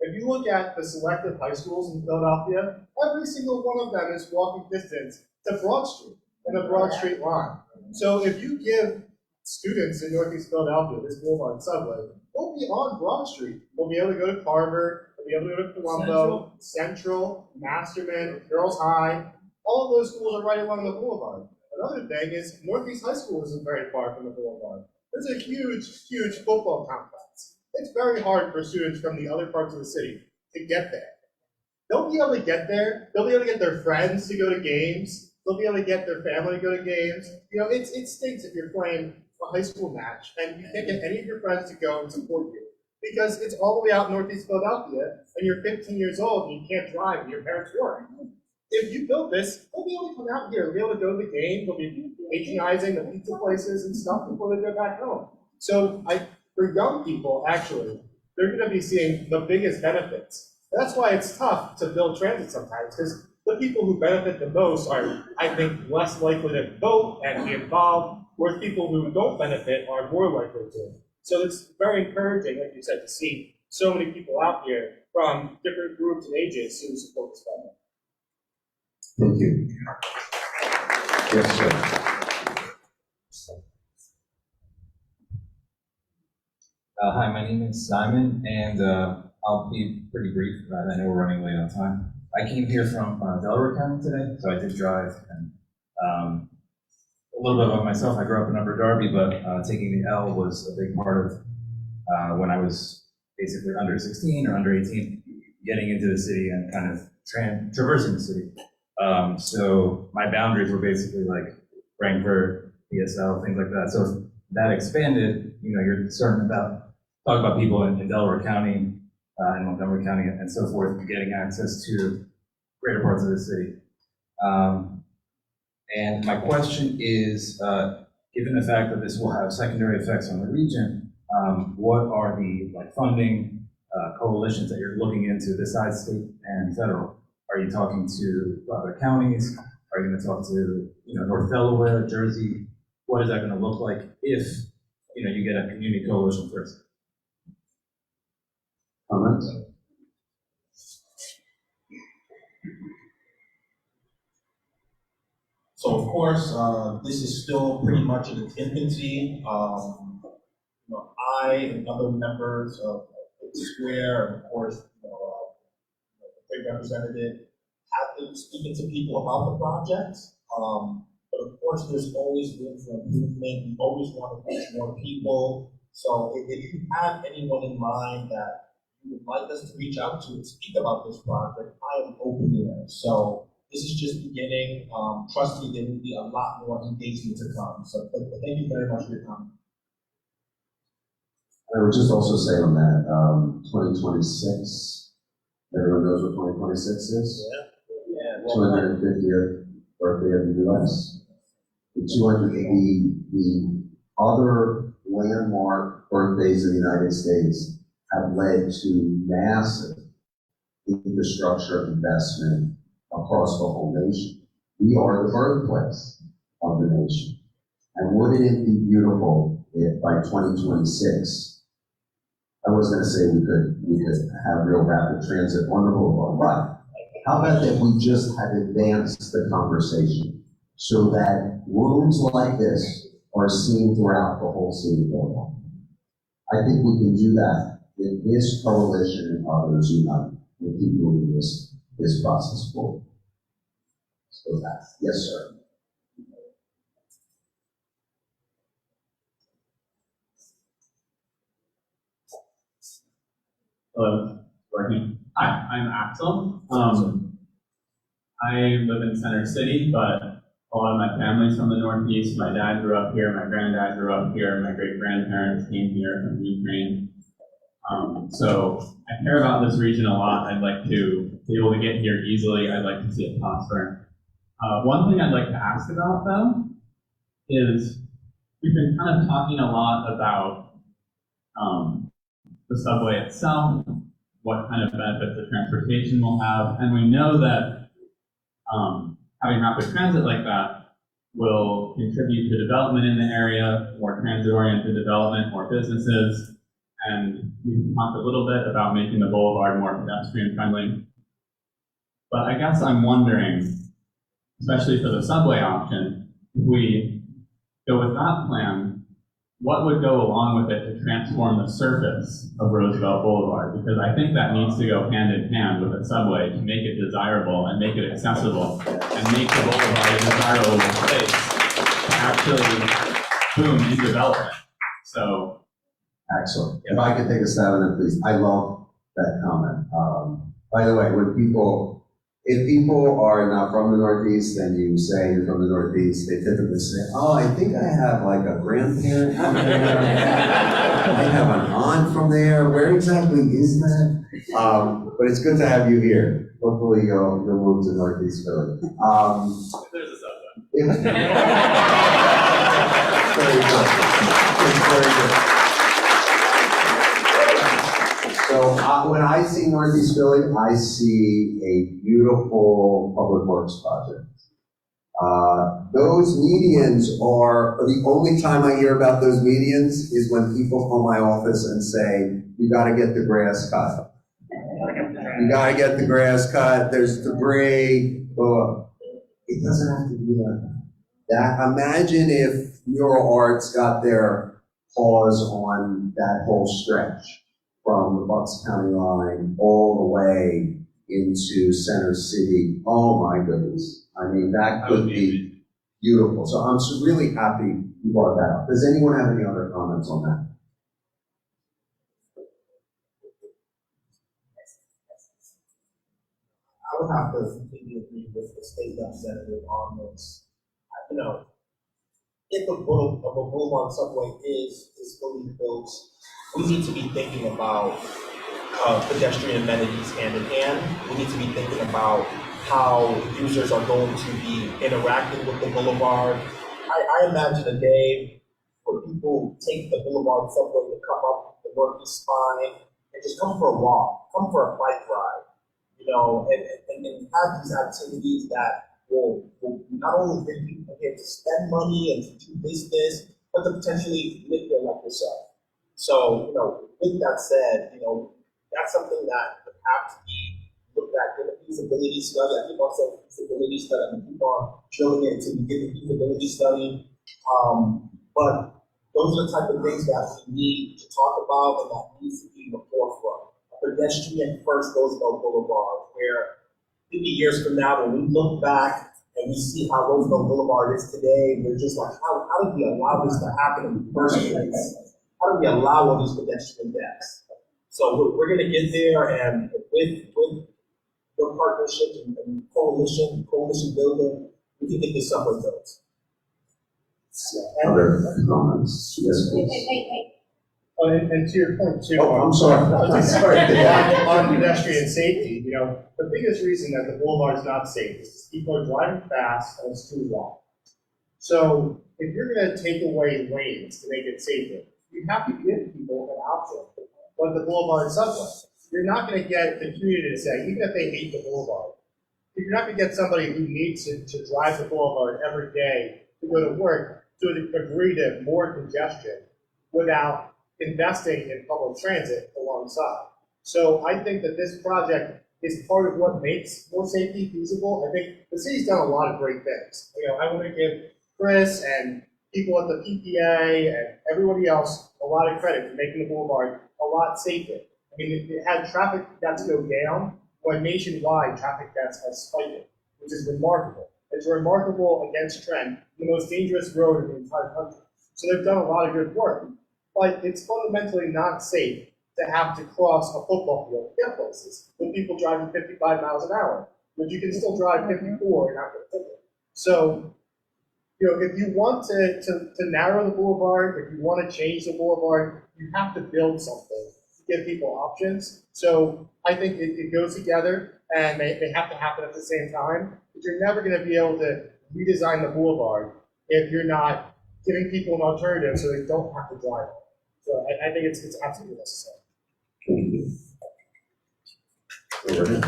If you look at the selective high schools in Philadelphia, every single one of them is walking distance to Broad Street and the Broad Street line. So if you give students in Northeast Philadelphia this Boulevard Subway, they'll be on Broad Street. They'll be able to go to Carver, they'll be able to go to Colombo, Central, Masterman, Girls High. All of those schools are right along the boulevard. Another thing is Northeast High School isn't very far from the boulevard. There's a huge, huge football complex. It's very hard for students from the other parts of the city to get there. They'll be able to get there. They'll be able to get their friends to go to games. They'll be able to get their family to go to games. You know, it stinks if you're playing a high school match and you can't get any of your friends to go and support you because it's all the way out in Northeast Philadelphia and you're 15 years old and you can't drive and your parents work. If you build this, they'll be able to come out here. They'll be able to go to the game. They'll be patronizing the pizza places and stuff before they go back home. So for young people, actually, they're going to be seeing the biggest benefits. That's why it's tough to build transit sometimes, because the people who benefit the most are, I think, less likely to vote and be involved, whereas people who don't benefit are more likely to. So it's very encouraging, like you said, to see so many people out here from different groups and ages who support this project. Thank you. Yes, sir. Hi, my name is Simon, and I'll be pretty brief. I know we're running late on time. I came here from Delaware County today, so I did drive. And a little bit about myself, I grew up in Upper Darby, but taking the L was a big part of when I was basically under 16 or under 18, getting into the city and kind of traversing the city. So my boundaries were basically like Frankfurt, PSL, things like that. So that expanded, you know, you're starting to talk about people in Delaware County, in Montgomery County, and so forth, getting access to greater parts of the city. And my question is, given the fact that this will have secondary effects on the region, what are the funding coalitions that you're looking into besides state and federal? Are you talking to other counties? Are you going to talk to North Delaware, Jersey? What is that going to look like if you get a community coalition first? Comments? So of course, this is still pretty much in its infancy. I and other members of the Square, and of course, the state representative, have been speaking to people about the project. But of course, there's always room for improvement. We always want to reach more people. So if you have anyone in mind that you would like us to reach out to and speak about this project, I am open here. So this is just beginning. Trust me, there will be a lot more engagement to come. So but thank you very much for your time. I would just also say on that, 2026, everyone knows what 2026 is? Yeah. 250th birthday of the US. The other landmark birthdays in the United States have led to massive infrastructure investment across the whole nation. We are the birthplace of the nation. And wouldn't it be beautiful if by 2026, I was going to say we could have real rapid transit on the boulevard, but how about that we just had advanced the conversation so that rooms like this are seen throughout the whole city of Philadelphia? I think we can do that if this coalition and others unite and keep moving this process forward. So that's, yes, sir. Hello, working. Hi, I'm Axel. I live in Center City, but a lot of my family's from the Northeast. My dad grew up here, my granddad grew up here, my great-grandparents came here from Ukraine. So I care about this region a lot. I'd like to be able to get here easily. I'd like to see it prosper. One thing I'd like to ask about, though, is we've been kind of talking a lot about the subway itself, what kind of benefits the transportation will have, and we know that having rapid transit like that will contribute to development in the area, more transit-oriented development, more businesses, and we talked a little bit about making the boulevard more pedestrian-friendly. But I guess I'm wondering, especially for the subway option, if we go with that plan, what would go along with it to transform the surface of Roosevelt Boulevard? Because I think that needs to go hand in hand with the subway to make it desirable and make it accessible and make the boulevard a desirable place to actually boom in development. So, excellent. If I could take a stab at it, please. I love that comment. By the way, if people are not from the Northeast and you say you're from the Northeast, they typically say, oh, I think I have like a grandparent from there. I have an aunt from there. Where exactly is that? But it's good to have you here. Hopefully you'll move to Northeast Philly. there's a subway. Very good. It's very good. So when I see Northeast Philly, I see a beautiful public works project. Those medians are the only time I hear about those medians is when people call my office and say, you gotta get the grass cut. You gotta get the grass cut, there's debris. It doesn't have to be like that. Imagine if Mural Arts got their paws on that whole stretch from the Bucks County line all the way into Center City. Oh my goodness. I mean, that could be beautiful. So I'm really happy you brought that up. Does anyone have any other comments on that? I would have to completely agree with the state representative on this. If a boulevard subway is fully built, we need to be thinking about pedestrian amenities hand in hand. We need to be thinking about how users are going to be interacting with the boulevard. I imagine a day where people take the Boulevard Subway to come up the Northeast Spine and just come for a walk, come for a bike ride, you know, and have these activities that will not only bring people here to spend money and to do business, but to potentially live there like yourself. So, you know, with that said, you know, that's something that would have to be looked at in a feasibility study. I keep on saying feasibility study, I keep on drilling it to begin the feasibility study. But those are the type of things that we need to talk about and that needs to be in the forefront. A pedestrian first Roosevelt Boulevard, where 50 years from now, when we look back and we see how Roosevelt Boulevard is today, we're just like, how did we allow this to happen in the first place? How do we allow all these pedestrian deaths? So we're going to get there, and with your partnership and coalition building, we can get this subway built. Other comments? Yes, please. Oh, and to your point too. Oh, I'm sorry. On pedestrian safety, you know, the biggest reason that the boulevard is not safe is people are driving fast and it's too long. So if you're going to take away lanes to make it safer, you have to give people an option. Like the Boulevard Subway, you're not going to get the community to say, even if they hate the boulevard, you're not going to get somebody who needs to drive the boulevard every day to go to work to agree to more congestion without investing in public transit alongside. So I think that this project is part of what makes more safety feasible. I think the city's done a lot of great things. You know, I want to give Chris and people at the PPA and everybody else a lot of credit for making the boulevard a lot safer. I mean, it had traffic deaths go down when nationwide traffic deaths have spiked, which is remarkable. It's remarkable against trend, the most dangerous road in the entire country. So they've done a lot of good work, but it's fundamentally not safe to have to cross a football field to get places with people driving 55 miles an hour, but you can still drive 54 and not get a ticket. So, you know, if you want to narrow the boulevard, if you want to change the boulevard, you have to build something to give people options. So I think it goes together, and they have to happen at the same time. But you're never going to be able to redesign the boulevard if you're not giving people an alternative so they don't have to drive. So I think it's absolutely necessary. Thank you. Over here.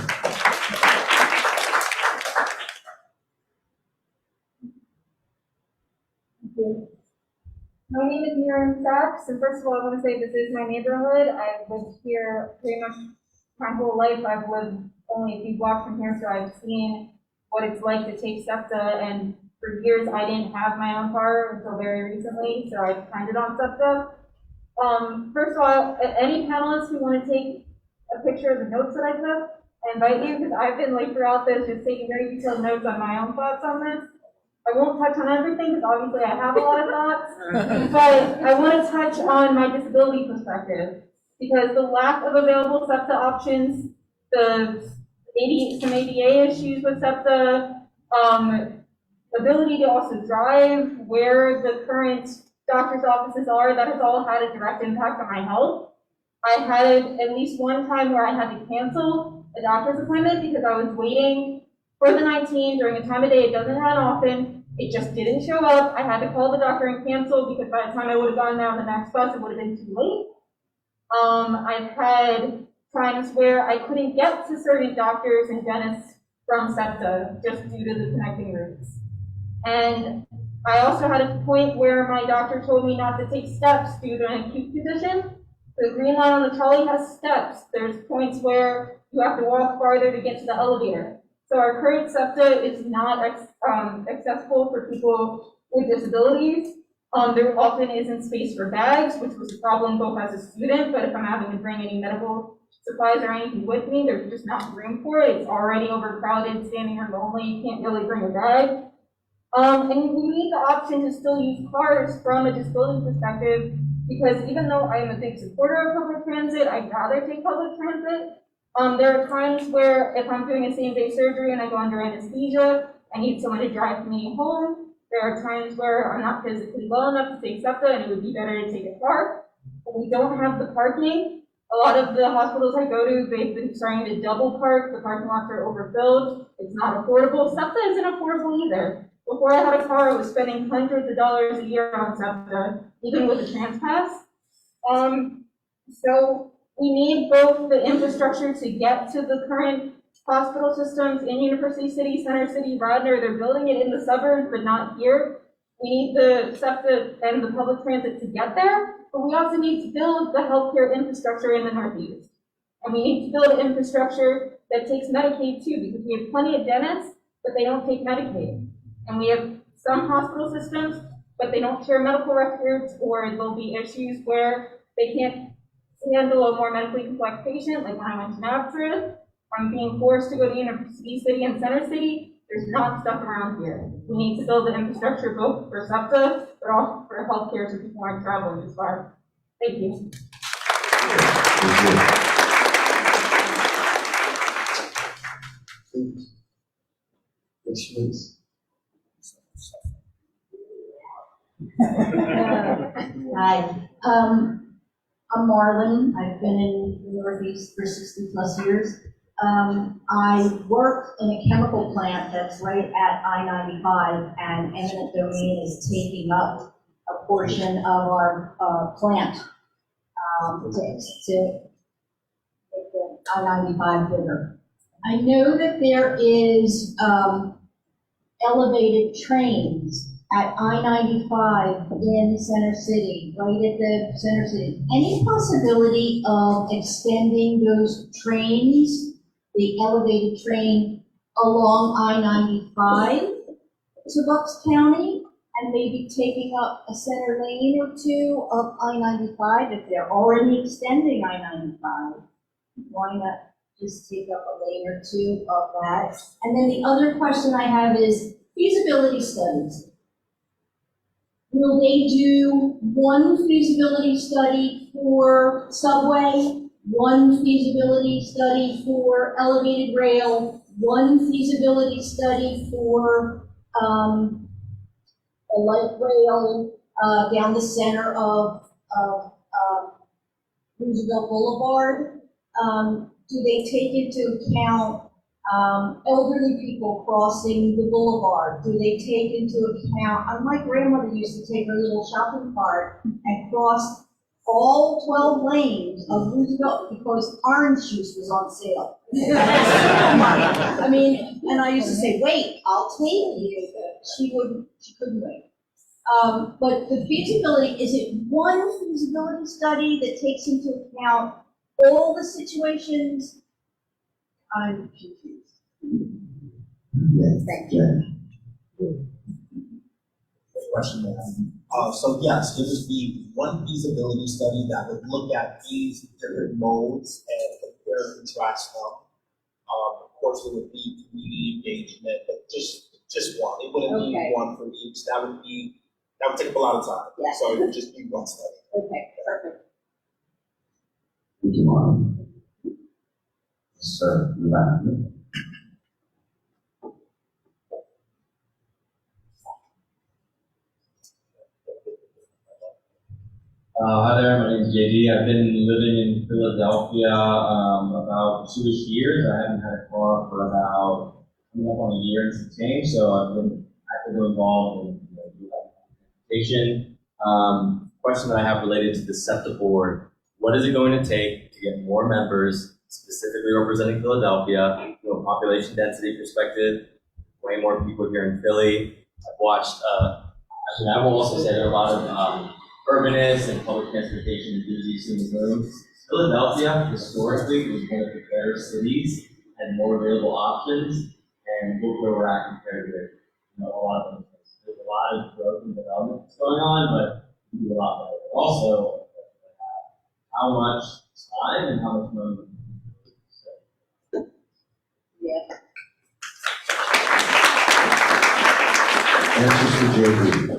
My name is Miriam Sachs, and first of all, I want to say this is my neighborhood. I've lived here pretty much my whole life. I've lived only a few blocks from here, so I've seen what it's like to take SEPTA, and for years I didn't have my own car until very recently, so I depended on SEPTA. First of all, any panelists who want to take a picture of the notes that I took, I invite you, because I've been like throughout this just taking very detailed notes on my own thoughts on this. I won't touch on everything because obviously I have a lot of thoughts, but I want to touch on my disability perspective, because the lack of available SEPTA options, some ADA issues with SEPTA, ability to also drive, where the current doctor's offices are, that has all had a direct impact on my health. I had at least one time where I had to cancel a doctor's appointment because I was waiting for the 19 during a time of day it doesn't happen often. It just didn't show up. I had to call the doctor and cancel because by the time I would have gone down the next bus, it would have been too late. I've had times where I couldn't get to certain doctors and dentists from SEPTA just due to the connecting routes. And I also had a point where my doctor told me not to take steps due to an acute condition. The green line on the trolley has steps. There's points where you have to walk farther to get to the elevator. So our current SEPTA is not accessible for people with disabilities. There often isn't space for bags, which was a problem both as a student, but if I'm having to bring any medical supplies or anything with me, there's just not room for it. It's already overcrowded, standing room only, you can't really bring a bag. And we need the option to still use cars from a disability perspective, because even though I am a big supporter of public transit, I'd rather take public transit. There are times where if I'm doing a same-day surgery and I go under anesthesia, I need someone to drive me home. There are times where I'm not physically well enough to take SEPTA and it would be better to take a car. But we don't have the parking A lot of the hospitals I go to, they've been starting to double park, the parking lots are overfilled, it's not affordable. SEPTA isn't affordable either. Before I had a car, I was spending hundreds of dollars a year on SEPTA, even with a trans pass. So we need both the infrastructure to get to the current hospital systems in University City, Center City, Radnor. They're building it in the suburbs, but not here. We need the SEPTA and the public transit to get there, but we also need to build the healthcare infrastructure in the Northeast. And we need to build infrastructure that takes Medicaid too, because we have plenty of dentists, but they don't take Medicaid. And we have some hospital systems, but they don't share medical records, or there'll be issues where they can't handle a more medically complex patient, like when I went to NAPTRA. I'm being forced to go to University City and Center City. There's not stuff around here. We need to build the infrastructure both for SEPTA, but also for healthcare so people aren't traveling as far. Thank you. Hi, I'm Marlon. I've been in the Northeast for 60 plus years. I work in a chemical plant that's right at I-95, and eminent domain is taking up a portion of our plant to make the I-95 bigger. I know that there is elevated trains at I-95 in Center City, right at the Center City. Any possibility of extending those trains, the elevated train along I-95 to Bucks County, and maybe taking up a center lane or two of I-95 if they're already extending I-95? Why not just take up a lane or two of that? And then the other question I have is feasibility studies. Will they do one feasibility study for subway, one feasibility study for elevated rail, one feasibility study for a light rail down the center of Roosevelt Boulevard? Do they take into account elderly people crossing the boulevard? Do they take into account, my grandmother used to take her little shopping cart and cross all 12 lanes of Roosevelt because orange juice was on sale. I mean, and I used to say, wait, I'll take you. She couldn't wait. But the feasibility, is it one feasibility study that takes into account all the situations? I'm confused. Thank you. Good question, ma'am. So yes, it would be one feasibility study that would look at these different modes and compare and contrast them. Of course, it would be community engagement, but just one. It wouldn't be one for each. That would take up a lot of time. Yeah. So it would just be one study. Okay, perfect. Thank you, Marlon. Sir, in the back. Hi there, my name is JD. I've been living in Philadelphia about 2-ish years. I haven't had a car for about coming up on a year and some change, so I've been actively involved in transportation. Question that I have related to the SEPTA board: what is it going to take to get more members, specifically representing Philadelphia, from a population density perspective? Way more people here in Philly. I've watched. I will also say there are a lot of urbanists and public transportation enthusiasts in the room. Philadelphia, historically, was one of the better cities, had more available options, and look where we're at compared to a lot of them. There's a lot of growth and development that's going on, but we can do a lot better. But also, how much time and how much money we can do. Yeah. Answers for JD.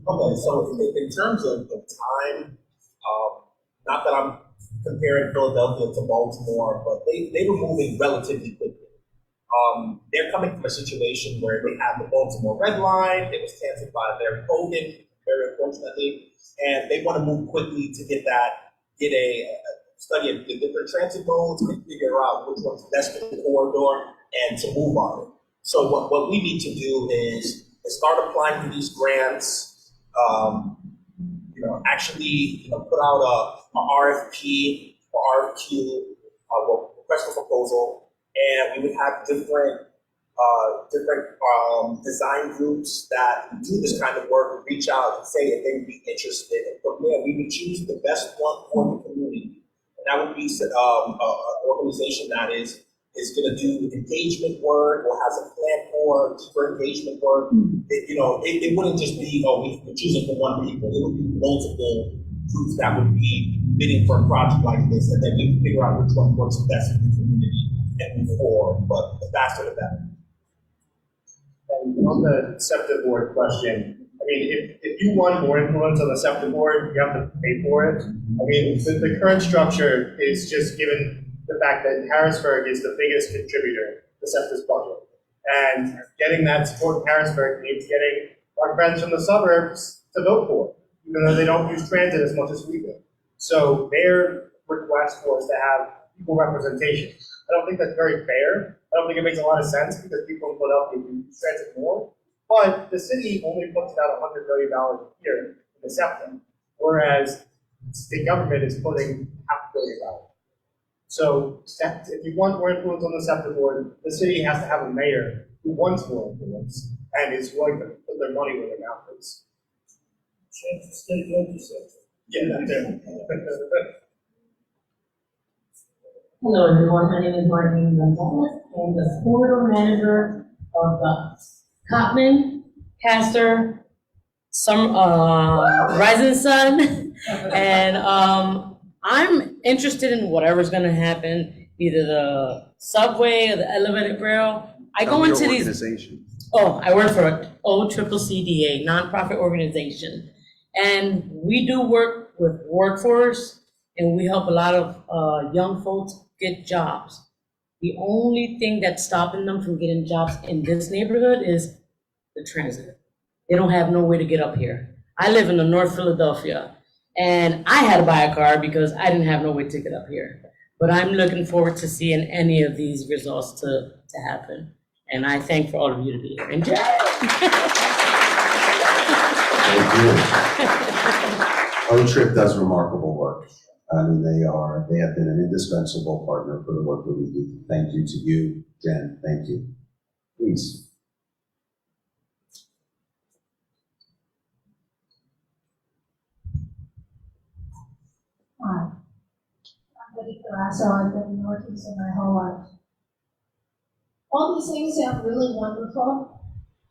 Okay, so in terms of time, not that I'm comparing Philadelphia to Baltimore, but they were moving relatively quickly. They're coming from a situation where they have the Baltimore Red Line, it was canceled by Mayor Hogan, very unfortunately, and they want to move quickly to get a study of the different transit modes and figure out which one's best for the corridor and to move on it. So what we need to do is start applying for these grants, actually put out a RFP or RFQ, request for proposal, and we would have different design groups that do this kind of work and reach out and say if they would be interested. And from there, we would choose the best one for the community. And that would be an organization that is going to do engagement work or has a plan for deeper engagement work. It wouldn't just be, we're choosing for one people. It would be multiple groups that would be bidding for a project like this, and then we can figure out which one works best for the community and move forward. But the faster the better. And on the SEPTA board question, I mean, if you want more influence on the SEPTA board, you have to pay for it. I mean, the current structure is just given the fact that Harrisburg is the biggest contributor to SEPTA's budget. And getting that support in Harrisburg means getting our friends from the suburbs to vote for it, even though they don't use transit as much as we do. So their request was to have equal representation. I don't think that's very fair. I don't think it makes a lot of sense because people in Philadelphia use transit more. But the city only puts about $100 million a year in the SEPTA, whereas state government is putting $500 million. So if you want more influence on the SEPTA board, the city has to have a mayor who wants more influence and is willing to put their money where their mouth is. Change the state legislature. Yeah, that too. Hello everyone, my name is Martin Gonzalez. I'm the corridor manager of the Cotman, Castor, Rising Sun, and I'm interested in whatever's gonna happen, either the subway or the elevated rail. I go into these. I work for OCCCDA, nonprofit organization, and we do work with workforce, and we help a lot of young folks get jobs. The only thing that's stopping them from getting jobs in this neighborhood is the transit. They don't have no way to get up here. I live in the North Philadelphia, and I had to buy a car because I didn't have no way to get up here. But I'm looking forward to seeing any of these results to happen. And I thank for all of you to be here. Enjoy. Thank you. O-Trip does remarkable work. I mean, they have been an indispensable partner for the work that we do. Thank you to you, Jen. Thank you. Please. Hi. I'm Betty Carasso. I've been in Northeast my whole life. All these things sound really wonderful,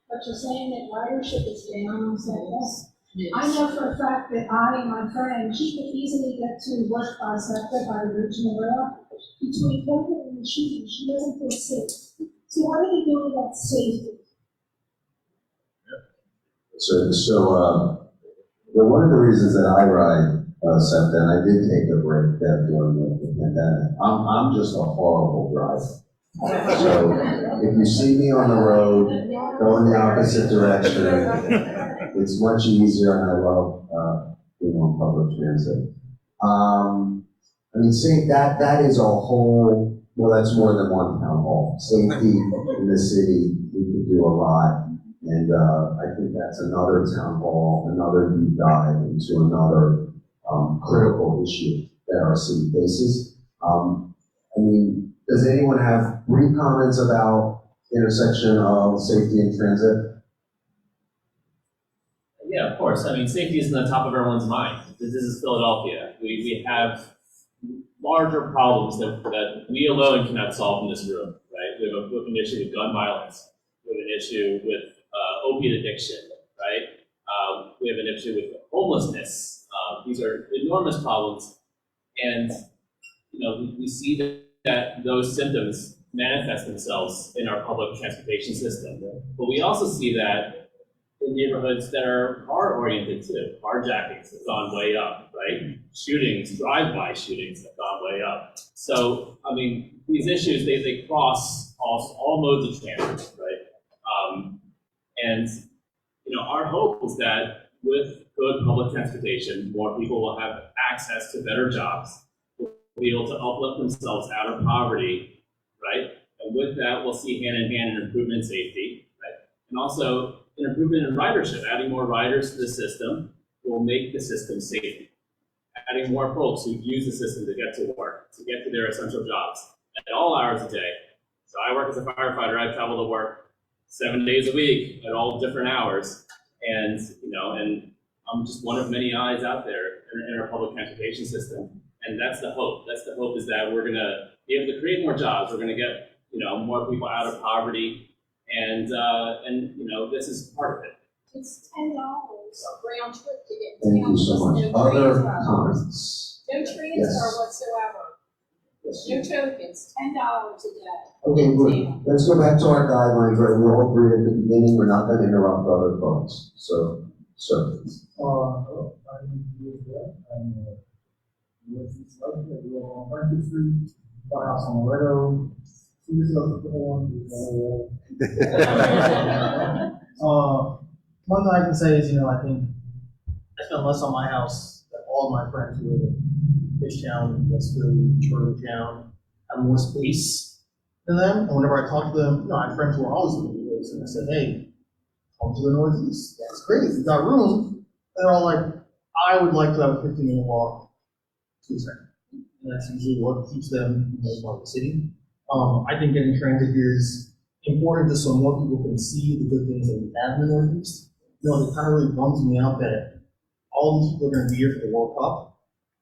but you're saying that ridership is down, so yes. I know for a fact that I and my friend, she could easily get to work by SEPTA by the regional rail. Between COVID and the shooting, she doesn't feel safe. So what are you doing about safety? One of the reasons that I ride SEPTA, and I did take a break there during the pandemic, I'm just a horrible driver. So if you see me on the road, go in the opposite direction. It's much easier, and I love being on public transit. I mean, that is a whole. Well, that's more than one town hall. Safety in the city, we could do a lot, and I think that's another town hall, another deep dive into another critical issue that our city faces. I mean, does anyone have brief comments about intersection of safety and transit? Yeah, of course. I mean, safety is on the top of everyone's mind. This is Philadelphia. We have larger problems that we alone cannot solve in this room, right? We have an issue with gun violence. We have an issue with opiate addiction, right? We have an issue with homelessness. These are enormous problems. And, we see that those symptoms manifest themselves in our public transportation system. But we also see that in neighborhoods that are car-oriented too. Carjackings have gone way up, right? Shootings, drive-by shootings have gone way up. So, I mean, these issues, they cross all modes of transit, right? And our hope is that with good public transportation, more people will have access to better jobs, will be able to uplift themselves out of poverty, right? And with that, we'll see hand in hand an improvement in safety, right? And also an improvement in ridership. Adding more riders to the system will make the system safer. Adding more folks who use the system to get to work, to get to their essential jobs at all hours a day. So I work as a firefighter. I travel to work 7 days a week at all different hours. And, and I'm just one of many eyes out there in our public transportation system. And that's the hope. That's the hope, is that we're going to be able to create more jobs. We're going to get, more people out of poverty. And this is part of it. It's $10 a round trip to get to Thank town. you so much. No Other transfer. comments? No transfer Yes. whatsoever. No tokens, $10 a day. Okay, good. Let's go back to our guidelines, right? We all agree at the beginning, we're not going to interrupt other folks. So, sir. One thing I can say is, I think I spend less on my house than all of my friends who live in Fishtown, West Philly, Georgetown, have more space than them. And whenever I talk to them, I have friends who are always living in place, and I said, hey, come to the Northeast. That's great. We've got room. And they're all like, I would like to have a 15-minute walk to the center. And that's usually what keeps them in the city. I think getting transit here is important just so more people can see the good things that we have in the Northeast. It kind of really bums me out that all these people are going to be here for the World Cup,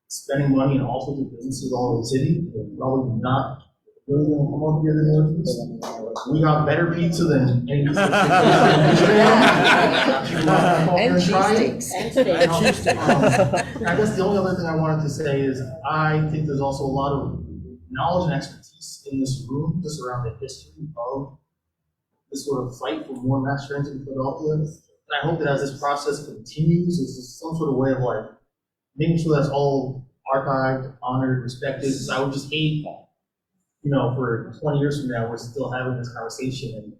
spending money in all sorts of businesses all over the city. They're probably not really going to come up here in the Northeast. We got better pizza than any pizza. And cheesesteaks. I guess the only other thing I wanted to say is I think there's also a lot of knowledge and expertise in this room just around the history of this sort of fight for more mass transit in Philadelphia. And I hope that as this process continues, there's some sort of way of making sure that's all archived, honored, respected. Because I would just hate, for 20 years from now, we're still having this conversation. And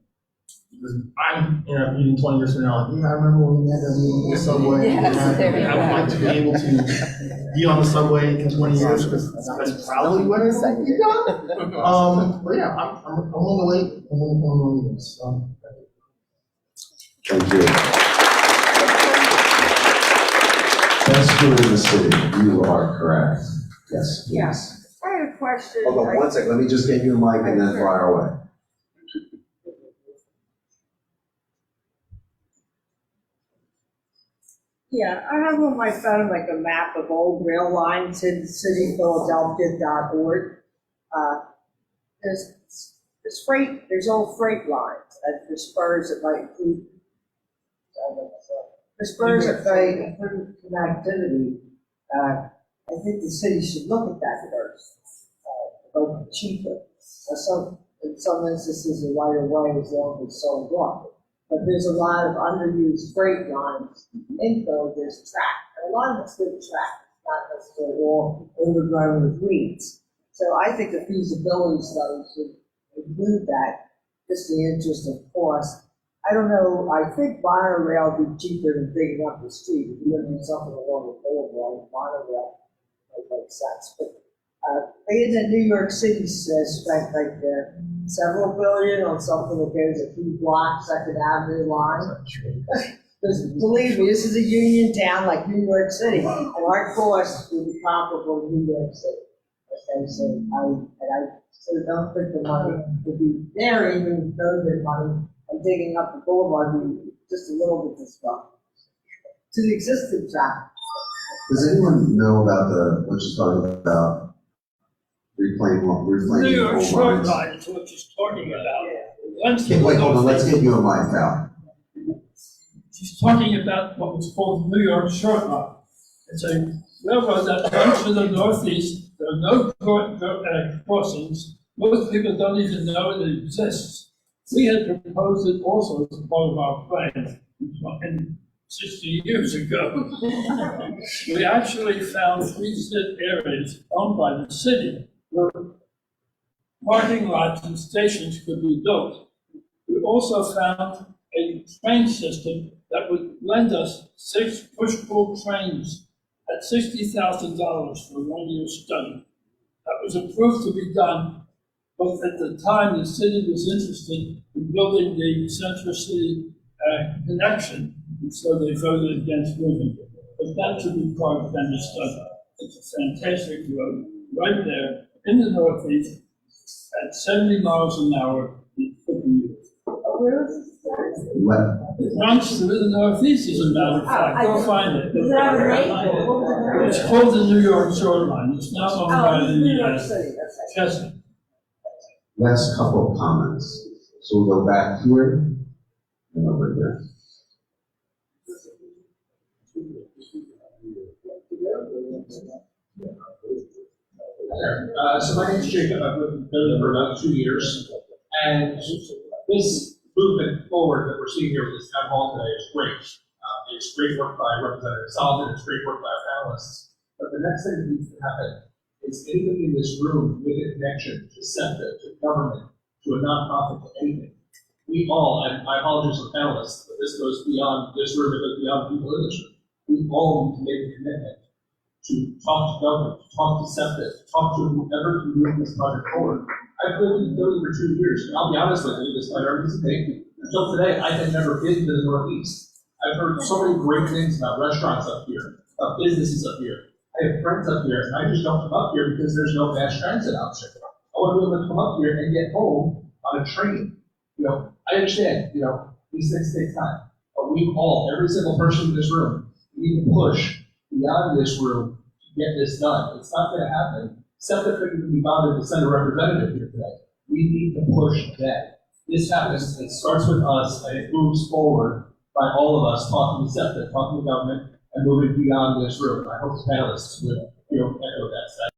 because I'm in a meeting 20 years from now, I remember when we had that meeting on the subway. Yes, I would like to be able to be on the subway in 20 years because that's probably when it's going to be done. But yeah, I'm willing to wait. I'm willing to come to meetings. Thank you. Best food in the city. You are correct. Yes, please. Yes. I have a question. Hold on one second. Let me just get you a mic and then fire away. Yeah, I have on my phone like a map of old rail lines in cityphiladelphia.org. There's old freight lines at the spurs that might improve. The spurs that might improve connectivity. I think the city should look at that first, both cheaper. In some instances, the right of way is long as so long. But there's a lot of underused freight lines in Philly. There's track, and a lot of it's good track, not necessarily all overgrown with weeds. So I think the feasibility study should include that, just the interest of cost. I don't know, I think monorail would be cheaper than digging up the street. If you're gonna do something along the boulevard, monorail might make sense. But in the New York City spent like several billion on something that goes a few blocks, Second Avenue line. Because believe me, this is a union town like New York City, and our costs would be comparable to New York City. Okay, so I don't think the money would be there, even with COVID money, and digging up the boulevard would be just a little bit disruptive to the existing traffic. Does anyone know about what you're talking about? Reclaiming New York old short lines? line is what she's talking about. Wait, hold on, let's get you a mic out. She's talking about what was called New York short line. It's a railroad that runs to the northeast. There are no crossings. Most people don't even know it exists. We had proposed it also as part of our plan 60 years ago. We actually found 3 areas owned by the city where parking lots and stations could be built. We also found a train system that would lend us 6 push-pull trains at $60,000 for a 1-year study. That was approved to be done, but at the time, the city was interested in building the Central City connection, and so they voted against moving it. But that should be part of the study. It's a fantastic road right there in the Northeast at 70 miles an hour. Where is this? It runs through the Northeast, as a matter of fact. Go find it. Is it on the lake? It's called the New York Shoreline. It's now owned by Oh, New the York City, that's right. Chesapeake. Last couple of comments. So we'll go back here and over here. So my name's Jacob. I've lived in Philly for about 2 years. And this movement forward that we're seeing here with this town hall today is great. It's great work by Representative Sullivan. It's great work by our panelists. But the next thing that needs to happen is anybody in this room with a connection to SEPTA, to government, to a nonprofit, to anything. We all, and I apologize to the panelists, but this goes beyond this room, it goes beyond people in this room. We all need to make a commitment to talk to government, to talk to SEPTA, to talk to whoever can move this project forward. I've lived in Philly for 2 years, and I'll be honest with you, despite our visiting, until today, I had never been to the Northeast. I've heard so many great things about restaurants up here, about businesses up here. I have friends up here, and I just don't come up here because there's no mass transit option. I want to be able to come up here and get home on a train. You know, I understand, you know, these things take time. But we all, every single person in this room, need to push beyond this room to get this done. It's not going to happen. SEPTA couldn't be bothered to send a representative here today. We need to push that. This happens, it starts with us, and it moves forward by all of us talking to SEPTA, talking to government, and moving beyond this room. I hope the panelists will, echo that.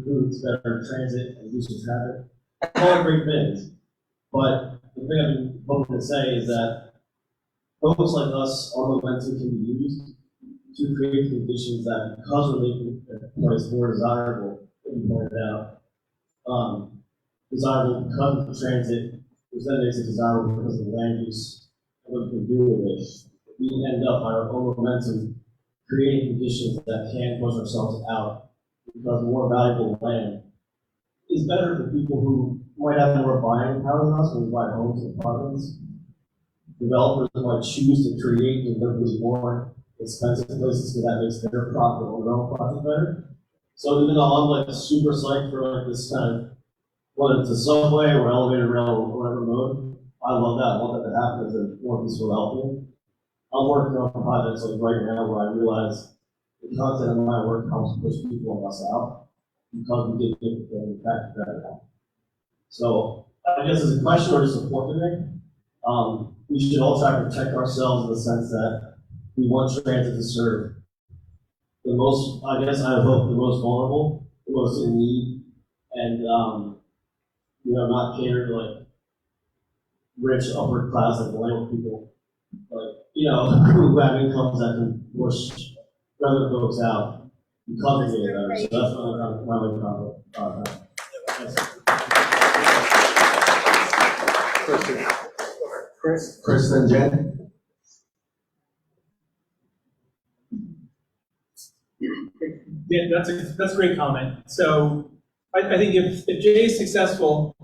routes, better transit, and reducing traffic. All great things. But the thing I've been hoping to say is that folks like us, our momentum can be used to create conditions that, because we're making a place more desirable, as you pointed out, desirable because of the transit, which then makes it desirable because of the land use and what we can do with it. We end up by our own momentum creating conditions that can push ourselves out, because more valuable land is better for people who might have more buying power than us when we buy homes and apartments. Developers might choose to create deliberately more expensive places because that makes their profit or their own profit better. So even though I'm like super psyched for like this kind of, whether it's a subway or elevated rail or whatever mode, I love that. I want that to happen as a Northeast Philadelphia. I'm working on projects like right now where I realize the content of my work helps push people like us out because we did get the impact better. So I guess as a question or just a point to make, we should all try to protect ourselves in the sense that we want transit to serve the most, I guess I hope, the most vulnerable, the most in need, and not cater to like rich upper class like millennial people, like who have incomes that can push other folks out because they get better. So that's my only comment. Chris and Jen? Yeah, that's a great comment. So I think if Jay is successful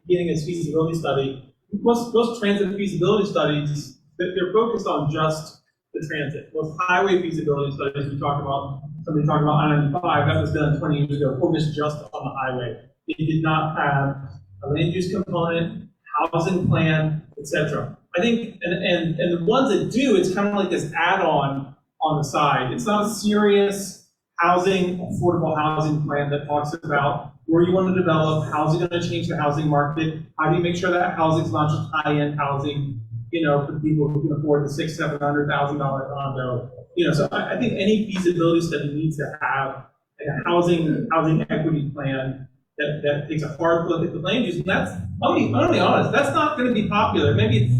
getting his feasibility study, most transit feasibility studies, they're focused on just the transit. Most highway feasibility studies somebody talked about I-95, that was done 20 years ago, focused just on the highway. It did not have a land use component, housing plan, etc. I think, and the ones that do, it's kind of like this add-on on the side. It's not a serious affordable housing plan that talks about where you want to develop, how's it going to change the housing market, how do you make sure that housing is not just high-end housing, for people who can afford the $600,000-$700,000 condo. So I think any feasibility study needs to have a housing equity plan that takes a hard look at the land use. And that's, I'll be honest, that's not going to be popular. Maybe it's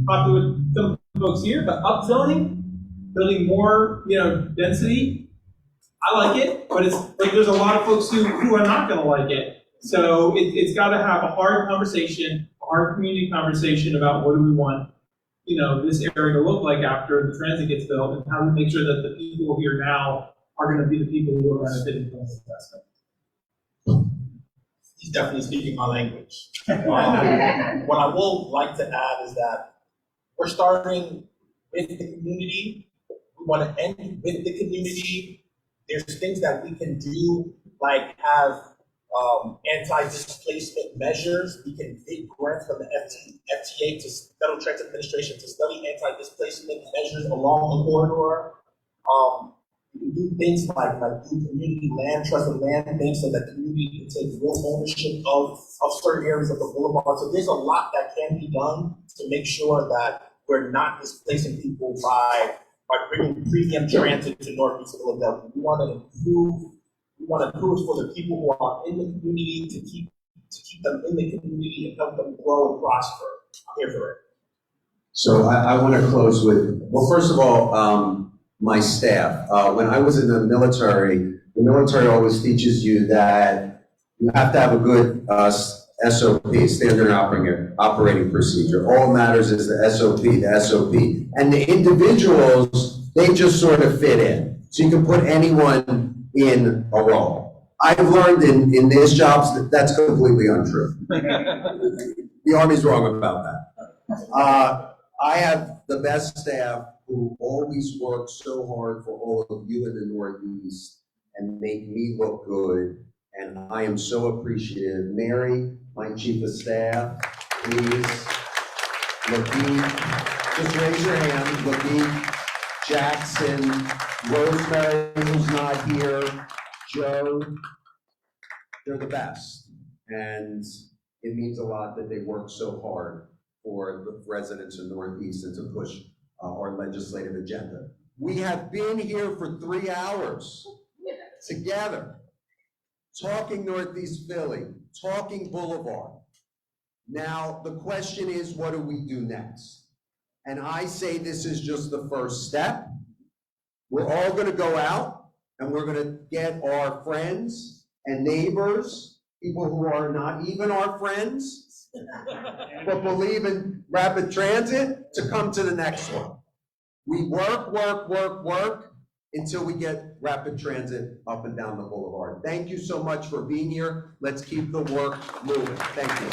popular with some folks here, but upzoning, building more, density, I like it, but it's like there's a lot of folks who are not going to like it. So it's got to have a hard conversation, a hard community conversation about what do we want, this area to look like after the transit gets built, and how do we make sure that the people here now are going to be the people who are benefiting from this investment. He's definitely speaking my language. What I will like to add is that we're starting with the community. We want to end with the community. There's things that we can do, like have anti-displacement measures. We can take grants from the FTA to Federal Transit Administration to study anti-displacement measures along the corridor. We can do things like do community land trust and land things so that the community can take real ownership of certain areas of the boulevard. So there's a lot that can be done to make sure that we're not displacing people by bringing premium transit to Northeast Philadelphia. We want to improve for the people who are in the community to keep them in the community and help them grow and prosper. I'm here for it. So I want to close with, well, first of all, my staff. When I was in the military always teaches you that you have to have a good SOP, standard operating procedure. All matters is the SOP. And the individuals, they just sort of fit in. So you can put anyone in a role. I've learned in these jobs that that's completely untrue. The Army's wrong about that. I have the best staff who always work so hard for all of you in the Northeast and make me look good, and I am so appreciative. Mary, my chief of staff, please. Lakeith, just raise your hand. Lakeith, Jackson, Rosemary, who's not here, Joe, they're the best. And it means a lot that they work so hard for the residents of Northeast and to push our legislative agenda. We have been here for 3 hours together. talking Northeast Philly, talking Boulevard. Now, the question is, what do we do next? And I say this is just the first step. We're all gonna go out and we're gonna get our friends and neighbors, people who are not even our friends, but believe in rapid transit, to come to the next one. We work until we get rapid transit up and down the boulevard. Thank you so much for being here. Let's keep the work moving. Thank you.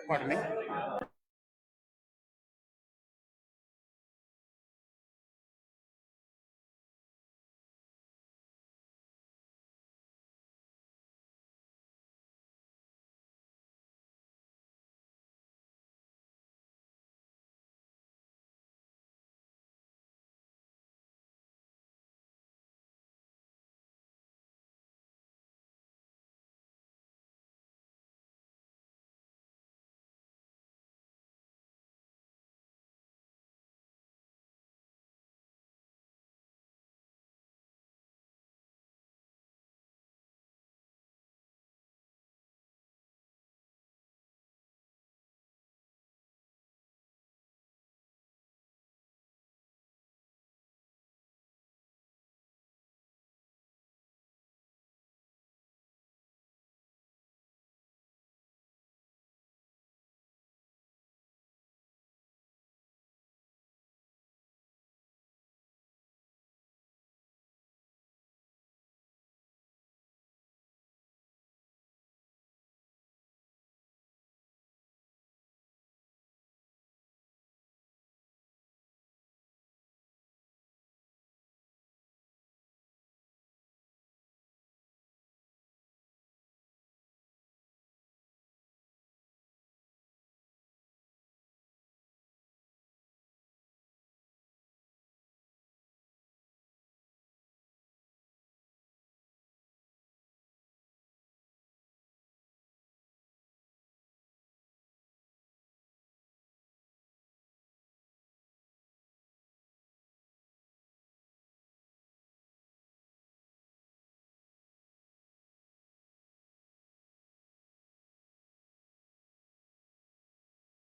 Pardon me?